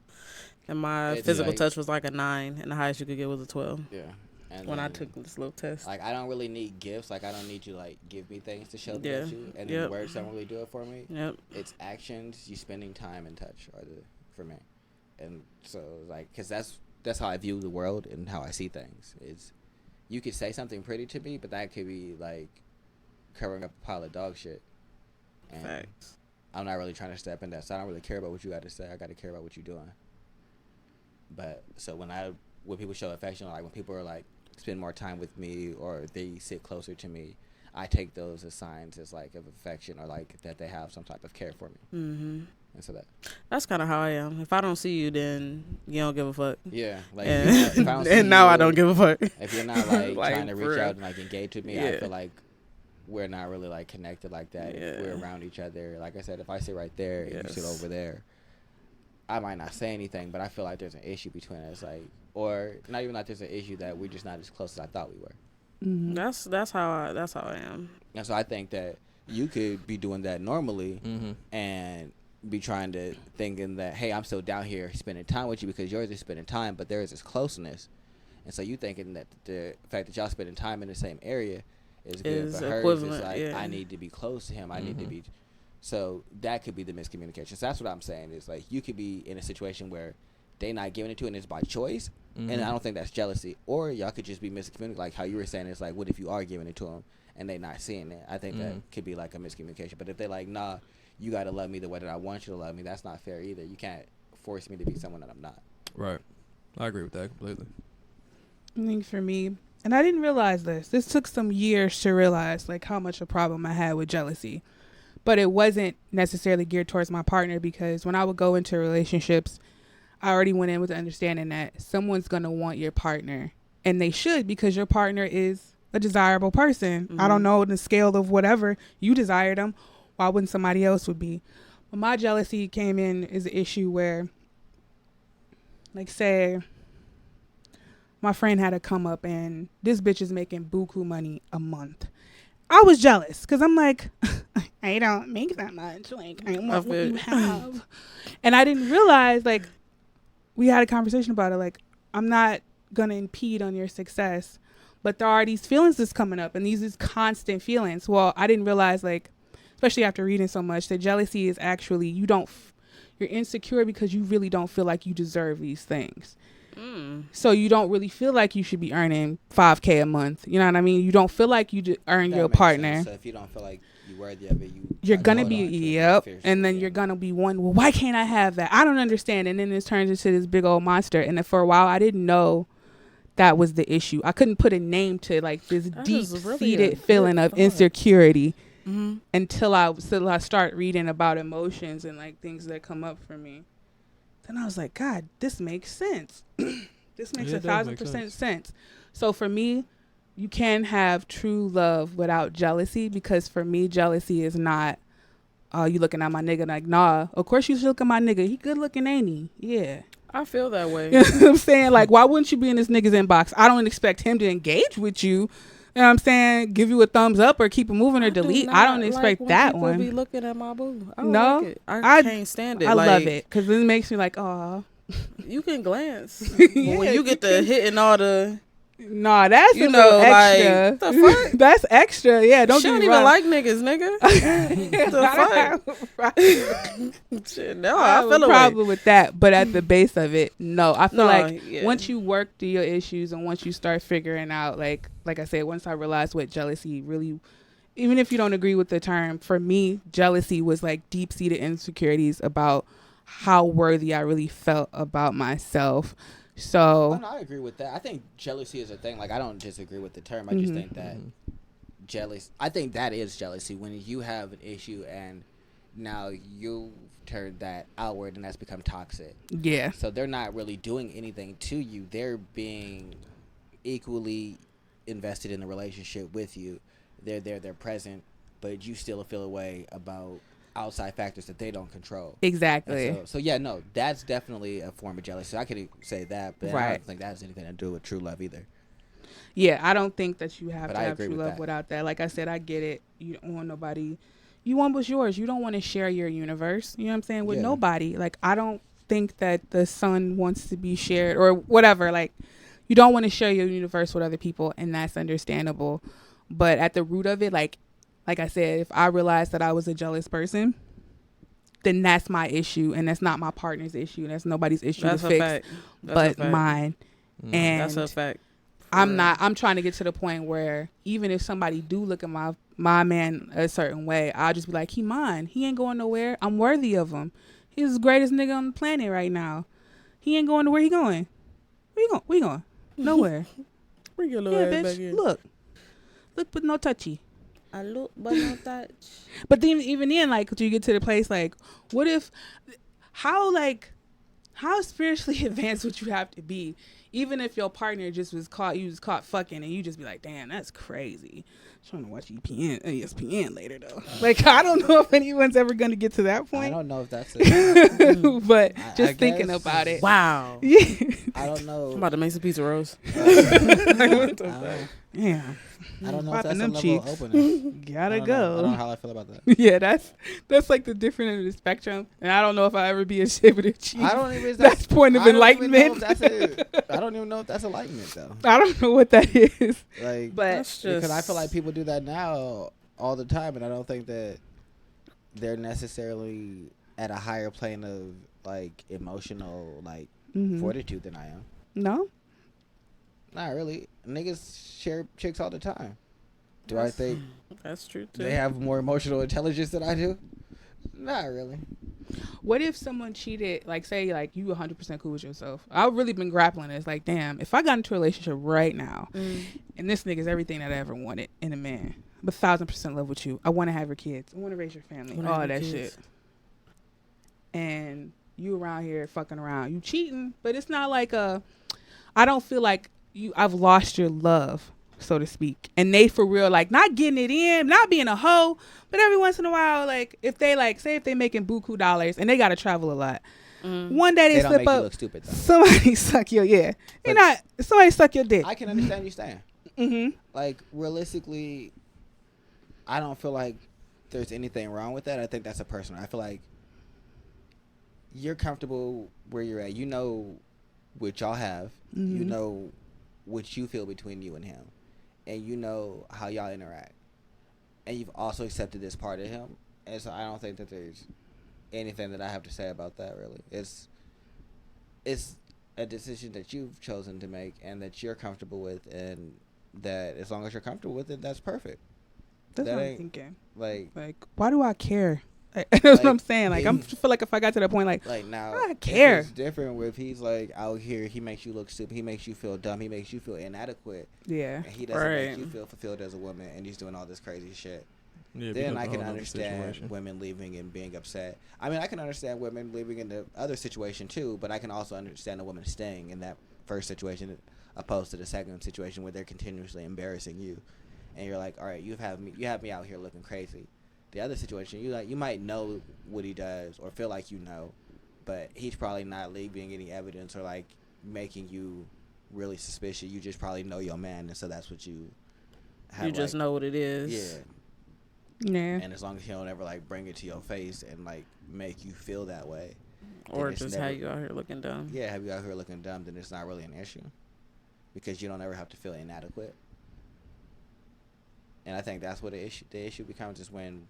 and my It's physical like- touch was like a 9, and the highest you could get was a 12 Yeah. And when I then, took this little test. like, I don't really need gifts. Like, I don't need you to, like, give me things to show Yeah. that you. And then Yep. the words don't really do it for me. Yep. It's actions, you spending time and touch for me. And so, like, because that's how I view the world and how I see things. Is you could say something pretty to me, but that could be, like, covering up a pile of dog shit. And Facts. I'm not really trying to step in that. So I don't really care about what you got to say. I got to care about what you're doing. But so when people show affection, like when people are like spend more time with me or they sit closer to me, I take those as signs as like of affection or like that they have some type of care for me. Mm-hmm. And so That's kind of how I am. If I don't see you, then you don't give a fuck. yeah, like And, if I don't see and now you, I don't give a fuck. if you're not like, Like, trying to for reach real. out and like engage with me, I Yeah. feel like we're not really like connected like that. If Yeah. we're around each other, like I said, if I sit right there and you sit Yes. over there, I might not say anything, but I feel like there's an issue between us, like, or not even like there's an issue that we're just not as close as I thought we were. Mhm. That's how I am. And so I think that you could be doing that normally Mm-hmm. and be trying to thinking that, hey, I'm still down here spending time with you because yours is spending time, but there is this closeness. And so you thinking that the fact that y'all spending time in the same area is good, Is but hers is equivalent, like, yeah. I need to be close to him. I need to be. So that could be the miscommunication. So that's what I'm saying is like you could be in a situation where they not giving it to you and it's by choice. And I don't think that's jealousy. Or y'all could just be miscommunicating, like how you were saying. It's like, what if you are giving it to them and they not seeing it? I think that could be like a miscommunication. But if they like, nah, you got to love me the way that I want you to love me, that's not fair either. You can't force me to be someone that I'm not. Right. I agree with that completely. I think for me, and I didn't realize this. This took some years to realize like how much a problem I had with jealousy. But it wasn't necessarily geared towards my partner because when I would go into relationships, I already went in with the understanding that someone's going to want your partner. And they should because your partner is a desirable person. Mm-hmm. I don't know the scale of whatever you desire them. Why wouldn't somebody else would be? But my jealousy came in as an issue where, like, say, my friend had to come up and this bitch is making buku money a month. I was jealous because I'm like, I don't make that much. Like, I want what you have. And I didn't realize, like, we had a conversation about it. Like, I'm not going to impede on your success, but there are these feelings that's coming up and these is constant feelings. Well, I didn't realize, like, especially after reading so much, that jealousy is actually, you're insecure because you really don't feel like you deserve these things. So you don't really feel like you should be earning $5,000 a month. You know what I mean? You don't feel like you earn That your makes partner. sense. So if you don't feel like you're worthy of it, You're try gonna hold be on to it yep, fiercely, and then you're gonna be one. Well, why can't I have that? I don't understand. And then this turns into this big old monster. And then for a while, I didn't know that was the issue. I couldn't put a name to like this deep-seated feeling of insecurity until I start reading about emotions and like things that come up for me. Then I was like, God, this makes sense. This makes 1,000% sense. So for me, you can have true love without jealousy because for me, jealousy is not, you looking at my nigga like, nah, of course you should look at my nigga. He good looking, ain't he? Yeah. I feel that way. You know what I'm saying? Like, why wouldn't you be in this nigga's inbox? I don't expect him to engage with you. You know what I'm saying? Give you a thumbs up or keep it moving or delete. I don't expect that one. Be looking at my boo. I don't No, like it. I can't stand it. I like, love it because it makes me like, oh. You can glance. But when you get to hitting all the... Nah, that's You a know, little extra. like, the fuck? That's extra. Yeah, don't She get don't me even wrong. like niggas, nigga. The fuck? Shit, no, I I have feel a a problem with that, but at the base of it, no. I feel No, like yeah. once you work through your issues and once you start figuring out, like I said, once I realized what jealousy really, even if you don't agree with the term, for me, jealousy was like deep-seated insecurities about how worthy I really felt about myself. So, Oh, no, I agree with that. I think jealousy is a thing. Like, I don't disagree with the term. I just think that I think that is jealousy when you have an issue and now you turn that outward and that's become toxic. yeah. So they're not really doing anything to you. They're being equally invested in the relationship with you. They're there, they're present, but you still feel a way about outside factors that they don't control. Exactly. So yeah, no, that's definitely a form of jealousy. I could say that, but I Right. don't think that has anything to do with true love either. Yeah, I don't think that you have But to I have agree true with love that. without that. Like I said, I get it. You don't want nobody. You want what's yours. You don't want to share your universe. You know what I'm saying? With Yeah. nobody. Like, I don't think that the sun wants to be shared or whatever. Like, you don't want to share your universe with other people, and that's understandable. But at the root of it, like I said, if I realized that I was a jealous person, then that's my issue, and that's not my partner's issue. That's nobody's issue That's to a fix, fact. That's but a fact. mine. And That's a fact. I'm trying to get to the point where even if somebody do look at my man a certain way, I'll just be like, he mine. He ain't going nowhere. I'm worthy of him. He's the greatest nigga on the planet right now. He ain't going to where he going. Where you going? Nowhere. Bring your little Yeah, ass bitch. back in. Look, but no touchy. I look but no touch. But then even then, like, do you get to the place like, what if, how spiritually advanced would you have to be, even if your partner just was caught, you was caught fucking, and you just be like, damn, that's crazy. I'm trying to watch ESPN later though. Like, I don't know if anyone's ever gonna get to that I point. don't know if that's But I just thinking guess- about it. Wow. Yeah. I don't know. I'm about to make some pizza rolls. Yeah. I don't know if Popping that's a them level cheeks. of openness. Gotta I don't go. know how I feel about that. Yeah, that's like the different end of the spectrum, and I don't know if I ever be able to achieve. I don't even. That's point of I don't even know if enlightenment. that's it. I don't even know if that's enlightenment though. I don't know what that is, Like, but That's just because I feel like people do that now all the time, and I don't think that they're necessarily at a higher plane of like emotional like fortitude than I am. No. Not really. Niggas share chicks all the time. Do I think that's true too. they have more emotional intelligence than I do? Not really. What if someone cheated? Like, say, like you 100% cool with yourself. I've really been grappling. It's like, damn, if I got into a relationship right now, and this nigga's everything that I ever wanted in a man, but 1,000% love with you. I want to have your kids. I want to raise your family. All that shit. And you around here fucking around. You cheating, but it's not like I don't feel like I've lost your love, so to speak. And they for real, like, not getting it in, not being a hoe, but every once in a while, like, if they like, say if they making buku dollars and they gotta travel a lot, one day they don't slip make you up, look stupid though. somebody suck your somebody suck your dick. I can understand you staying. Mm-hmm. Like, realistically, I don't feel like there's anything wrong with that. I think that's a personal. I feel like you're comfortable where you're at. You know what y'all have. You know what you feel between you and him. And you know how y'all interact. And you've also accepted this part of him. And so I don't think that there's anything that I have to say about that, really. It's a decision that you've chosen to make and that you're comfortable with, and that as long as you're comfortable with it, that's perfect. That's That what I'm ain't- thinking. Like Why do I care? That's what I'm saying. Like, I feel like if I got to that point, like now, I care. It's different with he's like out here. He makes you look stupid. He makes you feel dumb. He makes you feel inadequate. yeah, And he doesn't Right. make you feel fulfilled as a woman. And he's doing all this crazy shit. Yeah, Then because I of can all the understand situation. women leaving and being upset. I mean, I can understand women leaving in the other situation too. But I can also understand a woman staying in that first situation, opposed to the second situation where they're continuously embarrassing you, and you're like, all right, you have me out here looking crazy. The other situation, you might know what he does or feel like you know, but he's probably not leaving any evidence or like making you really suspicious. You just probably know your man, and so that's what you have. You just know what it is. Yeah. yeah. And as long as he don't ever like bring it to your face and like make you feel that way, Or then it's just have you out here looking dumb. yeah, have you out here looking dumb, then it's not really an issue because you don't ever have to feel inadequate. And I think that's what the issue becomes, is when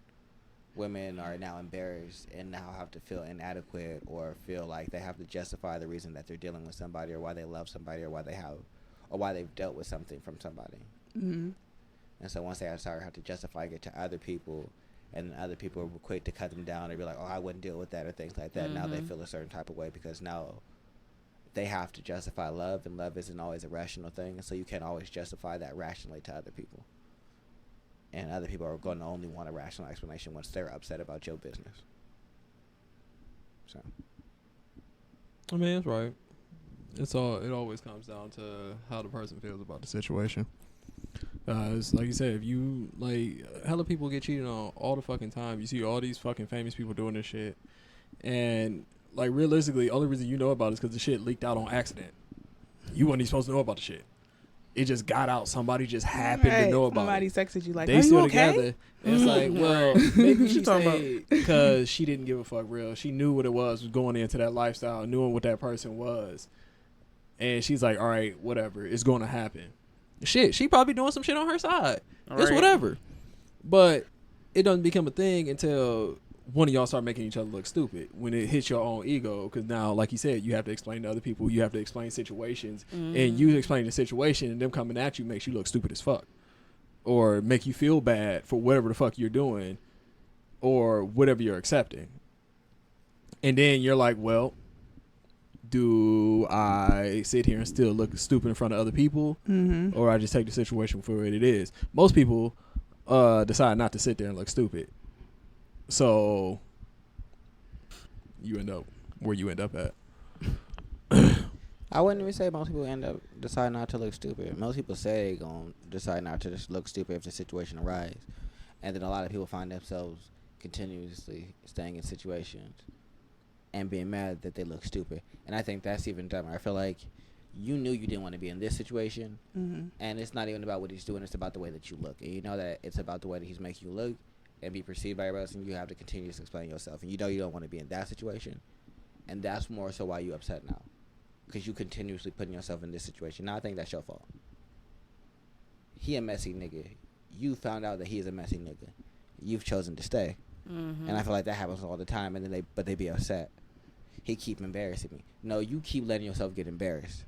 women are now embarrassed and now have to feel inadequate or feel like they have to justify the reason that they're dealing with somebody or why they love somebody or why they've dealt with something from somebody. Mm-hmm. And so once they have to justify it to other people, and other people are quick to cut them down and be like, oh, I wouldn't deal with that or things like that. Now they feel a certain type of way because now they have to justify love, and love isn't always a rational thing. And so you can't always justify that rationally to other people. And other people are going to only want a rational explanation once they're upset about your business. So I mean, it's right. It always comes down to how the person feels about the situation. It's like you said, if you like, hella people get cheated on all the fucking time. You see all these fucking famous people doing this shit, and like realistically, the only reason you know about it is because the shit leaked out on accident. You weren't even supposed to know about the shit. It just got out. Somebody just happened to know about Somebody it. texted you like, They are still you okay? together. And it's like, well, maybe she talking stayed because she didn't give a fuck real. She knew what it was going into that lifestyle, knew what that person was. And she's like, all right, whatever. It's going to happen. Shit, she probably doing some shit on her side. It's Right. whatever. But it doesn't become a thing until one of y'all start making each other look stupid, when it hits your own ego. Because now, like you said, you have to explain to other people, you have to explain situations, and you explain the situation, and them coming at you makes you look stupid as fuck, or make you feel bad for whatever the fuck you're doing, or whatever you're accepting. And then you're like, well, do I sit here and still look stupid in front of other people, or I just take the situation for what it is? Most people decide not to sit there and look stupid. So you end up where you end up at. I wouldn't even say most people end up decide not to look stupid. Most people say they gonna decide not to just look stupid if the situation arises, and then a lot of people find themselves continuously staying in situations and being mad that they look stupid. And I think that's even dumber. I feel like you knew you didn't want to be in this situation, and it's not even about what he's doing. It's about the way that you look, and you know that it's about the way that he's making you look and be perceived by everybody else, and you have to continuously explain yourself. And you know you don't want to be in that situation, and that's more so why you upset now. Because you continuously putting yourself in this situation. Now I think that's your fault. He a messy nigga. You found out that he is a messy nigga. You've chosen to stay. And I feel like that happens all the time. And then they be upset. He keep embarrassing me. No, you keep letting yourself get embarrassed.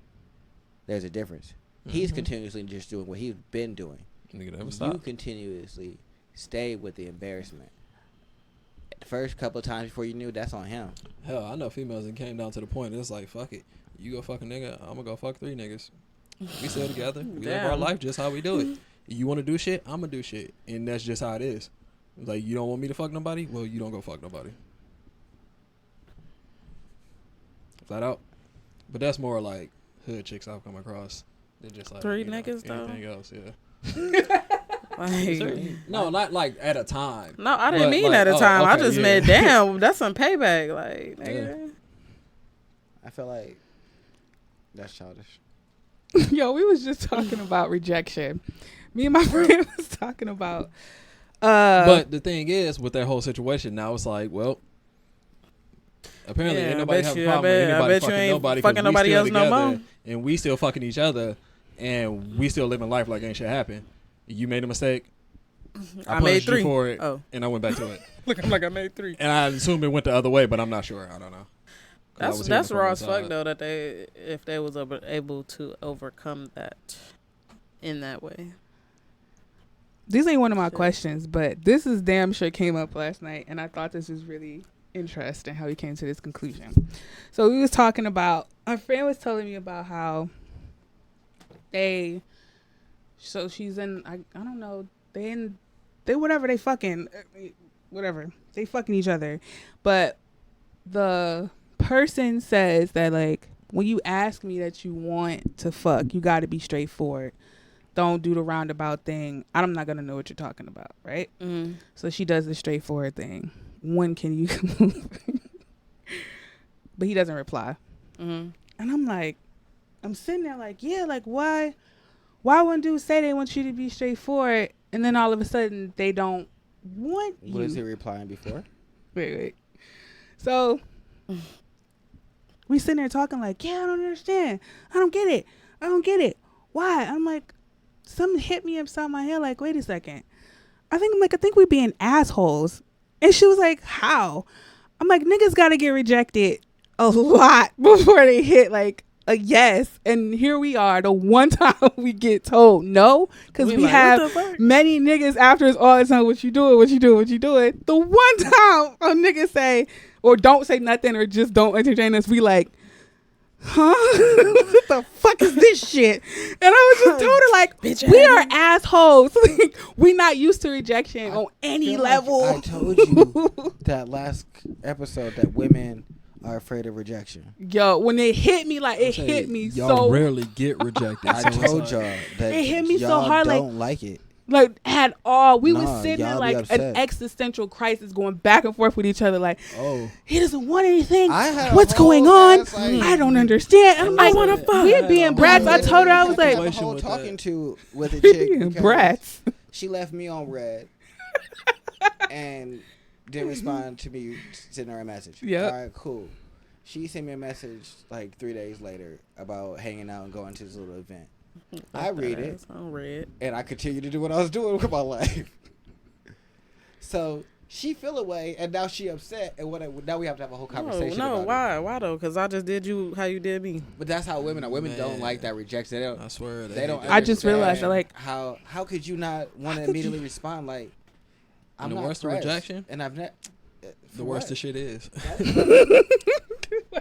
There's a difference. He's continuously just doing what he's been doing. Nigga never stop. You continuously stay with the embarrassment. The first couple of times before you knew, that's on him. Hell, I know females that came down to the point. It's like, fuck it. You go fuck a nigga, I'm gonna go fuck 3 niggas. We still together. We live our life just how we do it. You want to do shit, I'm gonna do shit, and that's just how it is. Like, you don't want me to fuck nobody? Well, you don't go fuck nobody. Flat out. But that's more like hood chicks I've come across than just like 3 niggas though. Anything else, yeah. Like, no, not like at a time. no, I didn't mean like, at a time. I okay, just meant, damn, that's some payback. Like, nigga. I feel like that's childish. Yo, we was just talking about rejection. Me and my friend was talking about. But the thing is, with that whole situation, now it's like, well, apparently ain't nobody have a problem with anybody fucking nobody. Fucking nobody else no more. And we still fucking each other, and we still living life like ain't shit happen. You made a mistake. I made 3 you for it, Oh, and I went back to it. looking like I made 3. And I assume it went the other way, but I'm not sure. I don't know. That's raw as fuck though. That if they was able to overcome that in that way. This ain't one of my questions, but this is damn sure came up last night, and I thought this was really interesting how we came to this conclusion. So we was talking about, our friend was telling me about how so she's in, I don't know, they whatever, they fucking, whatever, they fucking each other. But the person says that, like, when you ask me that you want to fuck, you got to be straightforward. Don't do the roundabout thing. I'm not going to know what you're talking about, right? So she does the straightforward thing. When can you move? But he doesn't reply. And I'm like, I'm sitting there like, yeah, like, why wouldn't dudes say they want you to be straightforward, and then all of a sudden they don't want you? What is he replying before? Wait. So we sitting there talking like, yeah, I don't understand. I don't get it. Why? I'm like, something hit me upside my head. Like, wait a second. I think we being assholes. And she was like, how? I'm like, niggas got to get rejected a lot before they hit like a yes. And here we are, the one time we get told no, because we like, have many niggas after us all the time. What you doing? The one time a nigga say or don't say nothing or just don't entertain us, we like, huh? What the fuck is this shit? And I was just told her, like, bitch, we are assholes. Like, we not used to rejection on any level. Like I told you that last episode that women are afraid of rejection. When it hit me, like, it hit me y'all so. Y'all rarely get rejected. I told y'all that it hit me y'all so hard. Don't like it. Like, at all. We was sitting there like upset. an existential crisis going back and forth with each other. Like, oh, he doesn't want anything. What's going on? I don't understand. I'm like, we're being brats. I told her, I was like, I have a whole talking to with a chick. Brats. She left me on red and didn't respond to me sending her a message. Yeah. All right, cool. She sent me a message like 3 days later about hanging out and going to this little event. I read it. And I continue to do what I was doing with my life. So she feel away, and now she upset, and now we have to have a whole conversation. No, about why though? Because I just did you how you did me. But that's how women are. Women don't like that rejection. They don't. I swear they don't. I just realized that, like, how could you not want to immediately respond? Like, I'm the not worst of rejection, and I've not. The worst the shit is.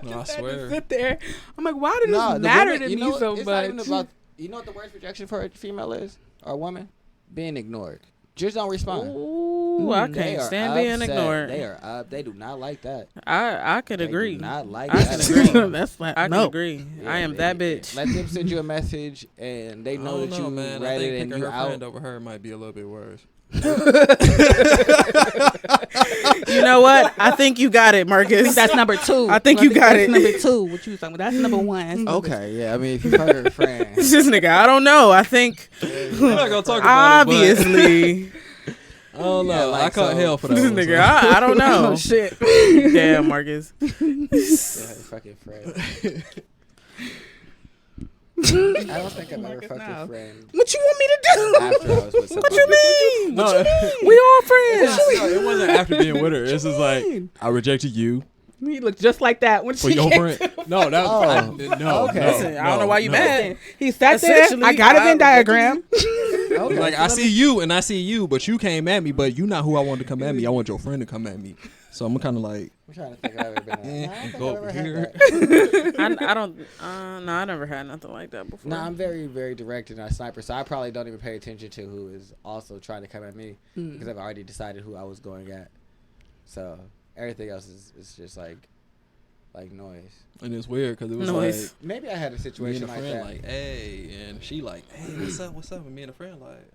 No, I swear. Sit there. I'm like, why did this matter to me so much? You know what the worst rejection for a female is, or a woman? Being ignored. Just don't respond. Ooh, I They can't are stand being upset. ignored. They are up. They do not like that. I can They agree. do not like I that. can agree. That's like I can no. agree. Yeah, I am that bitch. Let them send you a message, and they know that you man. I read think it and picking you her out. friend over her might be a little bit worse. You know what? I think you got it, Marcus. That's number 2. I think you got that's it. number 2. What you talking about? That's number 1. That's number Okay, yeah. I mean, if you fuck her friend, This nigga, I don't know. I think We're not gonna talk about obviously. it. I don't know. Yeah, like, I caught so- hell for that. This one, nigga, so. I don't know. Oh, shit. Damn, Marcus. yeah, her fucking friend. I don't think I've ever Marcus, fucked now. a friend What you want me to do? after I was with somebody. What you mean? No, We all friends. no, it wasn't after being with her. This is like I rejected you He looked just like that when for she your came. friend. No, that was no. Okay. No, Listen, I don't know why you no. mad. He sat there. Essentially, I got a Venn I diagram. Okay, Like so I let see me- you and I see you, but you came at me, but you not who I wanted to come at me. I want your friend to come at me. So I'm kind of like, I'm trying to think if I've ever been. No, I don't think go I've ever over had here. that. I don't. No, I never had nothing like that before. No, I'm very, very direct and a sniper, so I probably don't even pay attention to who is also trying to come at me because I've already decided who I was going at. So everything else is just like noise. and it's weird because it was Noise. like Maybe I had a me and situation a like friend that. like, hey, and she like, hey, what's up, and me and a friend like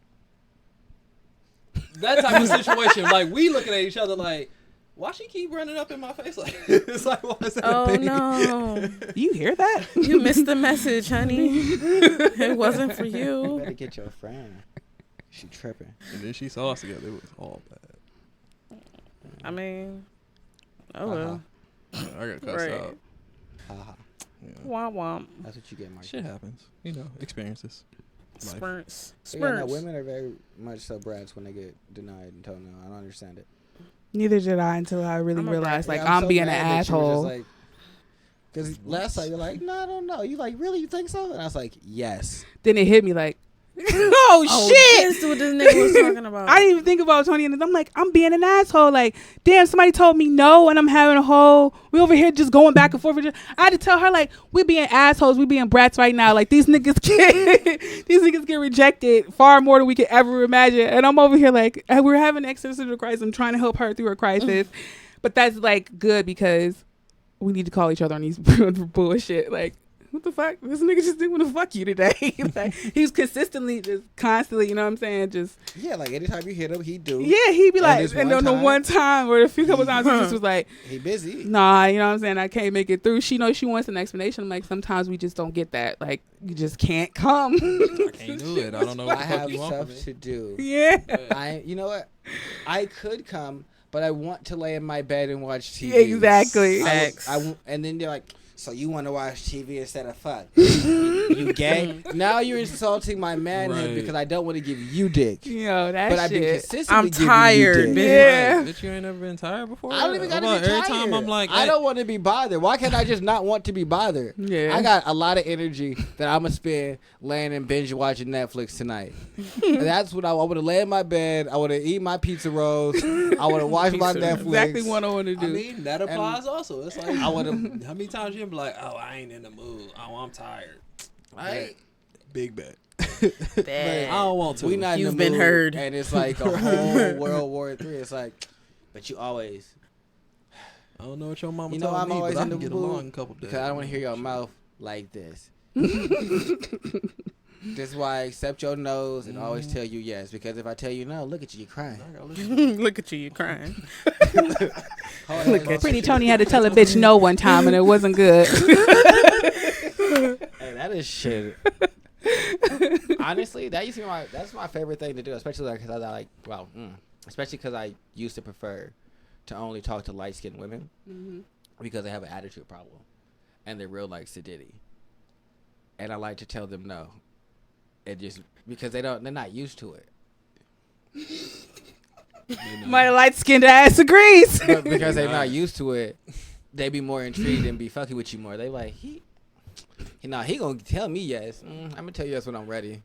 that type of situation. Like we looking at each other like, why she keep running up in my face like it's like why is that a Oh thing? no, You hear that? you missed the message, honey. It wasn't for You you. better get your friend. She tripping. And then she saw us together. It was all bad. I mean, oh well. I got cussed Right. out. Haha. Yeah. Womp womp. That's what you get, Mike. Shit happens. You know, experiences. Life. Spurts. So yeah, no, Spurts. women are very much so brats when they get denied and told no. I don't understand it. Neither did I until I really I'm a realized, brat. like, Yeah, I'm so being an mad that you were just asshole. like, because last time you're like, no, I don't know. You like, really? You think so? And I was like, yes. Then it hit me like, Oh shit. That's what this nigga was talking about. I didn't even think about Tony, and I'm like, I'm being an asshole. Like, damn, somebody told me no, and I'm having a whole. We over here just going back and forth. I had to tell her like, we being assholes, we being brats right now. Like these niggas get rejected far more than we could ever imagine. And I'm over here like, we're having existential crisis. I'm trying to help her through her crisis, but that's like good because we need to call each other on these bullshit. Like, what the fuck? This nigga just didn't want to fuck you today. Like, he's consistently, just constantly, you know what I'm saying? Just, Yeah, like anytime you hit him, he do. yeah, he'd be And like, this and one on the time- one time or a few couple times, he just was like, He busy. nah, you know what I'm saying? I can't make it through. She knows she wants an explanation. I'm like, sometimes we just don't get that. Like, you just can't come. I can't do it. I don't know what I the fuck have you want from stuff me. to do. Yeah. You know what? I could come, but I want to lay in my bed and watch TV. Exactly. Facts. And then they're like, so you want to watch TV instead of fuck? You gay? Now you're insulting my manhood Right. because I don't want to give you dick. Yo, that But I've been shit. consistently I'm giving tired, you dick. bitch. Yeah. Bitch, you ain't never been tired before? I don't even How gotta about be tired. every time I'm like, I hey, don't want to be bothered. Why can't I just not want to be bothered? Yeah. I got a lot of energy that I'm gonna spend laying and binge watching Netflix tonight. And that's what I want to lay in my bed. I want to eat my pizza rolls. I want to watch my Pizza. Netflix. Exactly what I want to I do. mean, that applies also. It's like, I wanna- how many times you be like, oh, I ain't in the mood. Oh, I'm tired. Right? Big bet. Bad. I don't want to. We not in You've the been mood, heard. and it's like a whole World War III. It's like, but you always. I don't know what your mama You know told I'm me, always but I in can the get mood along a couple days. Because I don't want to hear your mouth like this. That's why I accept your no's and always tell you yes. Because if I tell you no, look at you, you're crying. I gotta listen. Look at you, you're crying. Look at Pretty Tony had to tell a bitch no one time, and it wasn't good. Hey, that is shit. Honestly, that used to be that's my favorite thing to do, especially because especially because I used to prefer to only talk to light skinned women because they have an attitude problem and they're real like sedity. And I like to tell them no. It just because they're not used to it. My light-skinned ass agrees. But because they're not used to it, they be more intrigued and be fucking with you more. They like he gonna tell me yes. I'm gonna tell you yes when I'm ready,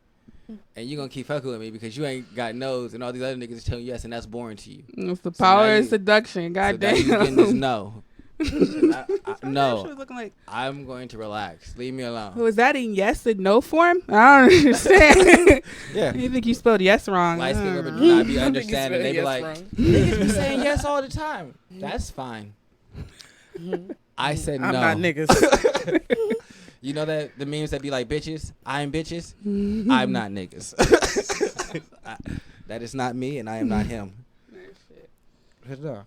and you gonna keep fucking with me because you ain't got no's and all these other niggas is telling you yes, and that's boring to you. It's the So now power of you- seduction. So now you getting this Goddamn. no. No, She was looking like. I'm going to relax. Leave me alone. Was that in yes and no form? I don't understand. Yeah. You think you spelled yes wrong? Light skin women do not be I think you understanding. spelled They be yes like, wrong. niggas be saying yes all the time. That's fine. I said I'm no. not niggas. You know that the memes that be like bitches, I'm bitches. I'm not niggas. That is not me, and I am not him. But no,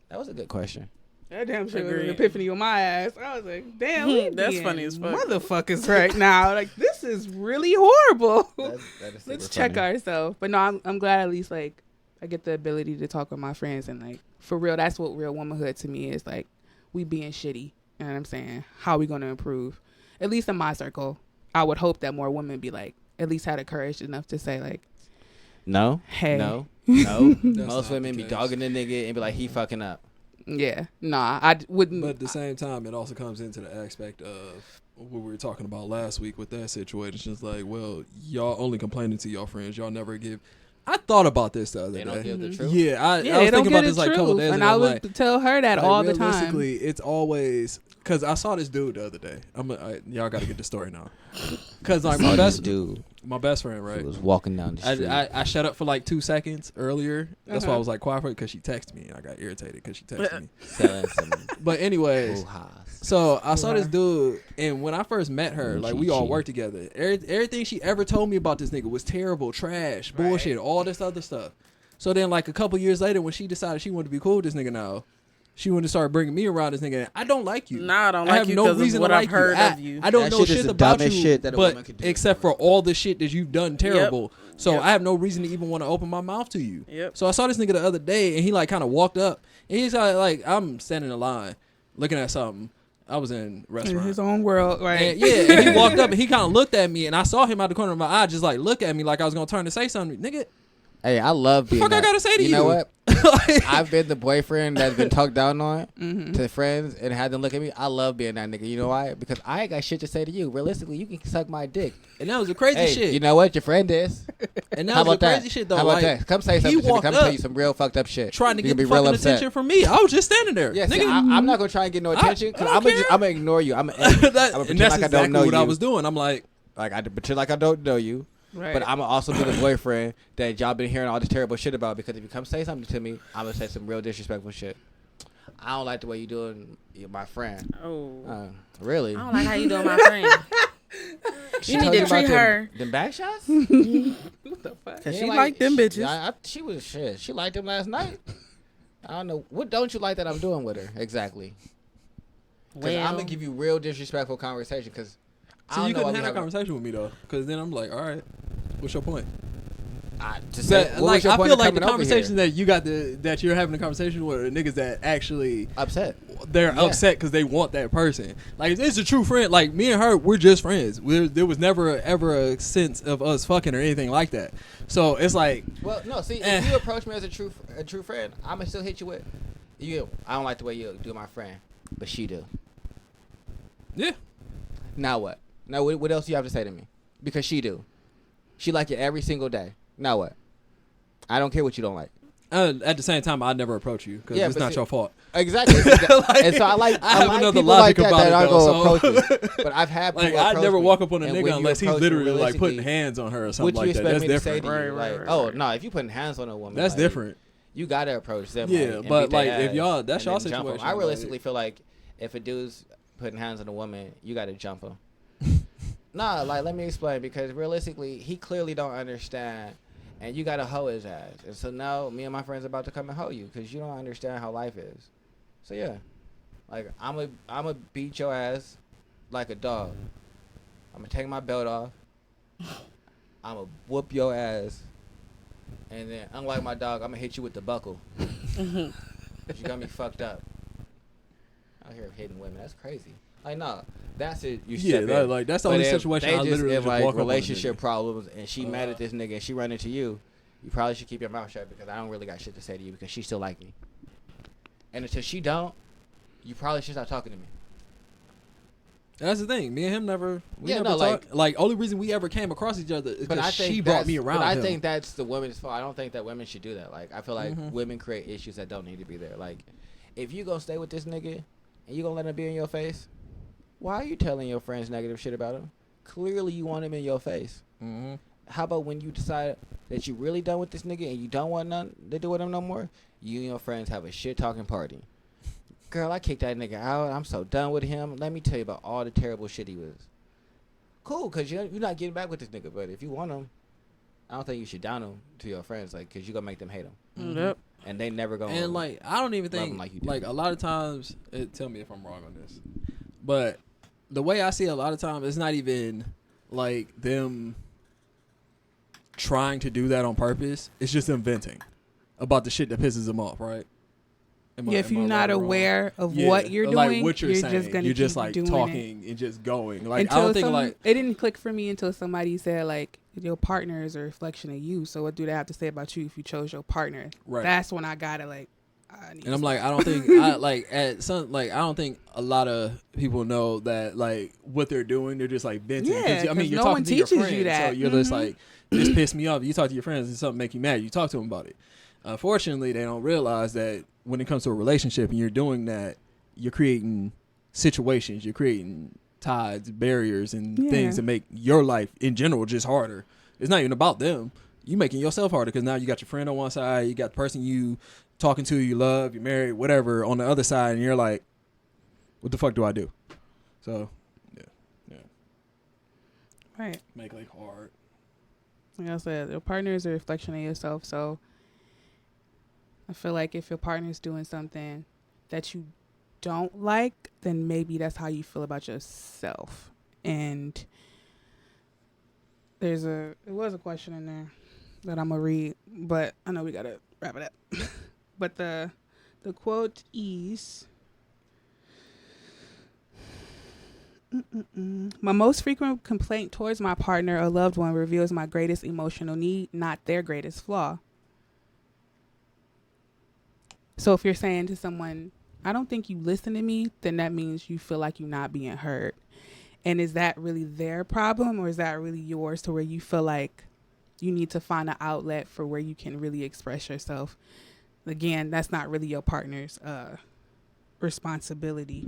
that was a good question. That damn shit was an Agreed. epiphany on my ass. I was like, damn, we That's being funny as fuck. motherfuckers right now. Like, this is really horrible. That is Let's super check funny. ourselves. But no, I'm glad at least, like, I get the ability to talk with my friends. And, like, for real, that's what real womanhood to me is. Like, we being shitty. You know what I'm saying? How we going to improve? At least in my circle, I would hope that more women be, like, at least had the courage enough to say, like, No, hey. no. That's Most not women the be case. dogging the nigga and be like, he fucking up. Yeah. Nah, I wouldn't. But at the same time, it also comes into the aspect of what we were talking about last week with that situation. It's just like, well, y'all only complaining to y'all friends. Y'all never give. I thought about this the other They day. don't give the truth. Yeah, I Yeah, was they don't thinking get about it this like a couple truth. days And ago. I I'm would like, tell her that all the time. realistically, it's always because I saw this dude the other day. Y'all got to get the story now. Because like Saw this dude my best friend, who right? was walking down the street. I shut up for like 2 seconds earlier. That's why I Uh-huh. was like quiet for it because she texted me and I got irritated because she texted me. selling some But anyways, hoo-has. so I saw this dude, and when I first met her, like we all Chi-chi. worked together. Everything she ever told me about this nigga was terrible, trash, bullshit, all this other stuff. So then, like a couple years later, when she decided she wanted to be cool with this nigga now, she wanted to start bringing me around this nigga. I don't like you. Nah, I don't I like have you no 'cause of reason what to I've like heard you. of you. I don't That know shit is shit the about dumbest you, shit that a but woman could do. except for all the shit that you've done terrible. So Yep. I have no reason to even want to open my mouth to you. Yep. So I saw this nigga the other day, and he like kind of walked up, and he's like, I'm standing in line, looking at something. I was in a In restaurant. his own world, right? And, yeah, and he walked up and he kind of looked at me, and I saw him out the corner of my eye, just like look at me like I was gonna turn to say something. Nigga, Hey, I love being fuck I that. gotta say to you? You know what? Like- I've been the boyfriend that's been talked down on Mm-hmm. to friends and had them look at me. I love being that nigga. You know why? Because I ain't got shit to say to you. Realistically, you can suck my dick. and that was the crazy Hey, shit. you know what? Your friend is. And that How was about the that? crazy shit though. How about like, that? Come say he something to me. walked Come tell up you some real fucked up shit. trying to You get can the be real fucking upset. attention from me. I was just standing there. Yeah, see, Nigga, I'm not gonna try and get no attention because I don't care. I'm gonna ignore you. I'm gonna that, pretend and that's like I exactly don't know what you. I was doing. I'm like, Like I pretend like I don't know you. Right. But I'm gonna also be the boyfriend that y'all been hearing all this terrible shit about because if you come say something to me, I'm gonna say some real disrespectful shit. I don't like the way you doing my friend. Oh. Really? I don't like how you doing, my friend. She You need told to about treat them- her. Them back shots? What the fuck? Cause Yeah, she like them bitches. She was shit. She liked them last night. I don't know. What don't you like that I'm doing with her? Exactly. Because I'm going to give you real disrespectful conversation because I so don't you know why couldn't we have that have conversation with me though, because then I'm like, all right, what's your point? to say, But, what like was your I point feel of like the coming over here? conversation that you got that you're having a conversation with niggas that actually Upset. they're Yeah. upset because they want that person. Like if it's a true friend. Like me and her, we're just friends. There was never ever a sense of us fucking or anything like that. So it's like, Well, no, see, if you approach me as a true friend, I'm going to still hit you with, I don't like the way you do my friend, but she do. yeah, Now what? Now what else do you have to say to me? Because she do. She like you every single day. Now what? I don't care what you don't like. at the same time, I'd never approach you because Yeah, it's but not see- your fault. Exactly. Like, and so I have like another people like logic that about that it, are though, going so- to approach me. But I've had people Like I'd approach never me, walk up on a and nigga when you unless he's approach me literally like putting realistically, hands on her or what something you like that. expect That's me to say different. to you? Right, Like, right, oh right. no, if you putting hands on a woman, That's like, different. You gotta approach them. Yeah, like, and but, beat their like, if ass y'all- that's and y'all then jump 'em. situation, I like- realistically feel like if a dude's putting hands on a woman, you gotta jump him. Nah, like let me explain because realistically, he clearly don't understand, and you gotta hoe his ass. And so now, me and my friends about to come and hoe you because you don't understand how life is. So yeah, like I'ma beat your ass like a dog. I'ma take my belt off. I'ma whoop your ass, and then unlike my dog, I'ma hit you with the buckle. You got me fucked up. Out here hitting women, that's crazy. Like no, that's it. You Yeah, step that- in. like that's the But only if situation they I just literally in just like walk up on a relationship nigga. problems and she mad at this nigga and she run into you, you probably should keep your mouth shut because I don't really got shit to say to you because she still like me. And until she don't, you probably should stop talking to me. That's the thing. Me and him never. We Yeah, never no, talk. Like only reason we ever came across each other is But I because think she brought me around. But I him. think that's the women's fault. I don't think that women should do that. Like I feel like Mhm. women create issues that don't need to be there. Like if you gonna stay with this nigga and you gonna let him be in your face? Why are you telling your friends negative shit about him? Clearly you want him in your face. Mm-hmm. How about when you decide that you really done with this nigga and you don't want nothing to do with him no more? You and your friends have a shit talking party. Girl, I kicked that nigga out. I'm so done with him. Let me tell you about all the terrible shit he was. Cool, because you're not getting back with this nigga. But if you want him, I don't think you should down him to your friends, like, because you're going to make them hate him. Mm-hmm. Yep. And they never going to. And, like, I don't even think, like a lot of times, tell me if I'm wrong on this, but the way I see it a lot of times, it's not even, like, them trying to do that on purpose. It's just them venting about the shit that pisses them off, right? If you're not aware of what you're doing, like what you're saying, just gonna you're just keep like doing talking and just going. Like until I don't think like it didn't click for me until somebody said like your partner is a reflection of you. So what do they have to say about you if you chose your partner? Right. That's when I got it. Like, and I'm like, I don't think I like at some like I don't think a lot of people know that like what they're doing. They're just like venting. Yeah, I mean, you're no talking one to your teaches friends, you that. so you're just like this pissed me off. You talk to your friends and something make you mad. You talk to them about it. Unfortunately, they don't realize that when it comes to a relationship and you're doing that, you're creating situations, you're creating ties, barriers, and things that make your life in general just harder. It's not even about them. You're making yourself harder because now you got your friend on one side, you got the person you talking to, you love, you're married, whatever, on the other side, and you're like, what the fuck do I do? So, yeah. right. Make life hard. Like I said, your partner is a reflection of yourself. So I feel like if your partner's doing something that you don't like, then maybe that's how you feel about yourself. And it was a question in there that I'm gonna read, but I know we gotta wrap it up. But the quote is, my most frequent complaint towards my partner or loved one reveals my greatest emotional need, not their greatest flaw. So if you're saying to someone, I don't think you listen to me, then that means you feel like you're not being heard. And is that really their problem, or is that really yours, to where you feel like you need to find an outlet for where you can really express yourself? Again, that's not really your partner's responsibility.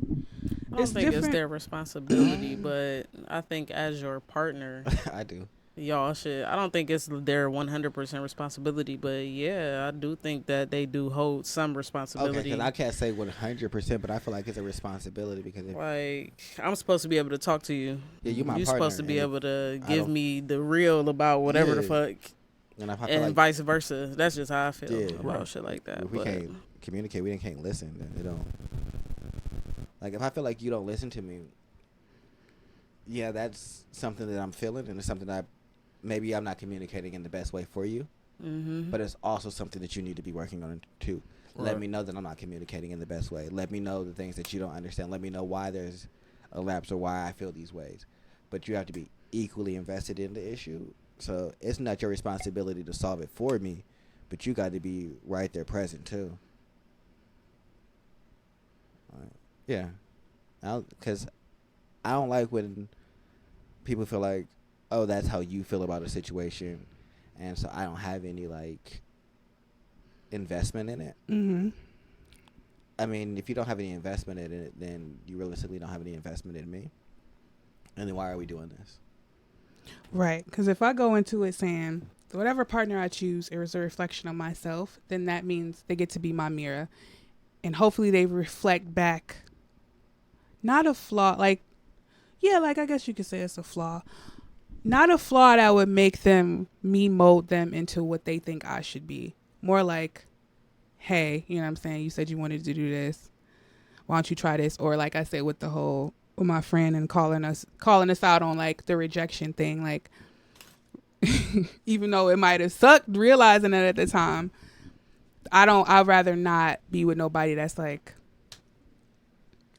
I don't think it's their responsibility, but I think as your partner, I do. Y'all should. I don't think it's their 100% responsibility, but yeah, I do think that they do hold some responsibility. Okay, because I can't say 100%, but I feel like it's a responsibility because like I'm supposed to be able to talk to you. Yeah, you're my partner. You're supposed to be able to give me the real about whatever the fuck, and like, vice versa. That's just how I feel about shit like that. If we can't communicate, we can't listen. Then it don't. Like if I feel like you don't listen to me, yeah, that's something that I'm feeling, and it's something that maybe I'm not communicating in the best way for you. Mm-hmm. But it's also something that you need to be working on too. Right. Let me know that I'm not communicating in the best way. Let me know the things that you don't understand. Let me know why there's a lapse or why I feel these ways. But you have to be equally invested in the issue. So it's not your responsibility to solve it for me, but you got to be right there present too. Yeah. Because I don't like when people feel like, oh, that's how you feel about a situation, and so I don't have any like investment in it. Mm-hmm. I mean, if you don't have any investment in it, then you realistically don't have any investment in me. And then why are we doing this? Right, because if I go into it saying whatever partner I choose is a reflection of myself, then that means they get to be my mirror, and hopefully they reflect back. Not a flaw, like I guess you could say it's a flaw. Not a flaw that would make me mold them into what they think I should be. More like, hey, you know what I'm saying? You said you wanted to do this. Why don't you try this? Or like I said with my friend and calling us out on like the rejection thing. Like, even though it might have sucked realizing it at the time, I'd rather not be with nobody that's like,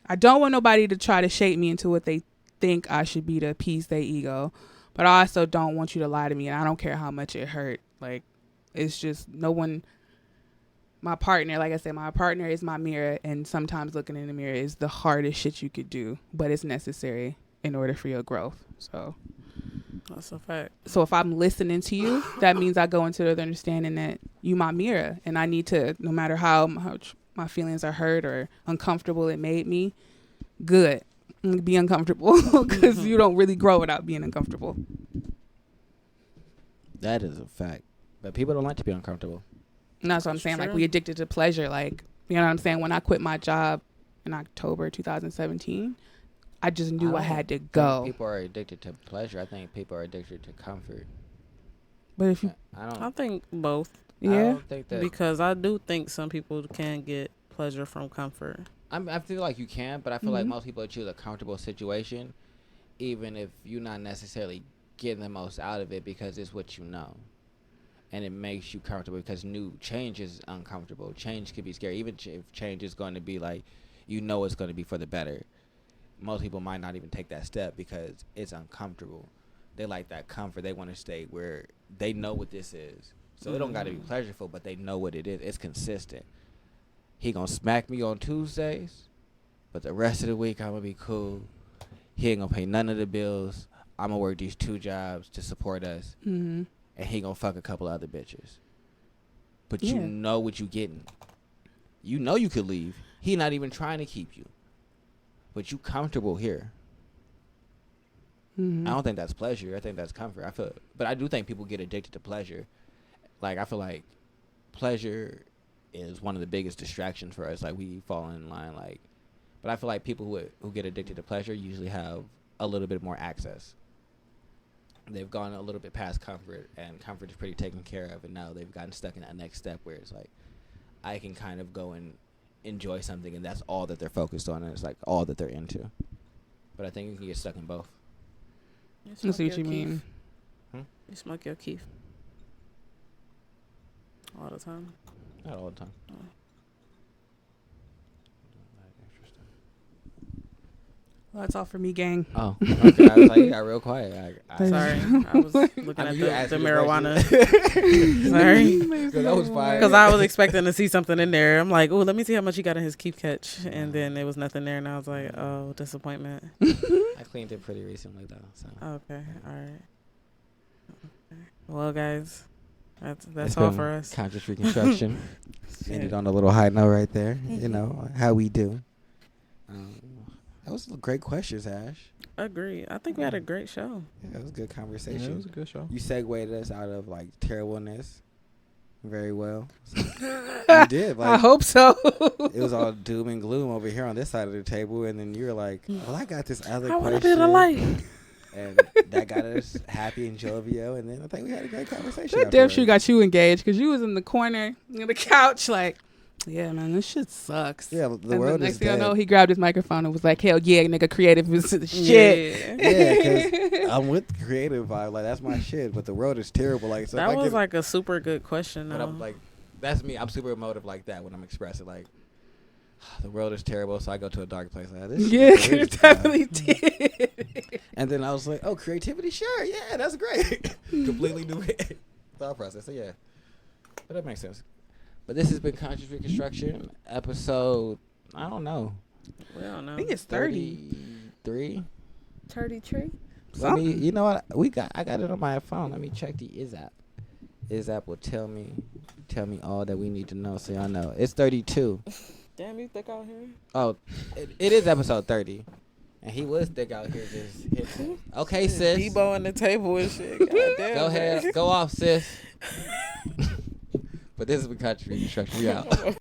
I don't want nobody to try to shape me into what they think I should be to appease their ego. But I also don't want you to lie to me, and I don't care how much it hurt. Like, it's just my partner, like I said, my partner is my mirror, and sometimes looking in the mirror is the hardest shit you could do, but it's necessary in order for your growth. So that's a fact. So if I'm listening to you, that means I go into the understanding that you my mirror, and I need to, no matter how much my feelings are hurt or uncomfortable it made me, good. Be uncomfortable because you don't really grow without being uncomfortable. That is a fact. But people don't like to be uncomfortable. And that's what I'm saying. Like, we addicted to pleasure. Like, you know what I'm saying? When I quit my job in October 2017, I just knew I had to go. People are addicted to pleasure. I think people are addicted to comfort. But if you, I think both. I yeah, don't think that, Because I do think some people can get pleasure from comfort. I feel like you can, but I feel like most people choose a comfortable situation, even if you're not necessarily getting the most out of it because it's what you know. And it makes you comfortable because new change is uncomfortable. Change can be scary. Even if change is going to be like, you know it's going to be for the better. Most people might not even take that step because it's uncomfortable. They like that comfort. They want to stay where they know what this is. So it don't got to be pleasurable, but they know what it is. It's consistent. He going to smack me on Tuesdays, but the rest of the week I'm going to be cool. He ain't going to pay none of the bills. I'm going to work these 2 jobs to support us. mm-hmm. And he gonna fuck a couple other bitches. But you know what you getting. You know you could leave. He not even trying to keep you. But you comfortable here. I don't think that's pleasure. I think that's comfort. But I do think people get addicted to pleasure. Like, I feel like pleasure is one of the biggest distractions for us. Like, we fall in line. Like, but I feel like people who get addicted to pleasure usually have a little bit more access. They've gone a little bit past comfort, and comfort is pretty taken care of, and now they've gotten stuck in that next step where it's like, I can kind of go and enjoy something, and that's all that they're focused on, and it's like all that they're into. But I think you can get stuck in both. I see what you mean. You smoke your keef all the time? Not all the time. Well, that's all for me, gang. Oh, okay. I was like, you got real quiet. Sorry, I was looking at the marijuana. Sorry. Sorry. That was fire. Because I was expecting to see something in there. I'm like, oh, let me see how much he got in his keep catch. And then there was nothing there. And I was like, oh, disappointment. I cleaned it pretty recently, though. So. Okay. All right. Okay. Well, guys, that's all for us. Conscious reconstruction. Ended on a little high note right there. You know, how we do. That was great questions, Ash. Agree. I think we had a great show. Yeah, it was a good conversation. Yeah, it was a good show. You segued us out of like terribleness very well. So you did. Like, I hope so. it was all doom and gloom over here on this side of the table, and then you were like, "Well, I got this other I want a question." bit of light. And that got us happy and jovial, and then I think we had a great conversation. That damn sure got you engaged because you was in the corner on the couch like, yeah, man, this shit sucks. Yeah, the and world next is thing dead. I know, he grabbed his microphone and was like, hell yeah, nigga, creative is the shit. Yeah, because I'm with the creative vibe. Like, that's my shit, but the world is terrible. Like, so That was like a super good question, but though. I'm like, that's me. I'm super emotive like that when I'm expressing. Like, the world is terrible, so I go to a dark place. Like, this Yeah, shit is it definitely did. And then I was like, oh, creativity? Sure, yeah, that's great. Completely new thought process. So, yeah. But that makes sense. But this has been Conscious Reconstruction, episode, I don't know. We don't know. I think it's 30. 33? 33? Let me, you know what? I got it on my phone. Let me check the Is app. Is app will tell me all that we need to know, so y'all know. It's 32. Damn, you thick out here? Oh, it is episode 30. And he was thick out here just hitting. Okay, sis. Debo on the table and shit. Goddamn, Go ahead. man. Go off, sis. But this has been Conscious Reconstruction. We out.